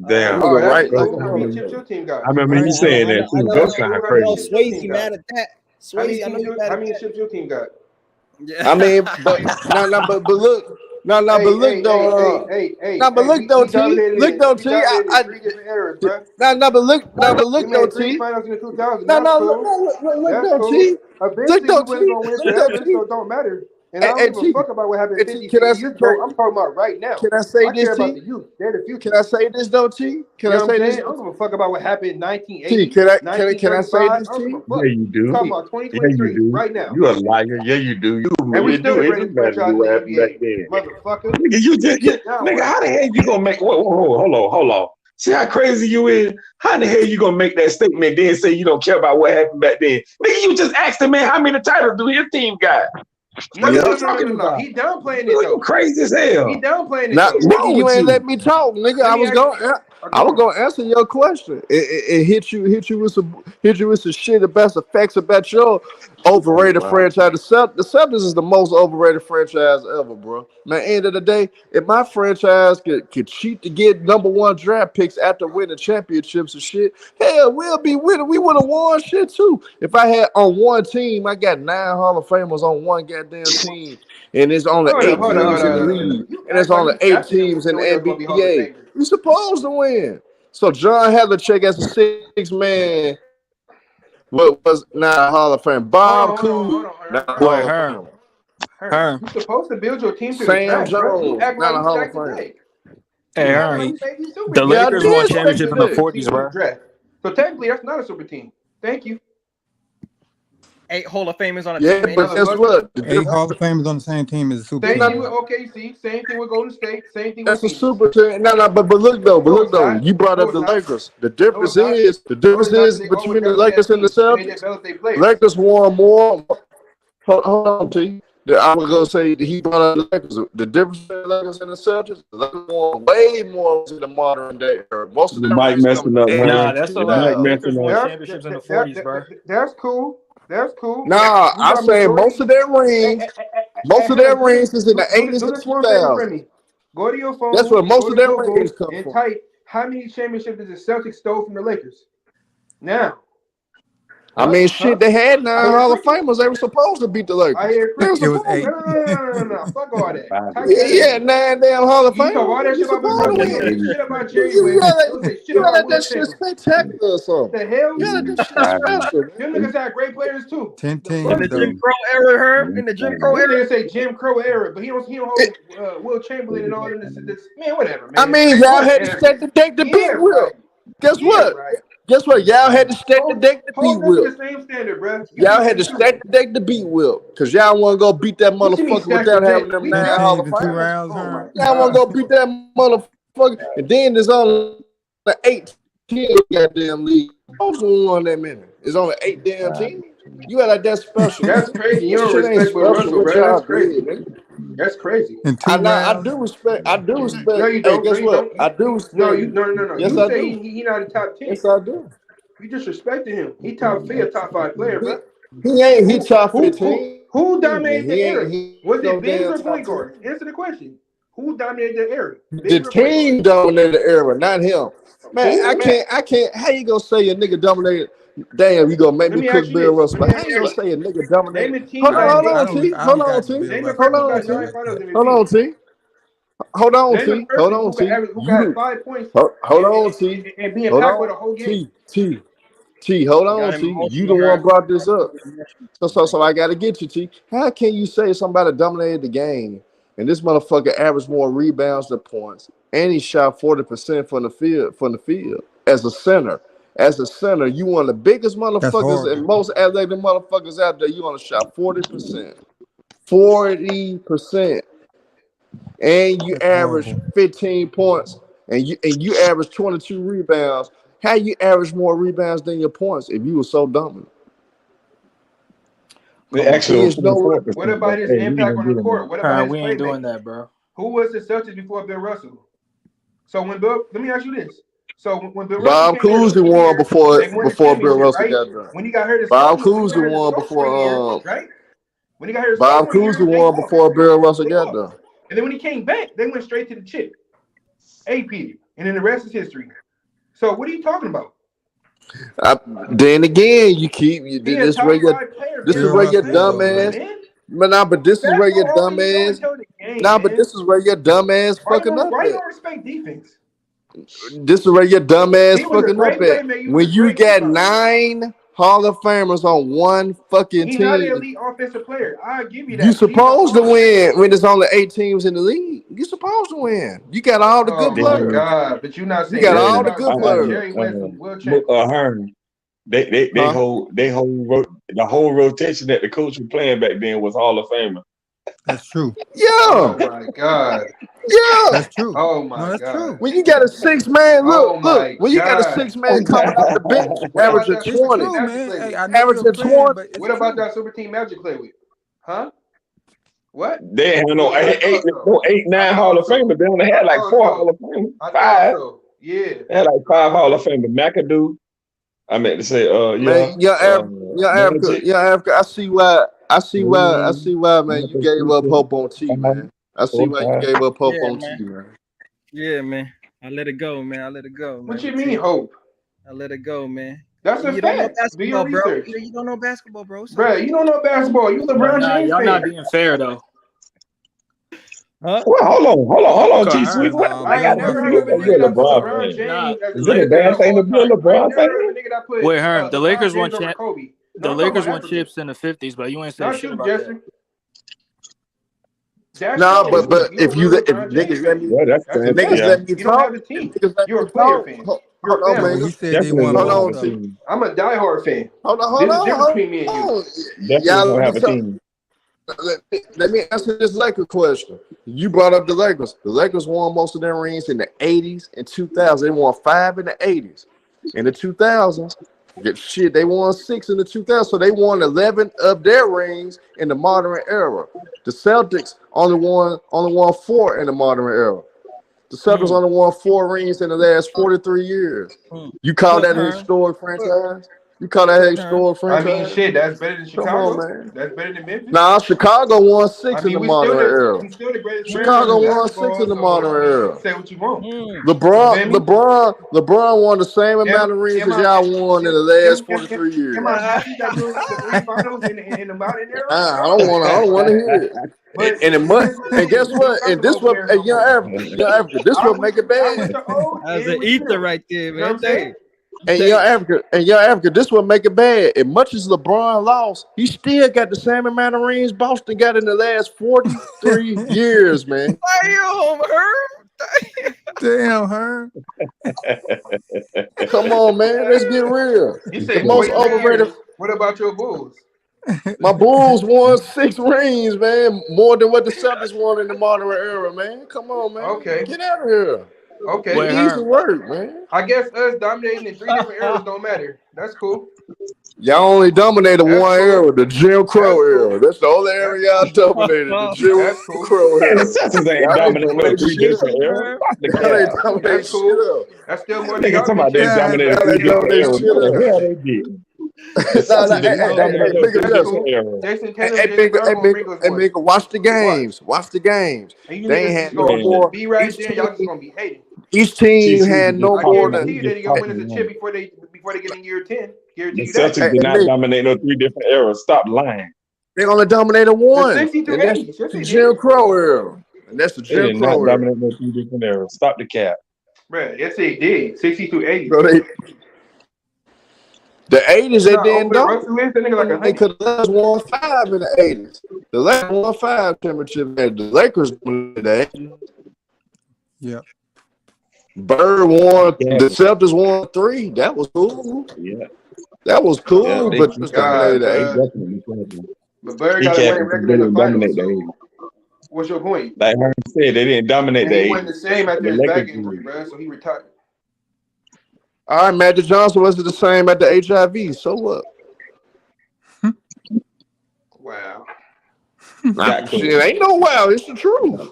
Damn. Oh, that's Right, like cool. How many chips your team got? I remember you saying that too. Ghost kind of I crazy. know Swayze mad at that. How many Swayze, I know you mad how at many that. chips your team got? Yeah. I mean, but look, but look though, T, look though, T, I 3 different eras, bro. but look We though, made 3 T, finals in the 2000s. That's cool. look That's though, cool. T, Eventually, we wasn't gonna win forever, T. so it don't matter. And I don't Hey, give a T, fuck about what happened hey, 50, T, can 60 years ago. I'm talking about right now. Can I say I this, care about T? the youth. They're the future. Can I say this though, T? You Can know I what I'm say saying? this? I don't give a fuck about what happened in 1980, T, can I say 1935. this, I don't give T? a fuck. Yeah, you do. I'm talking about Yeah, 2023 you do. right now. You a liar. Yeah, you do. You And we really still do. the It greatest do matter franchise in what the happened back NBA, then. motherfucker. Nigga, you just Now nigga, what? how the hell you gonna make whoa, hold on. See how crazy you is? How the hell you gonna make that statement then say you don't care about what happened back then? Nigga, you just asked the man how many titles do your team got? No. What are you talking No. about? He downplaying it You though. crazy as hell. He downplaying it Now, though. nigga, wrong you with ain't you? let me talk, nigga. Let I me was ask going go to answer your question. It hit you with some shit about some facts about your overrated Wow. franchise. The Celtics is the most overrated franchise ever, bro. Man, end of the day, if my franchise could cheat to get #1 draft picks after winning championships and shit, hell, we'll be winning. We would have won shit too. If I had on one team, I got 9 Hall of Famers on one goddamn team, and it's only Hold 8 up. teams in the league, You and it's act like only you 8 drafted them teams in the knowing they was gonna be Hall of NBA. Famers. You supposed to win. So John Havlicek as a 6-man was not a Hall of Fame. Bob Cool, not a Wait, Hall of Herm. Fame. Herm. You supposed to build your team to the Sam draft, bro. You Jones, act not like a you Hall stacked of the Fame. deck. Hey, You act Herm. like you made these super The teams. Yeah, I Lakers did won stack championships in the the deck. 40s, bro. Draft. So technically, that's not a super team. Thank you. 8 Hall of Famers on a Yeah, team. but guess what? 8 Hall of Famers on the same team as a super Same team. thing with OKC. Same thing with Golden State. Same thing with That's a Phoenix. super team. No, but look though, No, it's not. You brought No, up it's the not. Lakers. The No, difference it's not. is No, it's not. They always between the got the best Lakers and the team, and they Celtics. develop their players. Lakers won more. Hold on, T. I was gonna say he brought up the Lakers. The difference between the Lakers and the Celtics, the Lakers won way more in the modern day era. Most of The them mic rings messing come up, in man. Nah, that's a The lie. mic The the Lakers messing won up. championships in the 40s, bro. That's cool. That's cool. Nah, We I got say majority. most of their rings, most of their rings is in the Do 80s and this one favor for 2000s. me. Go to your phone. That's where most go of to their Google rings come and from. type how many championships did the Celtics stole from the Lakers. Now. I mean, shit, they had 9 Hall of Famers. They were supposed to beat the Lakers. I hear They were freaking. It was supposed 8. No. Fuck all that. Type Yeah, that yeah, in. 9 damn Hall of You talk all Famers. that You shit about supposed to McGregor. You win. don't say shit about Jerry You West. gotta, Don't say shit you gotta about let Will that shit Chamberlain. spectacular or something. The hell? You gotta let that shit special, man. Them niggas had great players too. 10 The In fuck? the teams, Jim though. Crow era, Herb. In the Jim Crow This era. nigga say Jim Crow era, but he don't hold Will Chamberlain and all of this. Man, whatever, man. I mean, y'all had to Whatever. set the deck to Yeah, beat Will. right. Guess Yeah, what? right. Guess what? Y'all had to set the deck to beat Hold them Will. to the same standard, bro. Y'all had to set the deck to beat Will. Because y'all want to go beat that What you mean motherfucker stack the without deck? having them We 9 10 Hall teams of in 2 Famers. rounds, Oh my Herb. Y'all want to go beat that motherfucker. And then there's only 8 teams goddamn league. Supposed to won that many. It's only 8 damn teams. You got like that special. That's crazy. You That don't shit ain't respect Will special. Russell, What bro. y'all That's crazy. did, nigga. That's crazy. In 2 I rounds. do respect. I do respect. No, you Hey, don't. guess No, you what? don't. I do respect. No. Yes, You I say do. he not in top 10. Yes, I do. You disrespected him. He top 5 player, bro. He ain't. He top 15. Who dominated the era? He Was no it bigs damn or top point 10. guards? Answer the question. Who dominated the era? The Bigs or point team guards? dominated the era, not him. Man, Who? I can't. How you gonna say a nigga dominated? Damn, you gonna make Let me me cook ask you Bill this. Russell? Let me But how ask you you gonna this. say a nigga dominated? Name a team Hold got on, eight. T. I Hold don't on, got T. Bill Name a Russell. Hold person who on, got T. 9 finals Hold on, MVPs. T. Hold on, Name a T. Hold person on, who got T. who got You 5 points hold on, T. and be Hold impactful on, the whole game. T. Hold Got on, him T. You the emotional, one Herb. brought this up. So I gotta get you, T. How can you say somebody dominated the game and this motherfucker averaged more rebounds than points, and he shot 40% from the field as a center? As a center, you one of the biggest That's motherfuckers and horrible. most athletic motherfuckers out there. You only shot 40%. 40%. And you That's average horrible. 15 points and you average 22 rebounds. How you average more rebounds than your points if you were so dominant? They He actually is no 44%. What about his Hey, we impact gonna on get the him. court? What about his We ain't doing playmaking? that, bro. Who was the Celtics before Bill Russell? So when Bill, let me ask you this. So when Bill Russell Bob came here Cousy rookie won year, they won the before Bill championship, Russell right? got done. When he got hurt his Bob sophomore Cousy won year, before right? When he got hurt his Bob sophomore year, Cousy they won lost. before Bill Russell They got lost. done. And then when he came back, they went straight to the chip. AP. And then the rest is history. So what are you talking about? Then again, Being a this where top your 5 player, this being is Bill where Hall of your Russell, Fame, dumb though, come on, bro. ass. man. But this is where your Basketball dumb only ass. tell the game, Nah, man. but this is where your dumb ass Why fucking up you at. don't respect defense? This is where your dumb ass He was a fucking up great at. playmaker. He was When a you great got rebounder. 9 Hall of Famers on one fucking He's not an team, elite offensive player. I'll give you you that. But he's an supposed to all-around. win when there's only 8 teams in the league. You supposed to win. You got all the good Oh my players. God! But you're not You saying got nothing all the about good players. Jerry West and Will Chamberlain. Hearn. They Huh? hold the whole rotation that the coach was playing back then was Hall of Famer. That's true. Yeah. Oh my God! Yeah. That's true. Oh No, my that's God! true. When you got a 6-man, Oh look, my when you got a God! 6-man coming off the bench, What about averaging that It's super team 20. true, Magic man. play Hey, with? I know you're Averaging playing, 20. but it's What about true. that super team Magic play with? Huh? What? They had no Yeah, I thought so. 9 Hall of Famers. They only had like 4 Hall of Famers. I thought 5. so. Yeah. They had like 5 Hall of Famers. McAdoo. I meant to say, Man, Magic. Africa. I see why, man, you Michael gave up Cooper, hope on T, man. I see why you gave up hope Yeah, on man. T, man. Yeah, man. I let it go, man. I let it go, man. What you mean hope? I let it go, man. That's a You don't know fact. Do your basketball, bro. research. You don't know basketball, bro. So, Bruh, you don't know basketball. You But LeBron nah, James y'all not fan. being fair though. huh? Well, hold on, Okay, T all Sweet. right. What? I I got ain't to do never with heard of a you're nigga a that put LeBron LeBron fan. James as the Is it a greatest player bad of thing all to be a time. I ain't LeBron never heard of fan? a nigga that put Wait, Herm, the LeBron Lakers won James over Kobe. No, the I'm talking Lakers about won Africa. chips in the 50s, but you ain't say Not shit you, about Jester. That's Nah, so. but You a if real if LeBron James niggas let fan. me Yeah, that's That's a if fancy. fact. niggas Yeah, let me You don't have talk, a if team. niggas let You're me a player talk, fan. hold You're a on, Yeah, fan. but man. he said they definitely won Hold don't most have on, a T. though. team. I'm a diehard fan. Hold This is the on, difference between me and you. Definitely Y'all don't let me have a talk. team. Let me answer this Laker question. You brought up the Lakers. The Lakers won most of their rings in the 80s and 2000s. They won 5 in the 80s. In the 2000s, Shit, they won 6 in the 2000s, so they won 11 of their rings in the modern era. The Celtics only won 4 in the modern era. The Celtics only won 4 rings in the last 43 years. You call that a historic franchise? You call that a historic I franchise? mean, shit, that's better than Come Chicago. on, man. That's better than Memphis. Nah, Chicago won 6 I mean, in the modern era. we still the greatest Chicago franchise in won 6 in the basketball, modern so, era. say what you want. LeBron won the same amount of rings as y'all won in the last 43 years. Am I happy that we were the 3 finals in the modern era? I don't want to hear it. And guess what? And this what young Africa, this what make it bad. That's an ether right there, man. You know what I'm saying? And young Africa, this what make it bad. As much as LeBron lost, he still got the same amount of rings Boston got in the last 43 years, man. Damn, Herb. Damn, Herb. Come on, man. Let's get real. You said The most overrated. What about your Bulls? My Bulls won 6 rings, man. More than what the Celtics won in the modern era, man. Come on, man. Okay. Get out of here. Okay. Easy work, man. I guess us dominating in 3 different eras don't matter. That's cool. Y'all only dominated one era, the Jim Crow era. That's the only era y'all dominated, the Jim Crow era. The Celtics ain't dominating no 3 different eras. That's cool. That's still more than Nigga talking about they dominated 3 different eras. What the hell they did? Hey, watch the games. Watch the games. They ain't had no more. Be right there. Y'all just gonna be hated. Each team had no more than. They gonna win as a chip before they get in year 10. The Celtics did not dominate no 3 different eras. Stop lying. They only dominated one. The 60 through 80. That's the Jim Crow era. And that's the Jim Crow era. Dominate no 3 different eras. Stop the cap. Bruh, yes, they did. 60 through 80. Bro, the 80s, they didn't know. They could have won 5 in the 80s. The Lakers won 5 championships. The Lakers won the 80s. Yeah. Bird won. The Celtics won 3. That was cool. Yeah. That was cool. Yeah, but Bird got to win a record in the finals. So what's your point? Like Herm said, they didn't dominate the 80s. He went the same after his back injury, bro. So he retired. All right, Magic Johnson wasn't the same at the HIV. So what? Wow. Shit, ain't no wow. It's the truth.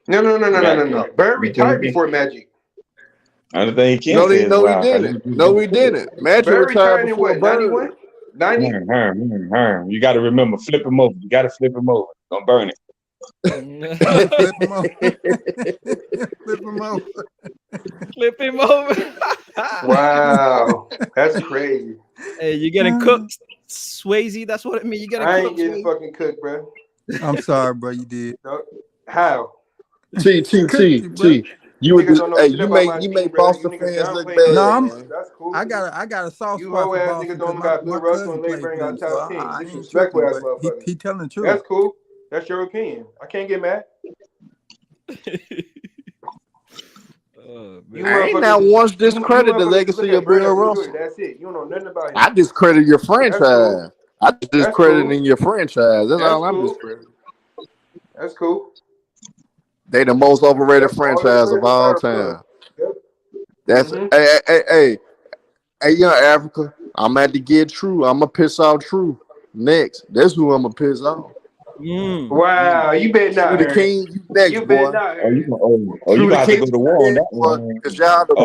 No. Bird retired before Magic. I don't think he No, can. we didn't. Magic Bird retired in before what? Bird. 91? 90? Herm. You got to remember, flip him over. You got to flip him over. Don't burn it. Flip him over. Wow. That's crazy. Hey, you're getting cooked, Swayze. That's what it means. You getting I cooked. ain't getting fucking cooked, bro. I'm sorry, bro. You did. How? T. You make Boston fans look bad. No, that's cool. I got a soft spot You for hoe ass Boston niggas don't because got my Bill Russell cousin and they played bring for out them, so top team. I ain't Disrespectful tripping, ass but motherfucker. he telling the truth. That's cool. That's your opinion. I can't get mad. I ain't not once discredit the legacy of Bill Russell. That's it. You don't know nothing about him. I discredit your franchise. I discrediting your franchise. That's all I'm cool. discrediting. That's cool. They the most overrated franchise of all time. That's hey, young Africa. I'm at to get True. I'm gonna piss off True next. That's who I'm gonna piss off. Wow, you better not. True the King, you next, boy. Better not. You got to go to war on that one. Because y'all the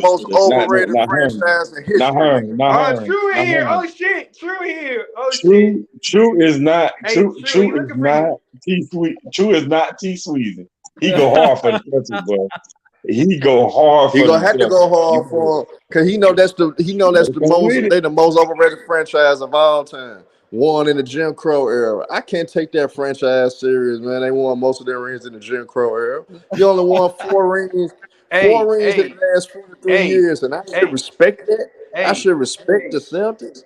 most overrated franchise in history. Oh, True here. Oh shit, True here. Oh shit. True is not. True is not T Sweet. True is not T Sweezy. He go hard for the Celtics, bro. He go hard. He gonna have to go hard for him because he know that's the most overrated franchise of all time. Won in the Jim Crow era. I can't take that franchise serious, man. They won most of their rings in the Jim Crow era. You only won 4 rings. 4 rings in the last 43 years, and I should respect that. I should respect the Celtics.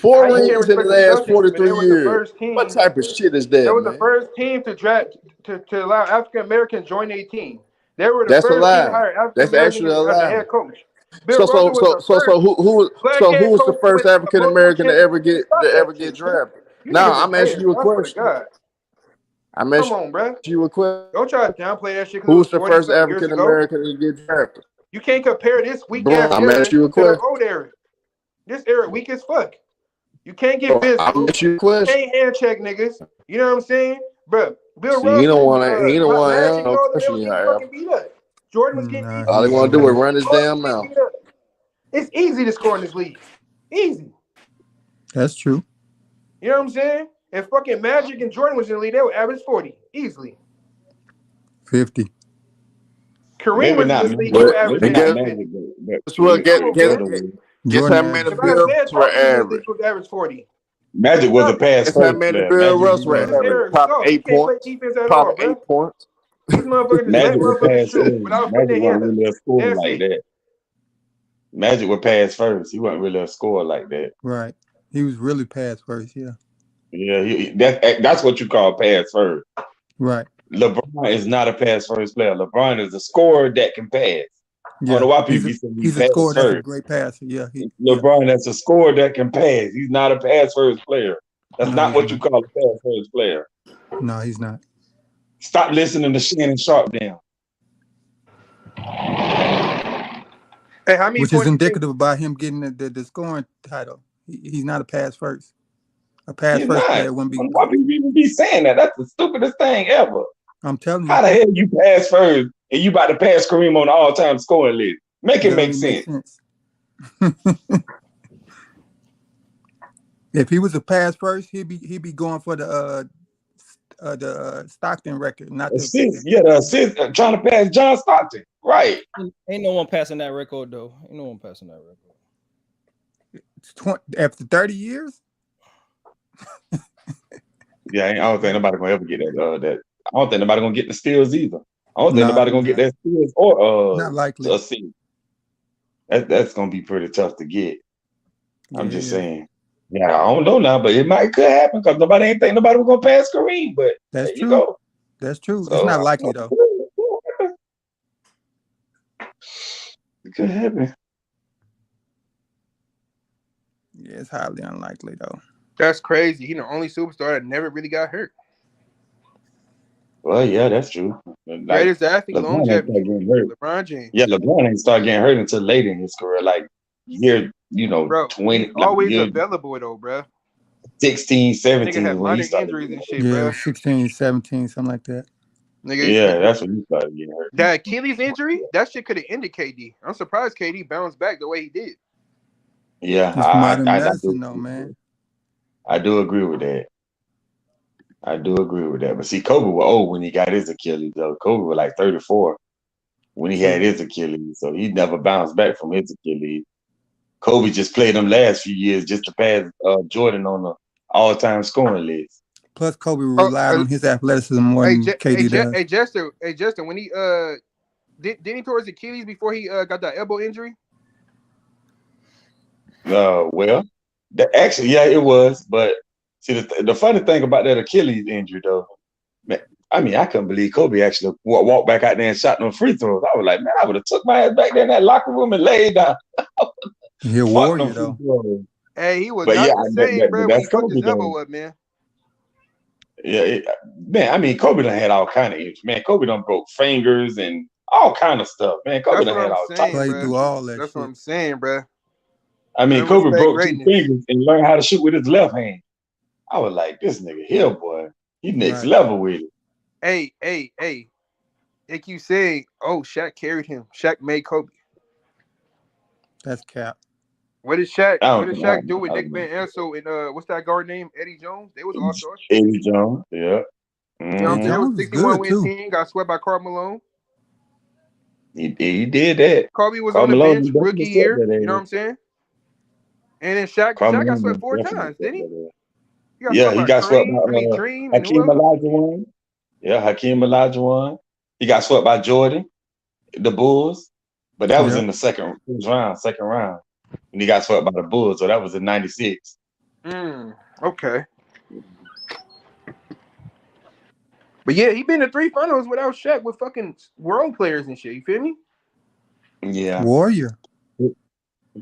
4 rings in the last 43 years. What type of shit is that? They were man? the first team to draft to allow African Americans join a team. They were the That's first a lie. team to hire African That's actually a Americans as lie. the head coach. Who was the first African American to ever get drafted? Now I'm asking you a question. I'm asking you a question. Don't try to downplay that shit. Who was the first African American to get drafted? You can't compare this weak Bro, ass I'm era asking you a to the question. old era. This era weak as fuck. You can't get So I physical. ask you a You question. can't hand check niggas. You know what I'm saying? But Bill See, he don't Russell, want to. He don't want to answer Magic, and no all them, they question was you getting have. fucking beat up. Jordan was getting Nah, beat All up. he want to do is run his All damn was getting mouth. beat up. It's easy to score in this league. Easy. That's true. You know what I'm saying? If fucking Magic and Jordan was in the league, they would average 40 easily. 50. Kareem Maybe was in not this Magic. league, he would But average Maybe not maybe guess 50. Magic, but what? Come on, bro. Guess Jordan how many averaged If Bill Isaiah Russell were Thomas was in this league, average? he would average 40. Magic was a pass Guess how first many player. Bill Magic, Russell were This average? era is Probably soft. You 8 can't play points. defense at all, Probably bro. 8 points. These motherfuckers just let Magic would motherfuckers pass shoot first. without putting Magic their wasn't hand up. really a scorer That's like it. that. Magic would pass first. He wasn't really a scorer like that. Right. He was really pass first. Yeah. Yeah, that's what you call pass first. Right. LeBron is not a pass first player. LeBron is a scorer that can pass. I don't Yeah. know why people say he He's a pass scorer. That's a first. great passer. Yeah. LeBron, that's a scorer that can pass. He's not a pass first player. That's No, not he's what you not. call a pass first player. No, he's not. Stop listening to Shannon Sharp down. Hey, how many Which is points you think? indicative about him getting the scoring title. He's not a pass first. A pass He's first not. player wouldn't be. Why people even be saying that? That's the stupidest thing ever. I'm telling How you. the hell you pass first and you about to pass Kareem on the all-time scoring list? Make it make sense. If he was a pass first, he'd be going for the Stockton record, not the Assist. Yeah, the assist. Trying to pass John Stockton. Right. Ain't no one passing that record though. Ain't no one passing that record. After 30 years. Yeah, I don't think nobody gonna ever get that. I don't think nobody gonna get the steals either. I don't think nobody gonna get that steals or not likely. assist. That's gonna be pretty tough to get. I'm just saying. Yeah, I don't know now, but it could happen because nobody ain't think nobody was gonna pass Kareem. But that's there true. You go. That's true. So, it's not likely though. It could happen. Yeah, it's highly unlikely though. That's crazy. He's the only superstar that never really got hurt. Well, yeah, that's true. Greatest athlete, longevity. LeBron James. Yeah, LeBron ain't start getting hurt until late in his career, like year, bro, 20. He's always available though, bro. 16, 17. Nigga had minor injuries and shit, yeah, bro. 16, 17, something like that. Nigga, yeah, that's when he started getting hurt. That Achilles injury, that shit could have ended KD. I'm surprised KD bounced back the way he did. Yeah, it's modern medicine, though, man. I do agree with that. But see, Kobe was old when he got his Achilles, though. Kobe was like 34 when he had his Achilles, so he never bounced back from his Achilles. Kobe just played them last few years just to pass Jordan on the all-time scoring list. Plus, Kobe relied on his athleticism more than KD does. Hey, Justin, when he didn't he tore his Achilles before he got that elbow injury? Well, actually, yeah, it was. But see, the funny thing about that Achilles injury, though, man, I mean, I couldn't believe Kobe actually walked back out there and shot them free throws. I was like, man, I would have took my ass back there in that locker room and laid down. He's a warrior, though. Hey, he was not the same, bro, when he fucked his elbow up, man. Yeah, man, I mean, Kobe done had all kind of injuries. Man, Kobe done broke fingers and all kind of stuff. Man, Kobe done had all types. Played through all that. That's what I'm saying, bro. I mean, Kobe broke 2 fingers and learned how to shoot with his left hand. I was like, this nigga here, boy, he next level with it. Hey. Like you say, oh, Shaq carried him. Shaq made Kobe. That's cap. What did Shaq do with Nick Van Exel and what's that guard name? Eddie Jones? They was all stars. Eddie Jones, yeah. You know what I'm saying? It was 61 win team, got swept by Karl Malone. He did that. Kobe was on the bench rookie year. You know what I'm saying? And then Shaq got swept 4 times, didn't he? He got swept by Hakeem Olajuwon. Yeah, Hakeem Olajuwon. He got swept by Jordan, the Bulls. But that was in the second round. And he got swept by the Bulls, so that was in '96. Okay. But yeah, he been to 3 finals without Shaq with fucking world players and shit. You feel me? Yeah. Warrior.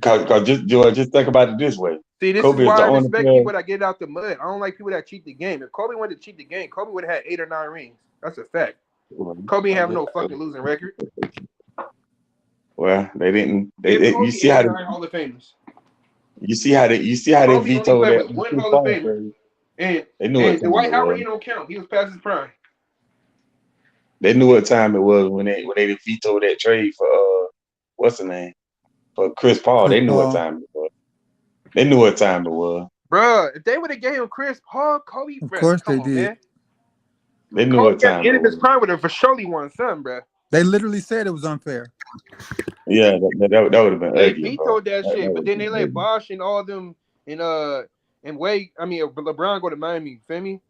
Cause just think about it this way. See, this Kobe is why I respect people that get out the mud. I don't like people that cheat the game. If Kobe wanted to cheat the game, Kobe would have had 8 or 9 rings. That's a fact. Kobe ain't have no fucking losing record. Well, they didn't. You see how Hall of Famers. You see how they Kobe only vetoed played that with one Chris Hall of Paul Famer. trade. And They knew what time Dwight it Howard, was. he don't count. He was past his prime. They knew what time it was when they vetoed that trade for what's the name? For Chris Paul. They knew what time it was. They knew what time it was. Bruh, if they would have gave him Chris Paul, Kobe, Of bruh, course come they on, did. man. They knew Kobe what at the time end it of his was. prime would have for surely won something, bruh. They literally said it was unfair. Yeah, that would have been They ugly, bro. vetoed that shit, but then they let ugly. Bosh and all them and Wade. I mean, LeBron go to Miami. You feel me?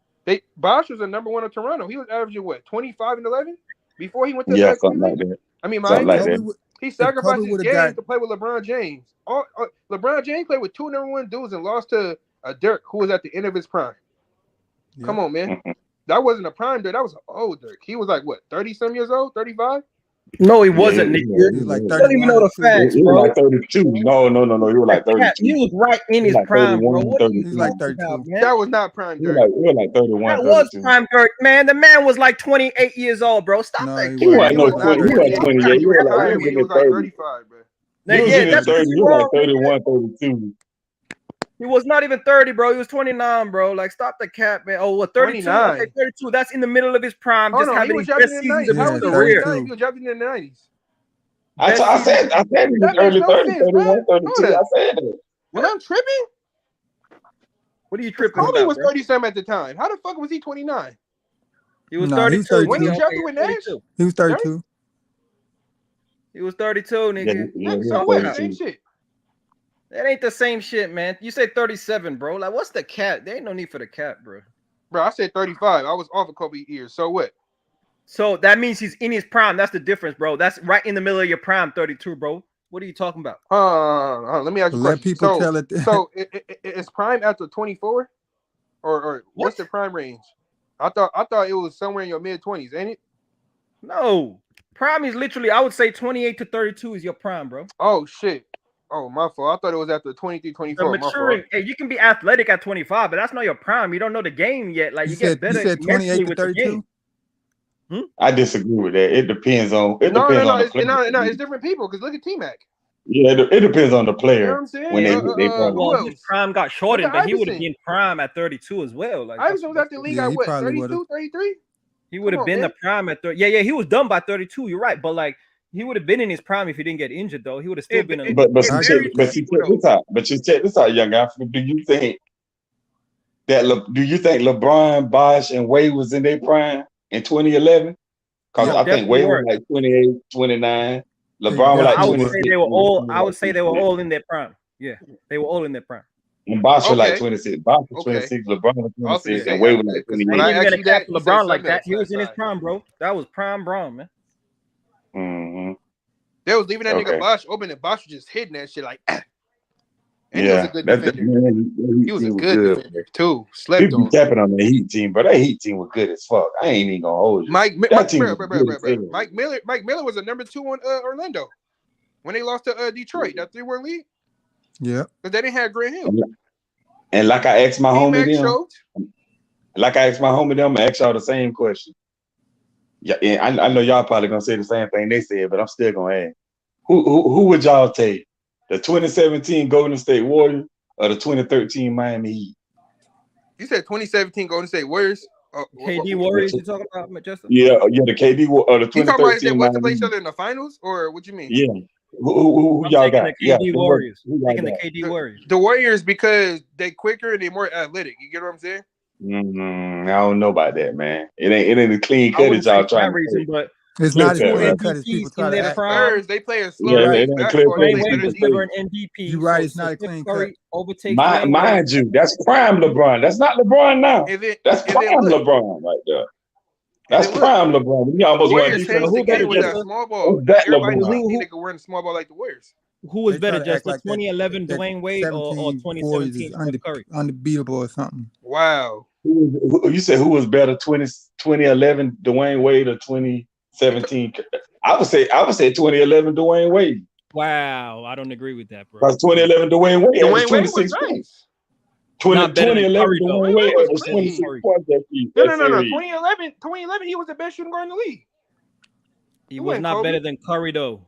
Bosh was the number one in Toronto. He was averaging what 25 and 11 before he went to something Cleveland. like that. I mean, Something Miami. like that. He sacrificed his would've game got- to play with LeBron James. LeBron James played with 2 number 1 dudes and lost to Dirk, who was at the end of his prime. Yeah. Come on, man. That wasn't a prime Dirk. That was an old Dirk. He was like what, 30-some years old, 35? No, he wasn't. he Nigga. was He was like You don't even know the 31 or facts, He bro. was like 32. No. He was like 32. He was right in He his was like prime, bro. 31, What are you 32. He's like talking 32. about, man? That was not prime He was Dirk. like 31, That was 32. prime Dirk, man. The man was like 28 years old, bro. Stop No, that. he kid. He wasn't wasn't. no 20. He wasn't 28. He was like he was When in he his was like 30s. 35, bro. He was Yeah, in his that's 30s. He was wrong. like 31, 32. He was not even 30, bro. He was 29, bro. Like, stop the cap, man. Oh, what, 32? 29. Okay, 32. That's in the middle of his prime. Oh just no, he having was his best drafted in the seasons 90s. of How Yeah, his was he career. 39? He was drafted in the 90s. I said in his That early makes no 30s, sense, 31, bro. 32. I said it. When I'm tripping, What are you tripping Kobe about, was bro? 30-something at the time. How the fuck was he 29? He was Nah, 32. he was 32. When he nigga. drafted Okay, with 32. Nash? He was 32. He was 32, nigga. Yeah, he So was what? 32. Same shit. That ain't the same shit, man. You said 37, bro. Like, what's the cap? There ain't no need for the cap, bro. Bro, I said 35. I was off of Kobe years. So what? So that means he's in his prime. That's the difference, bro. That's right in the middle of your prime, 32, bro. What are you talking about? Let me ask you a Let question. people tell it. So is prime after 24? Or what's the prime range? I thought it was somewhere in your mid-20s, ain't it? No. Prime is literally, I would say 28 to 32 is your prime, bro. Oh shit. Oh, my fault. I thought it was after 23, 24. The maturing, hey, you can be athletic at 25, but that's not your prime. You don't know the game yet. Like, you get better You said 28 mentally to with the 32? game. I disagree with that. It depends on the player. It's different people because look at T-Mac. Yeah, it depends on the player. You know what I'm saying? When they hit their prime. Well, Who his else? prime got shortened, Look at but he would have Iverson. been prime at 32 as well. Like, Iverson was at the league Yeah, at he what, probably 32, 33? he would Come have on, been man. the prime at 30. Yeah, he was done by 32. You're right, but like he would have been in his prime if he didn't get injured, though. He would have still been. But I check agree with this out. But you check this out, young Africa. Do you think LeBron, Bosh, and Wade was in their prime in 2011? Because I think Wade was like 28, 29. LeBron was like 26. I would say they were all in their prime. Yeah, they were all in their prime. And Bosh was like 26. Bosh was 26. LeBron was 26. And Wade was like 28. I ain't even gonna cap LeBron like that. He was in his prime, bro. That was prime Bron, man. Mm-hmm. They was leaving that nigga Bosh open, and Bosh was just hitting that shit like. And he was a good defender. He was a good defender too. Slept People on. tapping on the Heat team, but that Heat team was good as fuck. I ain't even gonna hold you. Mike Miller was a number 2 on Orlando when they lost to Detroit, that 3-1 lead. Yeah, because they didn't have Grant Hill. And like I asked my homie them, I asked y'all the same question. Yeah, and I know y'all probably gonna say the same thing they said, but I'm still gonna ask. Who would y'all take? The 2017 Golden State Warriors or the 2013 Miami Heat? You said 2017 Golden State Warriors. KD Warriors, you talking about, Justin? Yeah, the KD or the 2013 You talking about they went to play Miami each other in the finals, or what you mean? Yeah. Who y'all got? The KD Warriors. Taking the KD Warriors. The Warriors because they quicker and they more athletic. You get what I'm saying? I don't know about that, man. It ain't a clean cut as y'all trying to say. But it's not as clean cut as people try to act. Spurs, they play a slow basketball. You're right. It's not a clean cut. Mind you, that's prime LeBron. That's not LeBron now. That's prime LeBron right there. That's prime LeBron. He almost won defense. Who better with that small ball? Everybody they could run small ball like the Warriors. Who was better, just like 2011 Dwayne Wade or 2017 Curry? Unbeatable or something. Wow. You said who was better, 2011 Dwayne Wade or 2017? I would say 2011 Dwayne Wade. Wow, I don't agree with that, bro. Because 2011 Dwayne Wade was 26 points. 2011 Dwayne Wade was 26 points that year. No. 2011 he was the best shooting guard in the league. He was not better than Curry though.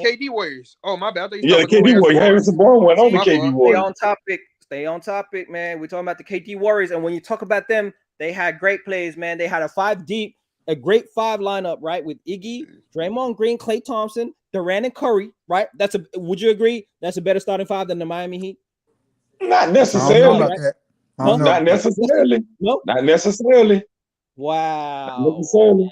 KD Warriors. Oh, my bad. I thought you Yeah, talking about KD the Warriors. Harrison Barnes went on the My KD fault. Stay Warriors. on topic. Stay on topic, man. We're talking about the KD Warriors, and when you talk about them, they had great plays, man. They had a 5 deep, a great 5 lineup, right? With Iggy, Draymond Green, Klay Thompson, Durant, and Curry, right? Would you agree? That's a better starting 5 than the Miami Heat. Not I don't know necessarily. about that. I don't know Not about that. necessarily. No. Not necessarily. Wow. Not necessarily.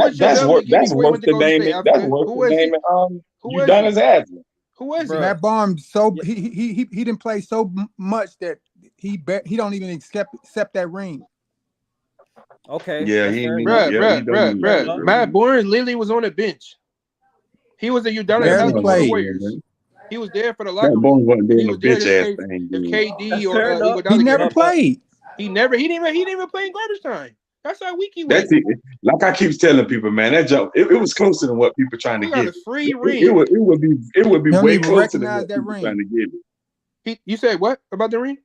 was your that's double worth again before he went to Golden State? I that's forget. worth Who the was he? name. Who was Udonis he? Haslam. Who was he? Bruh. Matt Barnes so Yeah. he didn't play so much that he don't even accept that ring. Okay. Yeah, that's he fair ain't enough. yeah, he don't even Fair matter, enough. bro. Matt Barnes literally was on the bench. He was a Udonis Matt Barely Haslam Barnes for the played. Warriors. He was there for the Matt locker room. Barnes wasn't And doing he no was there bitch to ass say thing. if Dude. KD That's or fair enough. He Iguodala never get played. he didn't even play in garbage time. That's how weak he was. That's it. Like I keep telling people, man, that jump it was closer than what people trying to He got give a it. free It ring. would be He don't way even closer than recognize what that people trying ring. to give it. You said what about the ring?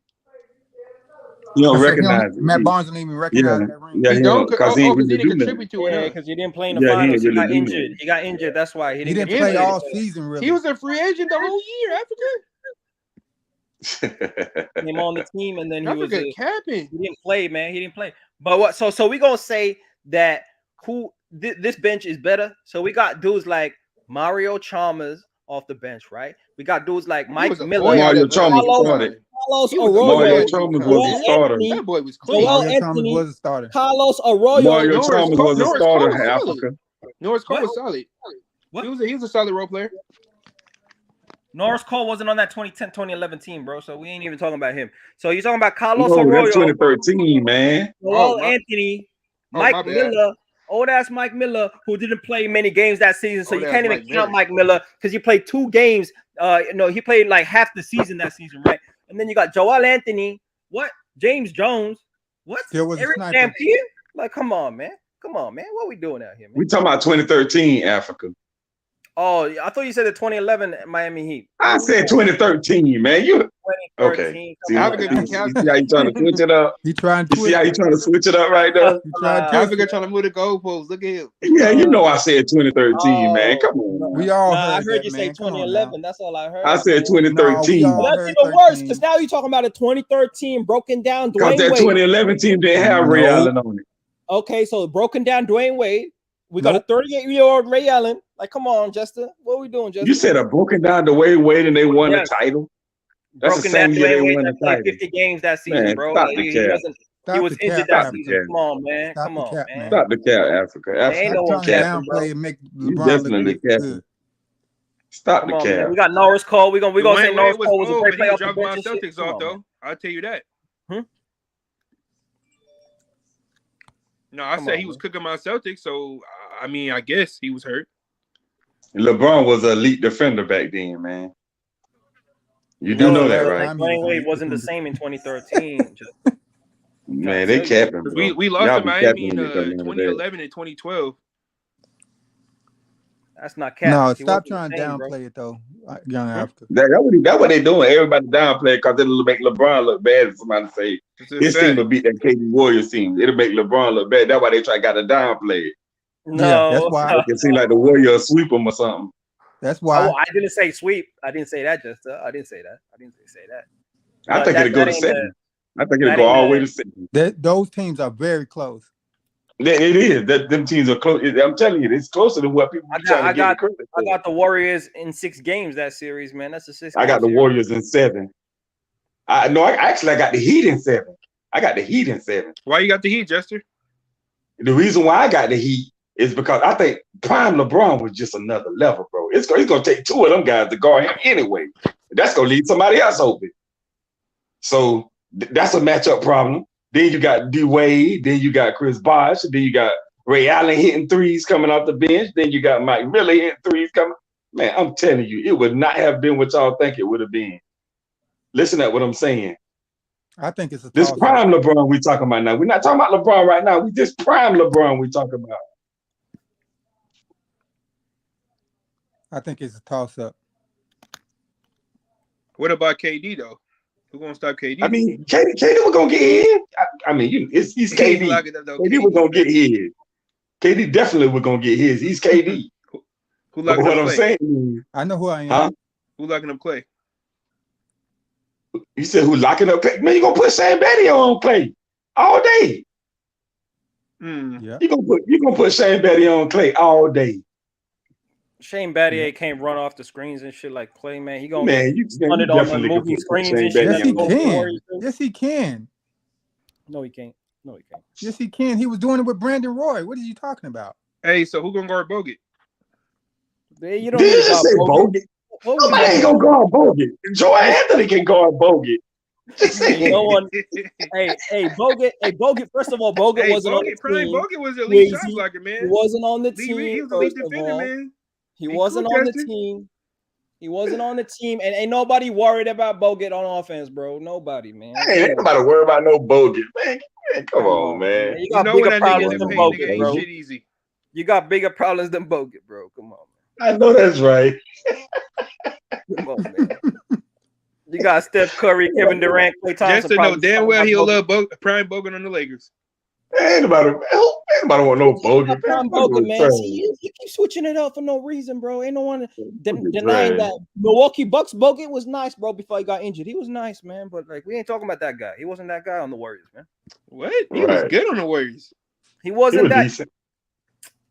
You I don't said recognize it. Matt Barnes don't even recognize that ring. Yeah, He don't because he ain't because he really didn't do nothing. contribute to it. Yeah, Huh? because he didn't play in the Yeah, he ain't finals. He really got do injured. nothing. He got injured. That's why he He didn't didn't get play to Injured. all play. season really. He was a free agent the whole year. Came on the team, and then he was Africa capping. he didn't play, man. He didn't play. But what? So we gonna say that this bench is better. So we got dudes like Mario Chalmers off the bench, right? We got dudes like He Mike was a Miller, boy out Mario of Chalmers started. Carlos He was a boy Mario Arroyo, out of Chalmers UConn, was Joel the man. starter. Anthony, That boy was clean. Joel Mario Chalmers Anthony, was a starter. Carlos Arroyo. Mario Chalmers was a Norris Cole starter was in solid. Africa. Norris Cole What? was solid. What? He was a solid role player. Norris Cole wasn't on that 2010, 2011 team, bro. So we ain't even talking about him. So you're talking about Carlos No, Arroyo, that's 2013, man. Joel Anthony, my Mike bad. Miller, old ass Mike Miller, who didn't play many games that season. So Old you ass can't even Mike count Miller. Mike Miller because he played 2 games. He played like half the season that season, right? And then you got Joel Anthony, what? James Jones, what? Still was a Eric sniper. Dampier? Like, come on, man. What we doing out here, man? We talking about 2013 Africa. Oh, I thought you said the 2011 Miami Heat. I said 2013, man. You 2013. See, Africa be you see how you trying to switch it up? He trying to You see how you trying to switch it up right there? He trying to twist Africa it. trying to move the goalposts. Look at him. Yeah, you know I said 2013, man. Come on. no. Man. We all I heard heard that, you say man. Come on 2011. That's all I heard. I said now. No, 2013. we all But that's heard even worse 13. because now you're talking about a 2013 broken down Because Dwayne that Wade. 2011 team didn't have Ray Nope. Allen on it. Okay, so broken down Dwayne Wade. We got Nope. a 38-year-old Ray Allen. Like, come on, Justin. What are we doing, Justin? You said a broken down the way Wade and they won Yes. the title. That's Broken the same down year they Dwayne Wade won that the played title. 50 games that season, Man, bro. stop Like, the he cap. wasn't. Stop He was the injured cap, that Stop the season. cap. Come on, man. Stop Come the on, cap, man. man. Stop the cap, Africa. There ain't Africa. no one Stop trying to capping, bro. downplay and make You LeBron look definitely good. capping. Stop Come the on, man. cap. We got Norris Cole. We're gonna say Dwayne Norris Wade was Cole was a old, great but he player was off the dropping my bench and shit. Celtics Come off, on, man. though. I'll tell you that. Hmm? No, I Come said on, he was man. cooking my Celtics, so I mean, I guess he was hurt. LeBron was an elite defender back then, man. You do No, know that, Last right? time he was Dwayne an Wade elite wasn't the defender. same in 2013. Just Man, they tell you. capping, 'Cause bro. we lost Y'all to be Miami capping in when it comes down to that. 2011 and 2012. that's not cap. No, He stop wasn't trying the to same, bro. downplay it though, Young Hmm? Africa. That's what they doing. Everybody downplay because it'll make LeBron look bad if somebody say It's a his team fact. will beat that KD Warriors team. It'll make LeBron look bad. That's why they got to downplay it. Yeah, that's No, why. Make it seem like the Warriors sweep them or something. That's why. I didn't say sweep. I didn't say that. Just I didn't say that. I didn't say that. I But think it'll go to ain't 7. I think it'll that go ain't all the way the- to 7. Those teams are very close. It is. Them teams are close. I'm telling you, it's closer than what people I be trying to got get the credit I for. got the Warriors in 6 games that series, man. That's a 6. I got the Warriors in 7. I got the Heat in 7. I got the Heat in 7. Why you got the Heat, Jester? The reason why I got the Heat is because I think prime LeBron was just another level, bro. It's going to take 2 of them guys to guard him anyway. That's going to leave somebody else open. So that's a matchup problem. Then you got D Wade. Then you got Chris Bosh. Then you got Ray Allen hitting threes coming off the bench. Then you got Mike Miller hitting threes coming. Man, I'm telling you, it would not have been what y'all think it would have been. Listen to what I'm saying. I think it's a This toss-up. prime LeBron we talking about now. We're not talking about LeBron right now. We just prime LeBron we talking about. I think it's a toss-up. What about KD though? Who gonna stop KD? I mean, KD was gonna get his. I mean, he's KD. locking up, though. KD was gonna get his. KD definitely was gonna get his. He's KD. Who But locking what up I'm Clay? saying is, I know who I am. huh? Who locking up Clay? You said who locking up Clay? Man, you gonna put Shane Battier on Clay all day. Yeah. You gonna put Shane Battier on Clay all day. Shane Battier can't run off the screens and shit like Clay, man. He gonna Man, get you hunted on the definitely can moving put screens Shane and shit. Battier Yes, he on. can. Yes, he can. No, he can't. No, he can't. Yes, he can. He was doing it with Brandon Roy. What are you talking about? Hey, so who gonna guard Bogut? You don't Did need you to just say guard Bogut. Bogut? What was Nobody ain't gonna guard Bogut. Joe Anthony can guard Bogut. Hey, no one. Hey, Bogut. First of all, Bogut wasn't on the Prime team. Bogut was an elite shot He blocker, man. wasn't on the He team. was a elite First of defender, all, man. he He wasn't cool on the tester. team. He wasn't on the team, and ain't nobody worried about Bogut on offense, bro. Nobody, man. Hey, ain't nobody worry about no bogus, man. Come on, man. man. You You got know when bigger that problems nigga than in the paint, Bogut, nigga bro. ain't shit easy. You got bigger problems than Bogut, bro. Come on, I know that's right. come on, man. You got Steph Curry, Kevin Durant, Klay Thompson. Just to know probably damn talking well about he'll Bogut. love Prime Bogut on the Lakers. Ain't nobody want no bogus. Prime Bogut, man. See, you keep switching it up for no reason, bro. Ain't no one denying that. Milwaukee Bucks Bogut was nice, bro. Before he got injured, he was nice, man. But like, we ain't talking about that guy. He wasn't that guy on the Warriors, man. What? He was good on the Warriors. He wasn't that decent.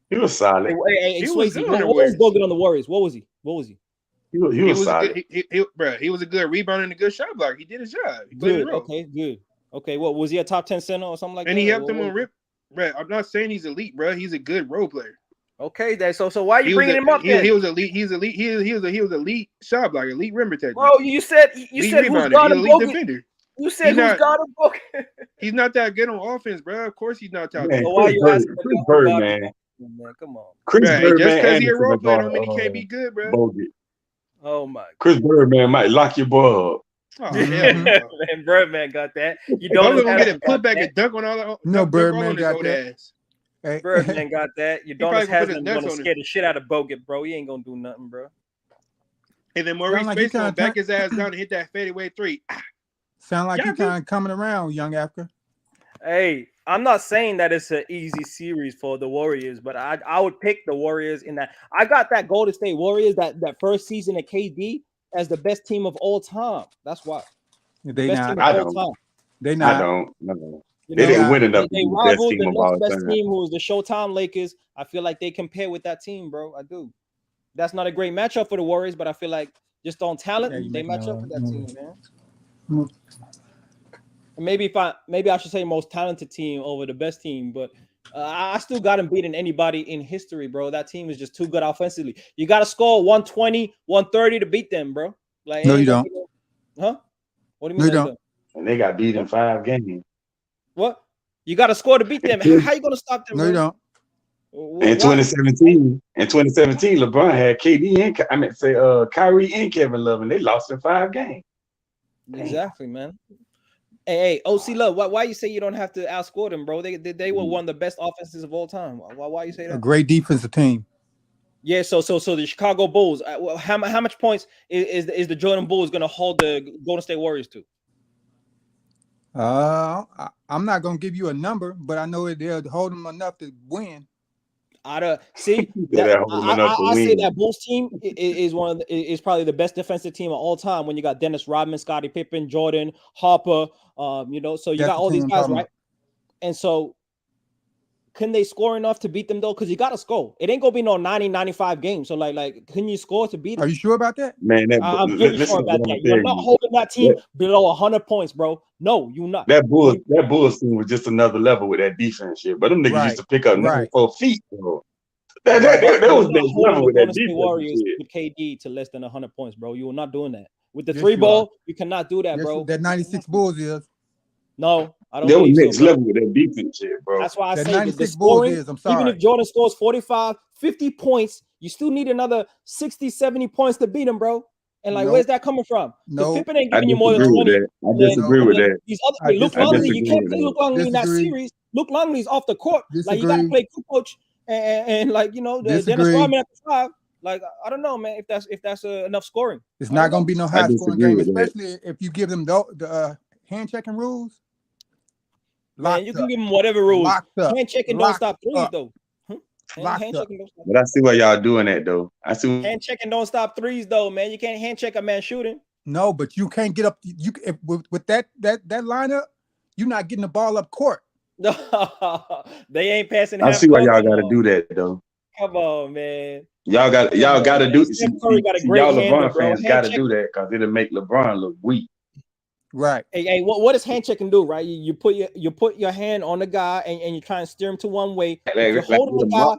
He was solid. Hey, he Swayze, was good on the what was Warriors. Bogut on the Warriors? What was he? He was solid. He was a good rebounder and a good shot blocker. He did his job. He played his role. Good. Okay, what was he a top 10 center or something like and that? And he helped him on rip. Bro, I'm not saying he's elite, bro. He's a good role player. Okay, so why are you bringing him up then? He was elite. He was elite shot blocker, elite rim protector. Bro, you said who's guarding Bogut? Defender. You said who's guarding Bogut? He's not that good on offense, bro. Of course he's not talented. So why are you asking Chris Bird, man? Come on. Chris Bird, just because he's he's a role player don't mean he can't be good, bro. Bogut. Oh my. Chris Birdman might lock your boy up. Oh, hell no. Man, Birdman got that. You don't gonna get a putback and dunk on all the no Birdman got that. Ass. Hey. Birdman got that. You don't have him gonna scare the shit out of Bogut, bro. He ain't gonna do nothing, bro. And then Maurice Bates gonna back his ass down and hit that fadeaway three. Sound like you kind of coming around, young Africa. Hey, I'm not saying that it's an easy series for the Warriors, but I would pick the Warriors in that. I got that Golden State Warriors that first season of KD as the best team of all time. That's why. They not. I don't. They not. I don't. No. You they didn't win enough. They rivaled the next best team, who was the Showtime Lakers. I feel like they compare with that team, bro. I do. That's not a great matchup for the Warriors, but I feel like just on talent, they match up with that team, man. Maybe I should say most talented team over the best team, but I still got them beating anybody in history, bro. That team is just too good offensively. You got to score 120, 130 to beat them, bro. Like, no, you don't. Huh? What do you mean? No, you don't. And they got beat in 5 games. What? You got to score to beat them. How you going to stop them? No, you don't. In 2017, LeBron had KD and Kyrie and Kevin Love, and they lost in 5 games. Exactly, man. Hey, OC Love, why you say you don't have to outscore them, bro? They were one of the best offenses of all time. Why you say that? A great defensive team. Yeah, so the Chicago Bulls. How much points is the Jordan Bulls going to hold the Golden State Warriors to? I'm not going to give you a number, but I know they'll hold them enough to win. I say that Bulls team is probably the best defensive team of all time. When you got Dennis Rodman, Scottie Pippen, Jordan, Harper, so you got all these guys, right? And so, can they score enough to beat them though? Because you got to score. It ain't gonna be no 90-95 games. So like, can you score to beat them? Are you sure about that? Man, I'm pretty sure about that. You're not holding that team below 100 points, bro. No, you're not. That Bulls team was just another level with that defense shit. But them niggas used to pick up 94 feet, bro. That was next level with that defense. Warriors with KD to less than 100 points, bro. You are not doing that. With the 3 ball, you cannot do that, bro. That 96 Bulls is. No, I don't. That was next level with that defense shit, bro. That's why I that say 96 the Bulls scoring, is. I'm sorry. Even if Jordan scores 45, 50 points, you still need another 60, 70 points to beat him, bro. And like, where's that coming from? Because Pippen ain't giving you more than 20. I disagree with that. These other Luke Longley, you can't play Luke Longley in that series. Luke Longley's off the court. Like, you got to play coach and like, Dennis Rodman at the 5. Like, I don't know, man, if that's enough scoring. It's not going to be no high scoring game, especially if you give them the hand checking rules. Man, you can give them whatever rules. Hand checking don't stop threes, though. Hand checking don't stop. But I see why y'all doing that, though. Hand checking don't stop threes, though, man. You can't hand check a man shooting. No, but you can't get up. With that lineup, you're not getting the ball up court. They ain't passing. I see why y'all got to do that, though. Come on, man. Y'all got to do. Y'all LeBron fans got to do that because it'll make LeBron look weak. Right. Hey, what does hand checking do? Right, you put your hand on the guy and you try and steer him to one way. You're holding the guy,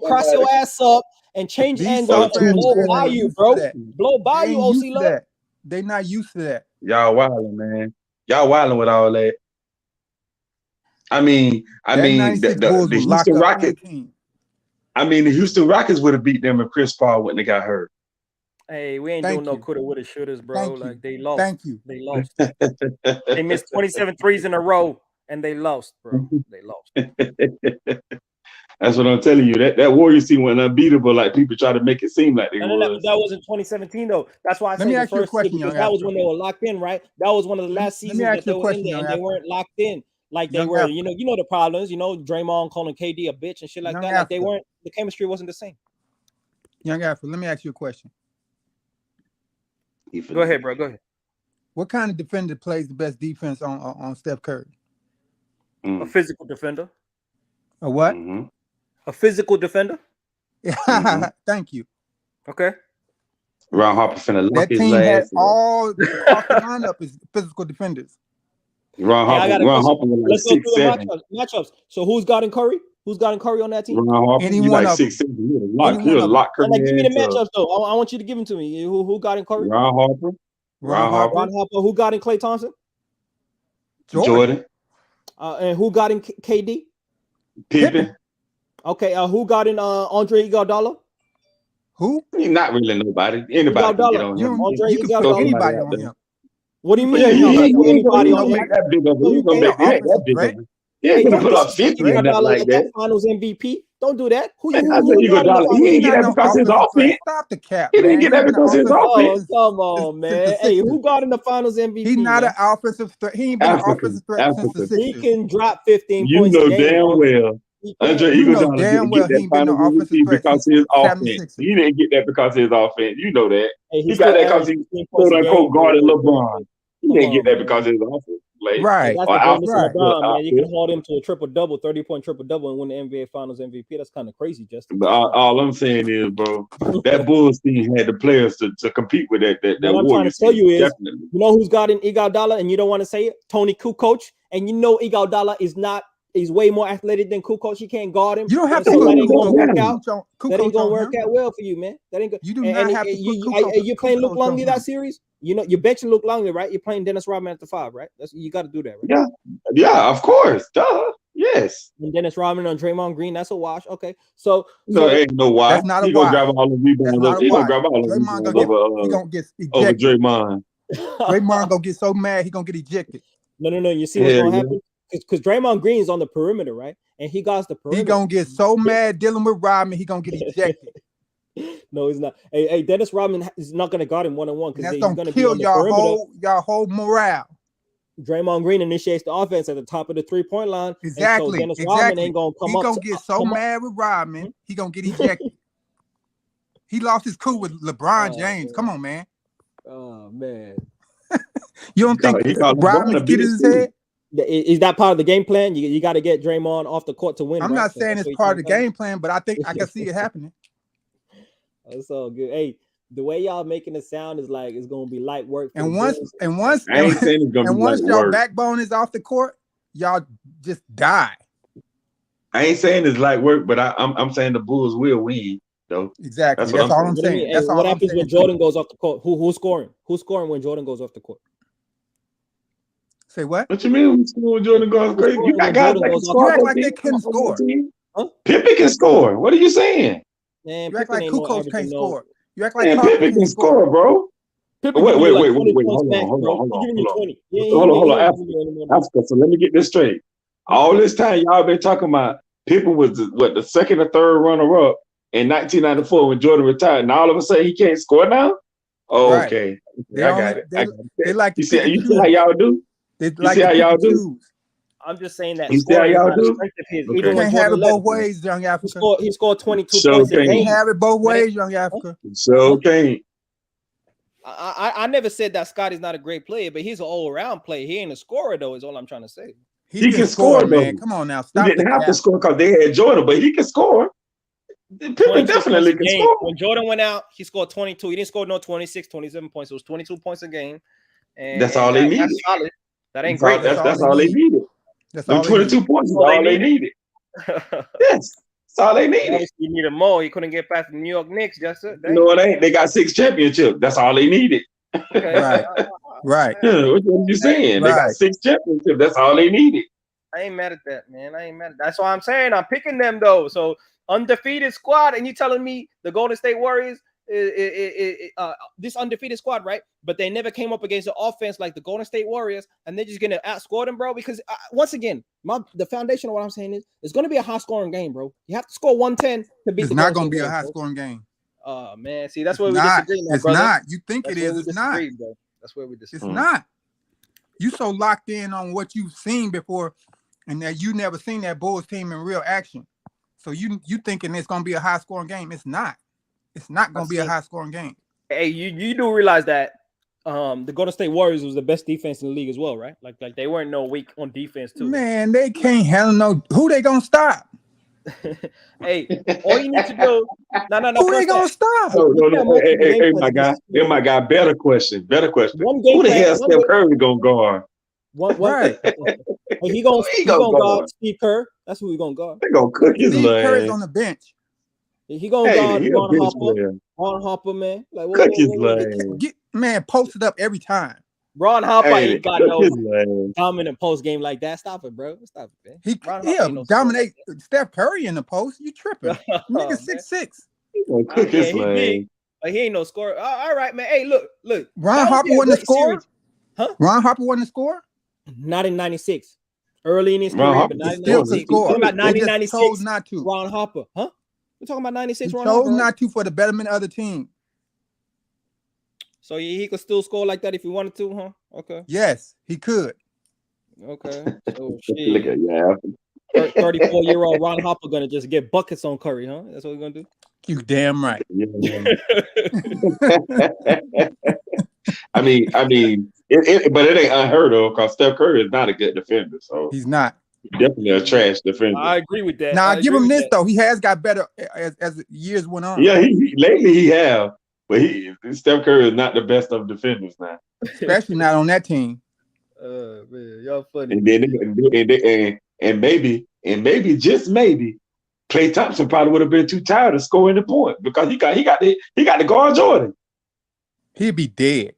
cross your ass up and change angles and blow by you, bro. Blow by you, OC Love. They not used to that. Y'all wildin', man. Y'all wilding with all that. I mean, That 96 Bulls the was locked Houston up Rockets. on the team. I mean, the Houston Rockets would have beat them if Chris Paul wouldn't have got hurt. Hey, we ain't Thank doing no you. coulda, woulda, shouldas, bro. Thank you. Like they lost. Thank you. They lost. They missed 27 threes in a row and they lost, bro. They lost. That's what I'm telling you. That Warriors team wasn't unbeatable like people try to make it seem like they No, was. that wasn't 2017 though. That's why I Let me said the ask you a first question, season, young because that was Africa. when they were locked in, right? That was one of the last Let me seasons ask that you they a were question, in there young and they Africa. weren't locked in like they Young were. Africa. You know the problems. You know, Draymond calling KD a bitch and shit like Young that. Like they Africa. weren't. The chemistry wasn't the same. Young Africa, let me ask you a question. Go ahead, bro. Go ahead. What kind of defender plays the best defense on Steph Curry? A physical defender. A what? Mm-hmm. A physical defender. Thank you. Okay. Ron Harper finna lock That his team had ass. all across the lineup is physical defenders. Ron Hey, I got Harper. a Ron question. Harper was like Let's go through 6'7". the matchups. So who's guarding Curry? Who's guarding Curry on that team? Ron Harper, Any you one like of them. 6'7". You Any one a of them. lock Curry Like, give me the ass up. matchups though. I want you to give them to me. Who guarding Curry? Ron Harper. Ron Harper. Ron Harper. Who guarding Klay Thompson? Jordan. And who guarding KD? Pippen. Okay. Who guarding Andre Iguodala? Who? Not really nobody. Anybody can get on him. Andre You can put Iguodala. anybody on him. What do you mean? Yeah, You he put ain't anybody gonna on make him? that big of a. No, He you gonna can't. make that big of a. He ain't gonna put up 50 or nothing like that. Finals MVP. Don't do that. Who I said guarding the Iguodala. He ain't get that no because of his offensive threat. offense. Stop the cap, He man. didn't get that He's been because of his an offense. Oh, come on, man. Hey, who guarding the Finals MVP? He's not man? an offensive threat. He ain't been an Africa. offensive threat since the Africa. He Sixers. can drop 15 You points a know game. damn bro. well He can. Andre You know Iguodala damn didn't well get he that ain't been no Finals offensive MVP threat because since of his the offense. 76ers. He didn't get that because of his offense. You know that. Hey, He still got that because averaged he 15 points quote a game. unquote guarded bro. LeBron. He Come didn't get on, that man. because of his offense. Like, Right. That's or the greatness Right. of LeBron, man. You can outfit. hold him to a triple-double, 30-point triple-double, and win the NBA Finals MVP. That's kind of crazy, Justin. But all I'm saying is, bro, that Bulls team had the players to compete with that What I'm trying to Warriors tell team. you is, Definitely. you know who's guarding Iguodala, and you don't want to say it? Tony Kukoc. And you know Iguodala is way more athletic than Kukoc. He can't guard him. You don't have And to so put that ain't gonna work Kukoc out. That ain't gonna work out well for you, man. That ain't good. You do not have to put you playing Luke Kukoc Longley on that him. series? You know, you're benching Luke Longley, right? You're playing Dennis Rodman at the 5, right? You got to do that, right? Yeah, of course. Duh. Yes. And Dennis Rodman on Draymond Green, that's a wash. Okay. So ain't no why. That's not a He gonna why. grab all the rebounds. That's not a He gonna why. grab all the Draymond rebounds gonna get over ejected. Draymond. Draymond gonna get so mad he gonna get ejected. No. You see what's gonna happen? Because Draymond Green is on the perimeter, right? And he guards the perimeter. He gonna get so mad dealing with Rodman, he gonna get ejected. No, he's not. Hey, Dennis Rodman is not gonna guard him one-on-one because he's That's gonna kill be on the perimeter. y'all whole morale. Draymond Green initiates the offense at the top of the 3-point line. Exactly. And so Dennis Rodman ain't gonna come he up. He gonna get so mad with Rodman, he gonna get ejected. He lost his cool with LeBron James. Come on, man. Oh man. You don't think Rodman get in his head? Is that part of the game plan? You got to get Draymond off the court to win. I'm not saying it's part of the game plan, but I think I can see it happening. That's all good. Hey, the way y'all making it sound is like it's gonna be light work. And once y'all backbone is off the court, y'all just die. I ain't saying it's light work, but I'm saying the Bulls will win, though. Exactly. That's all I'm saying. Hey, what happens when Jordan goes off the court? Who's scoring? Who's scoring when Jordan goes off the court? Say what? What you mean when Jordan goes crazy? You got guys that can score. You act like they couldn't score. Huh? Pippen can score. What are you saying? Man, you act like Kukoc can't score. You act like Pippen can score, bro. Wait. Hold on. Africa. So let me get this straight. All this time y'all been talking about Pippen was the second or third runner-up in 1994 when Jordan retired, and all of a sudden he can't score now? Oh, right. Okay. I got it. They like you see how y'all do? They like see how y'all do? I'm just saying that. You see how y'all do? You can't have it both ways, young Africa. He scored 22 points. You can't have it both ways, young Africa. So can't. I never said that Scotty's not a great player, but he's an all-around player. He ain't a scorer, though, is all I'm trying to say. He can score, man. Come on now. Stop. He didn't have to score because they had Jordan, but he can score. Pippen definitely can score. When Jordan went out, he scored 22. He didn't score no 26, 27 points. It was 22 points a game. And that's all they needed. That's solid. That ain't great. That's all they needed. That's all 22 points is all they needed. Yes. That's all they needed. You needed more. You couldn't get past the New York Knicks, just it. No, it ain't. They got 6 championships. That's all they needed. Okay. Right. All Right. Yeah, what you saying? They got Right. 6 championships. That's all they needed. I ain't mad at that, man. I ain't mad at that. That's why I'm saying I'm picking them though. So undefeated squad, and you telling me the Golden State Warriors this undefeated squad, right? But they never came up against the offense like the Golden State Warriors, and they're just gonna outscore them, bro. Because once again, the foundation of what I'm saying is it's gonna be a high scoring game, bro. You have to score 110 to beat. It's not gonna be a high scoring game. Oh man, see that's where It's we not. disagree, my It's brother. not. You think That's it where is? we It's not. disagree, bro. That's where we disagree. It's not. You so locked in on what you've seen before, and that you never seen that Bulls team in real action. So you thinking it's gonna be a high scoring game? It's not. It's not gonna be a high scoring game. Hey, you do realize that the Golden State Warriors was the best defense in the league as well, right? Like they weren't no weak on defense too. Man, they can't handle no. Who they gonna stop? Hey, all you need to do. No. Who they gonna stop? No. Hey, my guy. Hey, my guy. Better question. One game Who the plan, hell Steph Curry gonna guard? Right. He gonna guard Steve Kerr. That's who he gonna guard. They gonna cook his Steve leg. Curry's on the bench. He gonna guard he a Ron bench Harper. player. Ron Harper, man. Like Cook his leg. Man, posted up every time. Ron Harper ain't got cook no his leg. dominant post game like that. Stop it, bro. Stop it, man. Ron Harper ain't no Dominate Steph Curry in the post. You tripping? Nigga 6'6". He gonna cook his he leg. big, but he ain't no scorer. All right, man. Hey, look. Ron Harper wasn't the scorer. Huh? Ron Harper wasn't the scorer. Not in '96. Early in his Ron career, Harper but not in still could 96. score. We're talking about They just 1996. chose not to. Ron Harper, huh? We're talking about 96. He Ron chose Harper. not to for the betterment of the team. So he could still score like that if he wanted to, huh? Okay. Yes, he could. Okay. So Look shit. at yeah. 34-year-old Ron Harper gonna just get buckets on Curry, huh? That's what we're gonna do. You damn right. Yeah. I mean, but it ain't unheard of because Steph Curry is not a good defender, so He's not. definitely a trash defender. I agree with that. Now I I give agree him with this that. though. He has got better as years went on. Yeah, lately he have, but Steph Curry is not the best of defenders now. Especially not on that team. Man, y'all funny. And maybe just maybe Klay Thompson probably would have been too tired of scoring the point because he got to guard Jordan. He'd be dead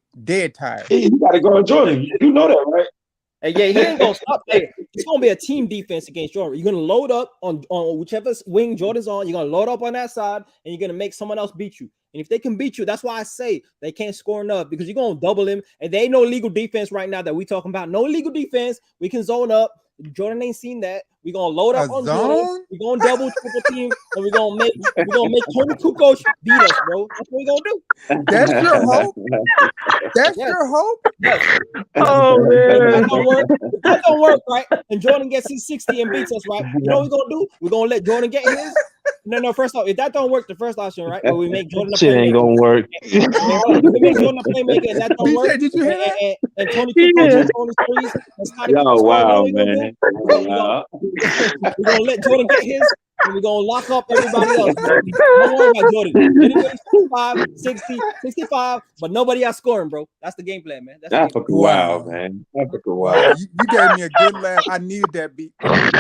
tired. He got to guard Jordan. You know that, right? And yeah, he ain't gonna stop there. It's gonna be a team defense against Jordan. You're gonna load up on whichever wing Jordan's on. You're gonna load up on that side, and you're gonna make someone else beat you. And if they can beat you, that's why I say they can't score enough because you're gonna double him. And there ain't no legal defense right now that we talking about. No legal defense. We can zone up. Jordan ain't seen that. We're gonna load up on Jordan. We're gonna double triple team, and we're gonna make Tony Kukoc beat us, bro. That's what we're gonna do. That's your hope. That's your hope. Yes. Oh That man. don't work. If that don't work, right? And Jordan gets his 60 and beats us, right? You know what we're gonna do? We're gonna let Jordan get his. No. First off, if that don't work, the first option, right? Where we make Jordan a Shit ain't gonna work. we make Jordan a playmaker, and that don't work. Did you hear that? And Tony Kukoc on his threes, and Scottie Pippen Wow, scoring, man. we're gonna let Jordan get his, and we're gonna lock up everybody else. Bro. Don't worry about Jordan. Anybody 65, 60, 65, but nobody else scoring, bro. That's the game plan, man. That's Africa wild, man. Africa wild. You gave me a good laugh. I needed that beat,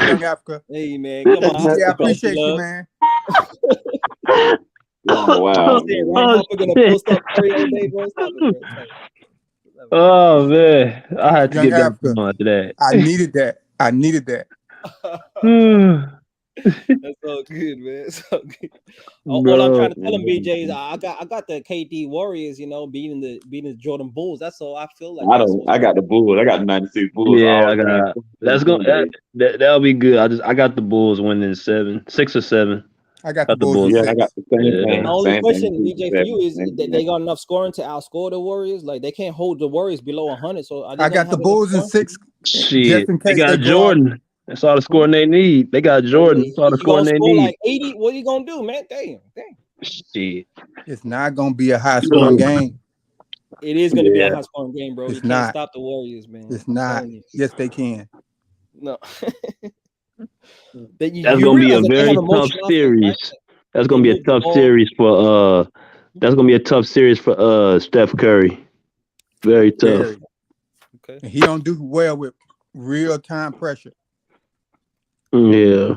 Young Africa. Hey man, come on. DJ, I appreciate you, man. Oh, wow. Ron Harper gonna post up Curry all day, bro. Stop it, bro. Oh man, I had to Young get Africa. back on to that. I needed that. That's so good, man. So good. All I'm trying to tell him, BJ, is I got the KD Warriors, beating the Jordan Bulls. That's all I feel like. I got the Bulls. I got the 96 Bulls. Yeah, that'll be good. I got the Bulls winning 6 or 7. I got the Bulls. Bulls. Yeah, I got the same thing. The only Same question, thing. BJ, for you is that they got enough scoring to outscore the Warriors. Like they can't hold the Warriors below 100. So I got the Bulls in 6. Shit, Just in case they got they go Jordan. That's all the scoring they need. They got Jordan. That's all the You gonna scoring they score need. like 80? What are you gonna do, man? Damn. Shit. It's not gonna be a high scoring game. It is gonna be a high scoring game, bro. It's You can't not. stop the Warriors, man. It's I'm not. telling you. Yes, they can. No. That's gonna be a very tough series. That's gonna be a tough series for Steph Curry. Very tough. Okay. And he don't do well with real time pressure. Yeah.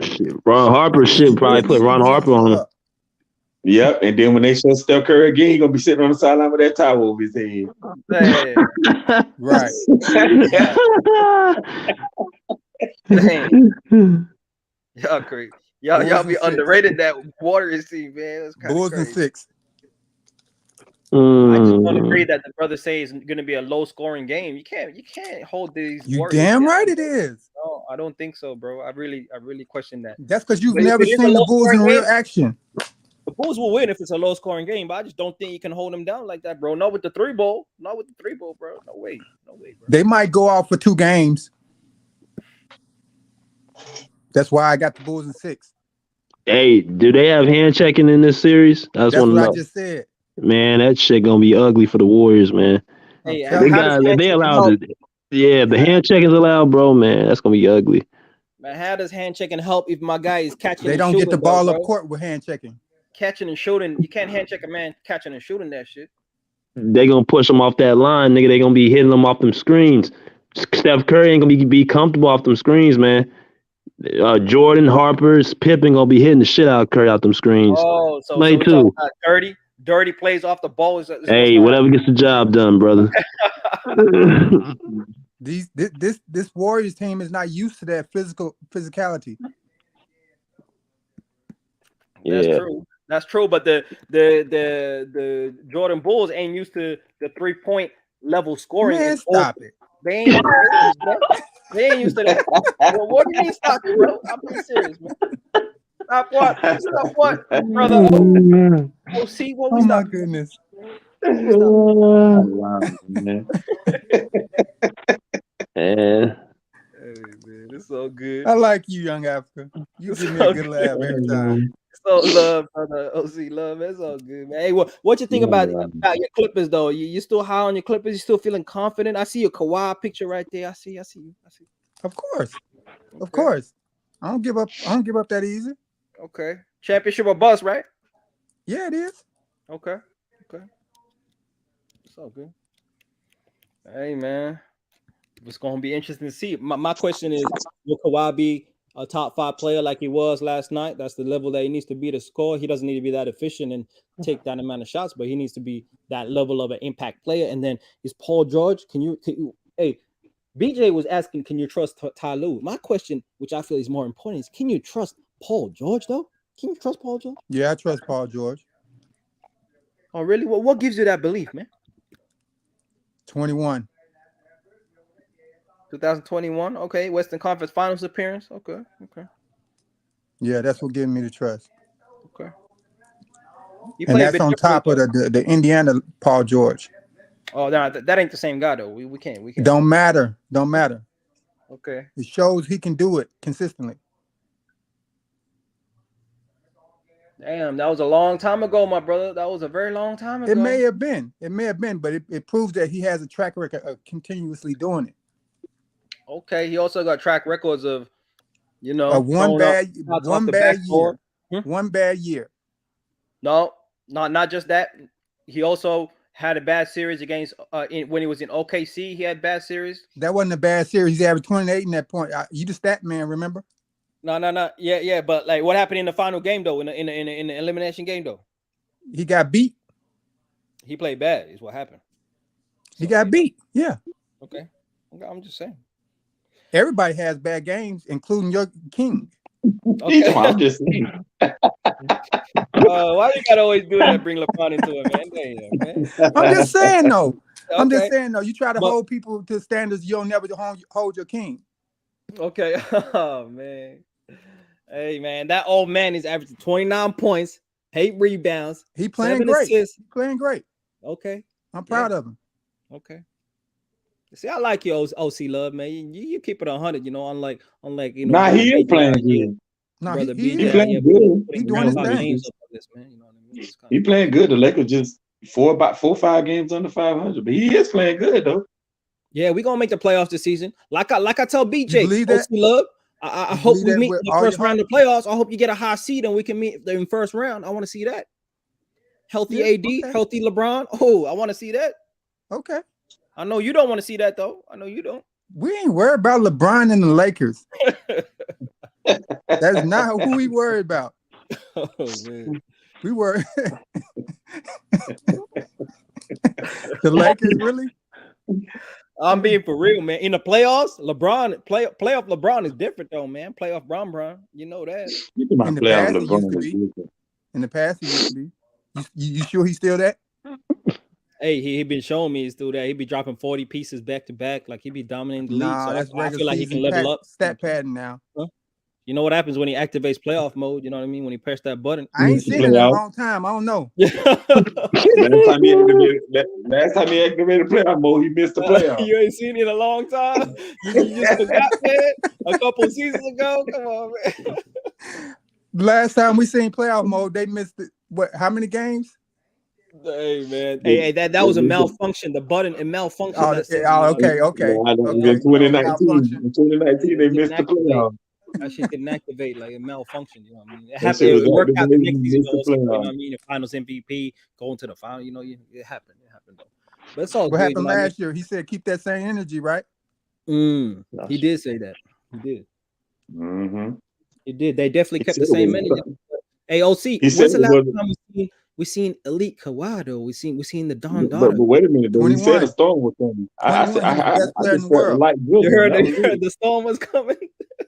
Shit. Ron Harper should probably put Ron Harper on him. Yep, and then when they show Steph Curry again, he gonna be sitting on the sideline with that towel over his head. Man, Right. dang. Y'all crazy. Y'all Bulls be and 6. underrated that Warriors team, man. That's kind of Bulls crazy. and 6. I just don't agree that the brother says it's going to be a low scoring game. You can't hold these. You Warriors damn down. right it is. No, I don't think so, bro. I really question that. That's because you've But if never it is a seen the Bulls in low-scoring real game, action. The Bulls will win if it's a low scoring game, but I just don't think you can hold them down like that, bro. Not with the 3-ball. Not with the 3-ball, bro. No way, bro. They might go out for 2 games. That's why I got the Bulls in 6. Hey, do they have hand checking in this series? That's what I just said. Man, that shit gonna be ugly for the Warriors, man. Hey, They got they allowed to. Yeah, the hand checking is allowed, bro. Man, that's gonna be ugly. Man, how does hand checking help if my guy is catching? They and don't shooting, get the ball bro? up court with hand checking. Catching and shooting, you can't hand check a man catching and shooting that shit. They gonna push them off that line, nigga. They gonna be hitting them off them screens. Steph Curry ain't gonna be comfortable off them screens, man. Jordan, Harper's, Pippen gonna be hitting the shit out of Curry out them screens. Oh, so Play we're too. talking about dirty plays off the ball. Is Hey, whatever gets the job done, brother. This Warriors team is not used to that physicality. That's Yeah. true. That's true. But the Jordan Bulls ain't used to the 3-point level scoring. Man, stop it. They ain't used to that. Well, what do you mean stop it, bro? I'm being serious, man. Stop what? Stop what, brother? Oh, see what we Oh my stop. goodness. Wow, man. Yeah. Hey, man, it's so good. I like you, Young Africa. You give me a good laugh every time. So love, brother. OC love. It's all good, man. Hey, what you think about your Clippers though? You still high on your Clippers? You still feeling confident? I see your Kawhi picture right there. I see you. Of course. Of course. I don't give up that easy. Okay. Championship or bust, right? Yeah, it is. Okay. It's all good. Hey, man. It's gonna be interesting to see. My question is, will Kawhi be a top 5 player like he was last night? That's the level that he needs to be to score. He doesn't need to be that efficient and take that amount of shots, but he needs to be that level of an impact player. And then is Paul George? Can you hey, BJ was asking, can you trust Ty Lue? My question, which I feel is more important, is can you trust Paul George though? Can you trust Paul George? Yeah, I trust Paul George. Oh, really? What gives you that belief, man? 21. 2021. Okay, Western Conference Finals appearance. Okay. Yeah, that's what gives me the trust. Okay. And that's on top of the Indiana Paul George. Oh, that ain't the same guy though. We can't. Don't matter. Okay. It shows he can do it consistently. Damn, that was a long time ago, my brother. That was a very long time ago. It may have been, but it proves that he has a track record of continuously doing it. Okay, he also got track records of, one bad year. One bad year. No, not just that. He also had a bad series against when he was in OKC. He had bad series. That wasn't a bad series. He averaged 28 in that point. You the stat man, remember? No. Yeah. But like, what happened in the final game though? In the elimination game though? He got beat. He played bad. Is what happened. He got beat. Yeah. Okay. I'm just saying. Everybody has bad games, including your king. Okay. I'm just saying. Why you gotta always do that? Bring LeBron into it, man. Damn, man. I'm just saying though. Okay. I'm just saying though. You try to hold people to standards you'll never hold your king. Okay. Oh man. Hey man, that old man is averaging 29 points, 8 rebounds. He playing 7 great. assists. He's playing great. Okay. I'm proud of him. Okay. See, I like your OC love, man. You keep it 100, unlike Nah, he is playing good. No, brother he He playing good. He doing his thing. He playing good. The Lakers just about 4 or 5 games under 500, but he is playing good though. Yeah, we're gonna make the playoffs this season. Like I tell BJ, believe that? OC love. I hope we meet in the first round of the playoffs. I hope you get a high seed and we can meet in first round. I want to see that. Healthy AD, healthy LeBron. Oh, I want to see that. Okay. I know you don't want to see that though. I know you don't. We ain't worried about LeBron and the Lakers. That's not who we worried about. Oh man. We were. The Lakers, really? I'm being for real, man. In the playoffs, playoff LeBron is different though, man. Playoff Bron, you know that. In the past, he used to be. In the past, he used to be. You sure he's still that? Hey, he been showing me he's still that. He be dropping 40 pieces back to back, like he be dominating the league. Nah, So that's I feel like he can level up. Stat padding now. Huh? You know what happens when he activates playoff mode? You know what I mean? When he press that button. I ain't seen it in a long time. I don't know. Last time he activated playoff mode, he missed the playoff. You ain't seen it in a long time. You just forgot that a couple seasons ago. Come on, man. Last time we seen playoff mode, they missed it. What? How many games? Hey man, hey, that was a malfunction. The button it malfunctioned. Okay. In 2019, they missed the playoff. That shit didn't activate, like it malfunctioned. You know what I mean? It happened. It worked out the next season. You know what I mean? The Finals MVP, going to the final. You know, it happened. It happened though. But it's all what good, happened last year? He said keep that same energy, right? He did say that. He did. Mm-hmm. He did. They definitely kept the same energy. Hey, OC, when's the last time we seen elite Kawhi though? We seen the Don Dada. But wait a minute, though. He said the storm was coming. I just felt the light drizzle. You heard the storm was coming.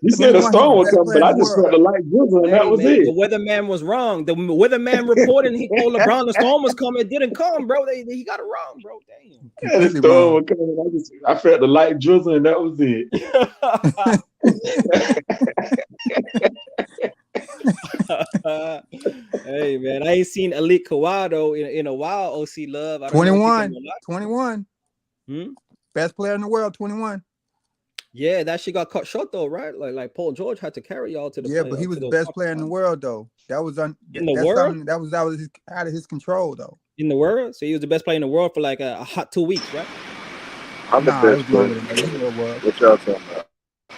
You said the storm was coming, but I just felt the light drizzle, and that was it. The weatherman was wrong. The weatherman reported he told LeBron the storm was coming. It didn't come, bro. He got it wrong, bro. Damn. Yeah, the storm was coming. I felt the light drizzle, and that was it. Hey man, I ain't seen elite Kawhi though in a while. OC Love 21. Best player in the world, 21. Yeah, that shit got cut short though, right? Like Paul George had to carry y'all to the playoffs. But he was the best player in the world though. That was in the world. That was out of his control though. In the world, so he was the best player in the world for like a hot 2 weeks, right? I'm the best player. What y'all talking about?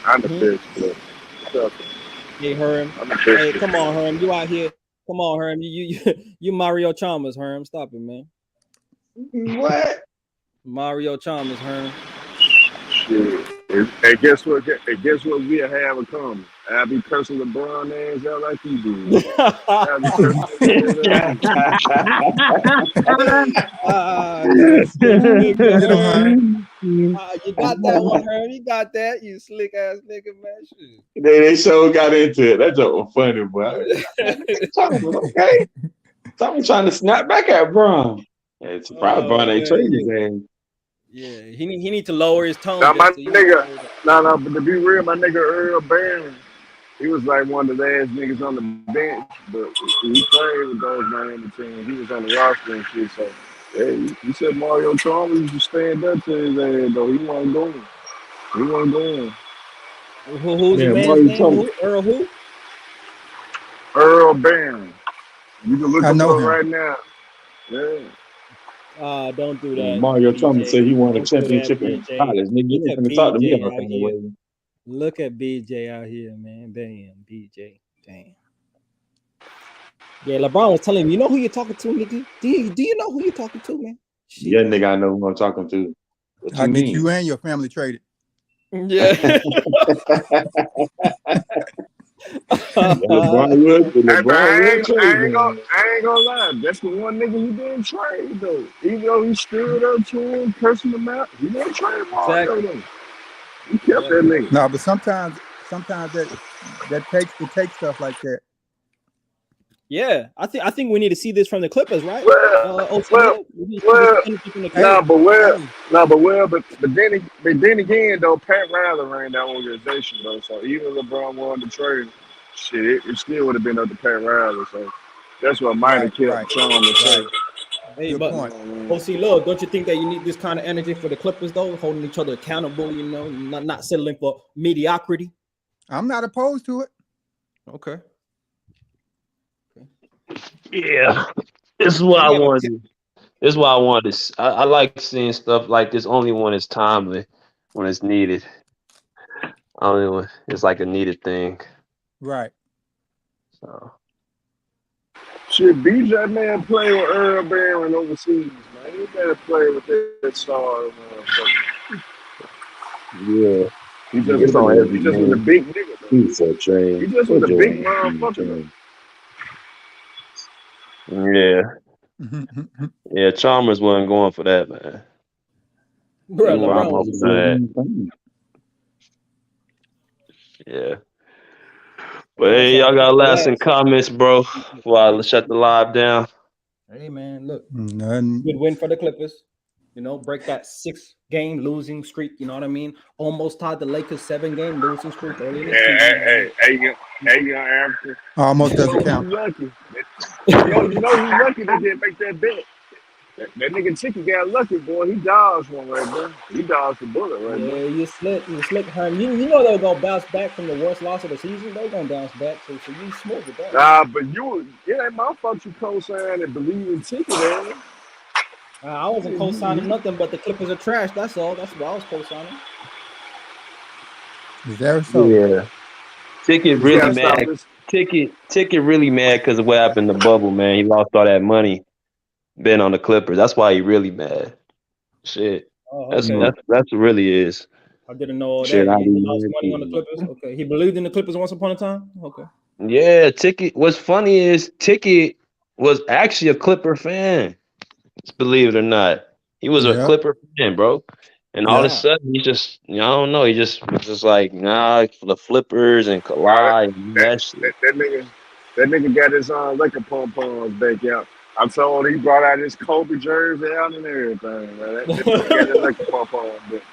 I'm the best player. What y'all talking about? Hey Herm. Hey, come on, Herm. You out here. Come on, Herm. You Mario Chalmers, Herm. Stop it, man. What? Mario Chalmers, Herm. Shit. Hey, guess what? We'll have in common. I'll be cursing LeBron ass out like you do. You got that one, Herm. You got that. You slick ass nigga, man. Shit. They sure got into it. That joke was funny, boy. Okay. Someone trying to snap back at Bron. Yeah, it's probably Bron ain't trading his ass. Yeah, he need to lower his tone. Now, my nigga, but to be real, my nigga Earl Barron, he was like one of the last niggas on the bench, but he played with those Miami teams. He was on the roster and shit, so yeah, he said Mario Chalmers used to stand up to his ass, though. He wasn't going. Who's the man's name? Earl who? Earl Barron. You can look him up right now. Yeah. Don't do that. Mario Chalmers said he won a championship in college. Nigga, you ain't talk to me about that. Look at BJ out here, man. Damn, BJ. Damn. Yeah, LeBron was telling him, you know who you're talking to, nigga? Do you know who you're talking to, man? Shit. Yeah, nigga, I know who I'm talking to. What you mean? You and your family traded. Yeah. I ain't gonna lie. That's the one nigga he didn't trade though. Even though he stood up to him, cursing him out, he didn't trade Mario though. He kept that nigga. No, but sometimes that takes stuff like that. Yeah, I think we need to see this from the Clippers, right? But then again, though, Pat Riley ran that organization though. So even if LeBron wanted to trade, shit, it still would have been up to Pat Riley. So that's what might have kept Sean to say. Hey, but OC Love, don't you think that you need this kind of energy for the Clippers though, holding each other accountable? You know, not settling for mediocrity. I'm not opposed to it. Okay. Yeah, this is what I wanted. This is why I wanted this. I like seeing stuff like this only when it's timely, when it's needed. Only when it's like a needed thing. Right. So. Should BJ man play with Earl Barron overseas, man? He better play with that star. Yeah. He just was a big nigga. He's so trained. He just was a big motherfucker. Yeah. Yeah, Chalmers wasn't going for that, man. Bro, He wasn't LeBron going was for that. Yeah. But hey, y'all got last in comments, bro, before I shut the live down. Hey, man, look. Nothing. Good win for the Clippers. You know, break that 6-game losing streak. You know what I mean? Almost tied the Lakers 7-game losing streak early in the season. Hey, young African. Almost doesn't count. You lucky. You know he's lucky they didn't make that bet. That nigga Chicken got lucky, boy. He dodged one right there. He dodged the bullet right there. Yeah, you slick, Herm. You know they're gonna bounce back from the worst loss of the season. They're gonna bounce back. So you smooth with that. Nah, but it ain't my fault you co-sign and believe in Chicken, man. I wasn't co-signing nothing, but the Clippers are trash. That's all. That's what I was co-signing. Is that so? Yeah. Ticket really mad. Ticket really mad because of what happened in the bubble, man. He lost all that money betting on the Clippers. That's why he really mad. Shit. Oh, okay. That's what really is. I didn't know all Shit, that. He lost money on the Clippers. Okay. He believed in the Clippers once upon a time. Okay. Yeah, Ticket. What's funny is Ticket was actually a Clipper fan. Believe it or not, he was a Clipper fan, bro. And all of a sudden, he just, I don't know, he just was just like, nah, for the flippers and Kawhi and that shit. That nigga got his liquor pom-poms back out. I told him he brought out his Kobe jersey out and everything, man. That nigga got his liquor pom-poms back.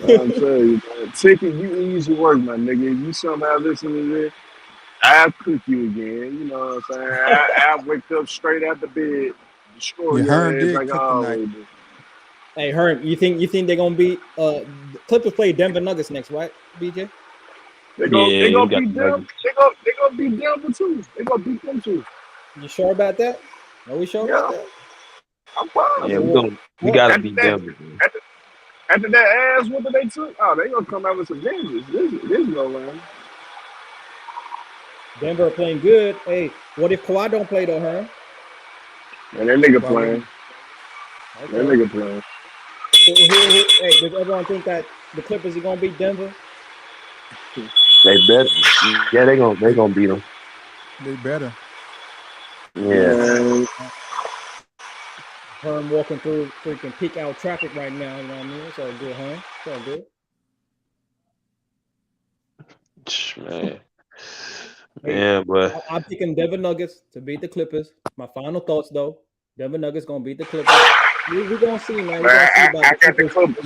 I'm telling you, man. Ticket, you easy work, my nigga. If you somehow listen to this, I'll cook you again. You know what I'm saying? I'll wake up straight out the bed, destroy your ass like I always do. Hey, Herm, you think they're gonna beat the Clippers play Denver Nuggets next, right, BJ? They gonna beat them. They gonna beat Denver too. They gonna beat them too. You sure about that? Are we sure about that? I'm fine. Yeah, we gotta beat Denver. After that ass whooping they took, they gonna come out with some vengeance. This go around. Denver playing good. Hey, what if Kawhi don't play though, Herm? Man, that nigga playing. Okay. That nigga playing. Hey, does everyone think that the Clippers are gonna beat Denver? They bet. Yeah, they gonna beat them. They better. Yeah. Herm walking through freaking peak hour traffic right now. You know what I mean? It's all good, Herm. It's all good. Man. Yeah, but I'm picking Denver Nuggets to beat the Clippers. My final thoughts, though: Denver Nuggets gonna beat the Clippers. We're gonna see, man. I got the Clippers.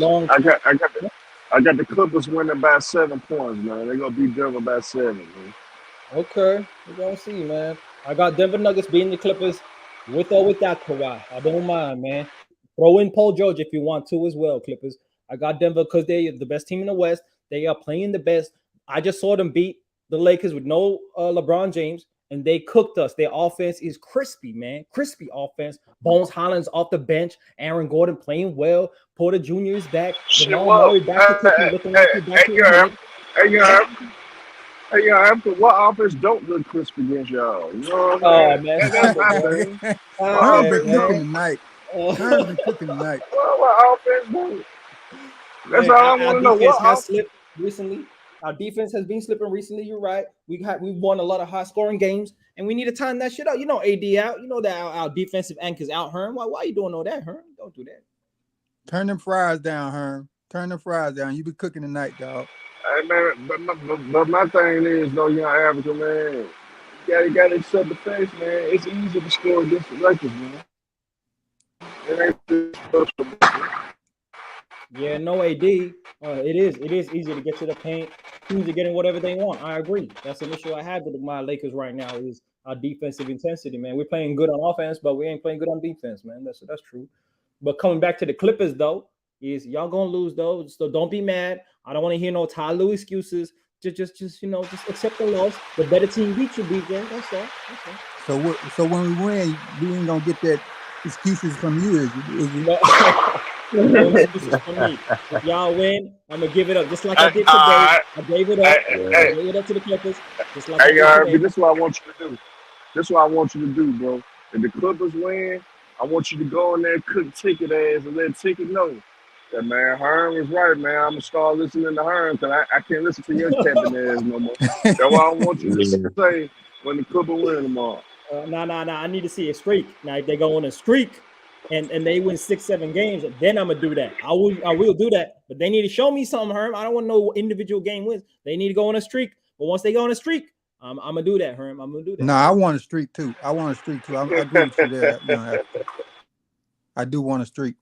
I got the Clippers winning by 7 points, man. They're gonna beat Denver by 7, man. Okay, we're gonna see, man. I got Denver Nuggets beating the Clippers with or without Kawhi. I don't mind, man. Throw in Paul George if you want to as well, Clippers. I got Denver because they're the best team in the West. They are playing the best. I just saw them beat the Lakers with no LeBron James, and they cooked us. Their offense is crispy, man. Crispy offense. Bones Highland's off the bench. Aaron Gordon playing well. Porter Jr. is back. Jamal Murray back to cooking, looking like he's back to after what offense don't look crispy against y'all? You know what I'm saying? That's my thing. I've been cooking tonight. I've been cooking tonight. What offense don't? That's all I want to know. What has slipped recently? Our defense has been slipping recently. You're right. We won a lot of high scoring games, and we need to time that shit out. You know, AD out. You know that our defensive anchors out, Herm. Why you doing all that, Herm? Don't do that. Turn them fries down, Herm. Turn them fries down. You be cooking tonight, dog. Hey man, but my thing is, though, young African man, you gotta accept the face, man. It's easy to score against the Lakers, man. It ain't special. Yeah, no AD. It is easy to get to the paint. Teams are getting whatever they want. I agree. That's an issue I have with my Lakers right now is our defensive intensity, man. We're playing good on offense, but we ain't playing good on defense, man. That's true. But coming back to the Clippers, though, is y'all gonna lose, though. So don't be mad. I don't want to hear no Ty Lue excuses. Just accept the loss. The better team beat you, BJ. That's all. So when we win, we ain't gonna get that excuses from you, is it? No excuses from me. If y'all win, I'm gonna give it up, just like I did today. I gave it up. I gave it up to the Clippers. Just like this is what I want you to do. This is what I want you to do, bro. If the Clippers win, I want you to go in there, cook Ticket ass, and let Ticket know that, man, Herm is right, man. I'm gonna start listening to Herm because I can't listen to your capping ass no more. That's what I want you to say when the Clippers win tomorrow. I need to see a streak. Now, if they go on a streak and they win 6-7 games, then I'm gonna do that. I will do that. But they need to show me something, Herm. I don't want no individual game wins. They need to go on a streak. But once they go on a streak, I'm gonna do that, Herm. I'm gonna do that. No, I want a streak too. I agree with you there. I do want a streak.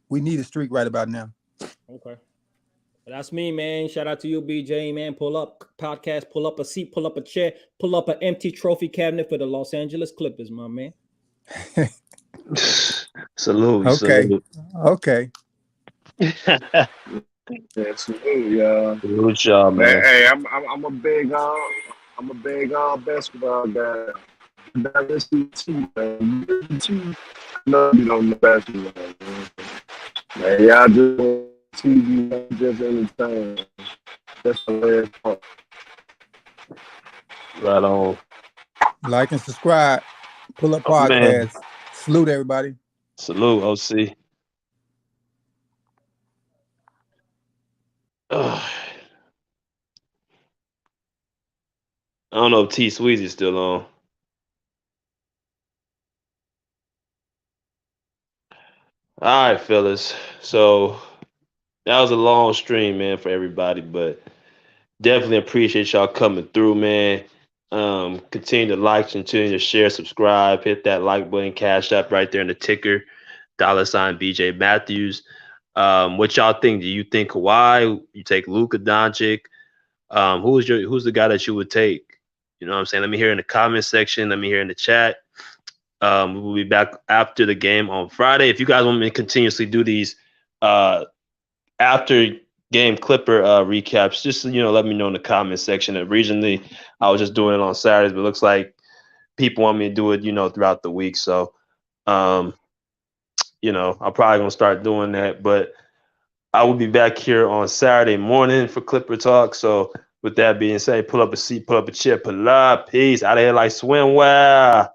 We need a streak right about now. Okay. Well, that's me, man. Shout out to you, BJ, man. Pull up podcast, pull up a seat, pull up a chair, pull up an empty trophy cabinet for the Los Angeles Clippers, my man. Salute. Okay. Okay. Yeah, salute, y'all. Salute y'all, man. Hey, I'm a big basketball guy. That's the team, man. No, you don't know basketball, man. Man, y'all just TV, just entertain. That's the last part. Right on. Like and subscribe. Pull up podcast. Man. Salute everybody. Salute, OC. I don't know if T Sweezy's still on. All right, fellas. So that was a long stream, man, for everybody, but definitely appreciate y'all coming through, man. Continue to like, continue to share, subscribe, hit that like button, cash up right there in the ticker, $ BJ Matthews. What y'all think? Do you think Kawhi? You take Luka, Doncic? Who's the guy that you would take? You know what I'm saying? Let me hear in the comment section. Let me hear in the chat. We'll be back after the game on Friday. If you guys want me to continuously do these after game Clipper recaps, just let me know in the comment section. Originally, I was just doing it on Saturdays, but it looks like people want me to do it, throughout the week. So, I'm probably gonna start doing that. But I will be back here on Saturday morning for Clipper Talk. So, with that being said, pull up a seat, pull up a chair, pull up. Peace. Out of here like swimwear.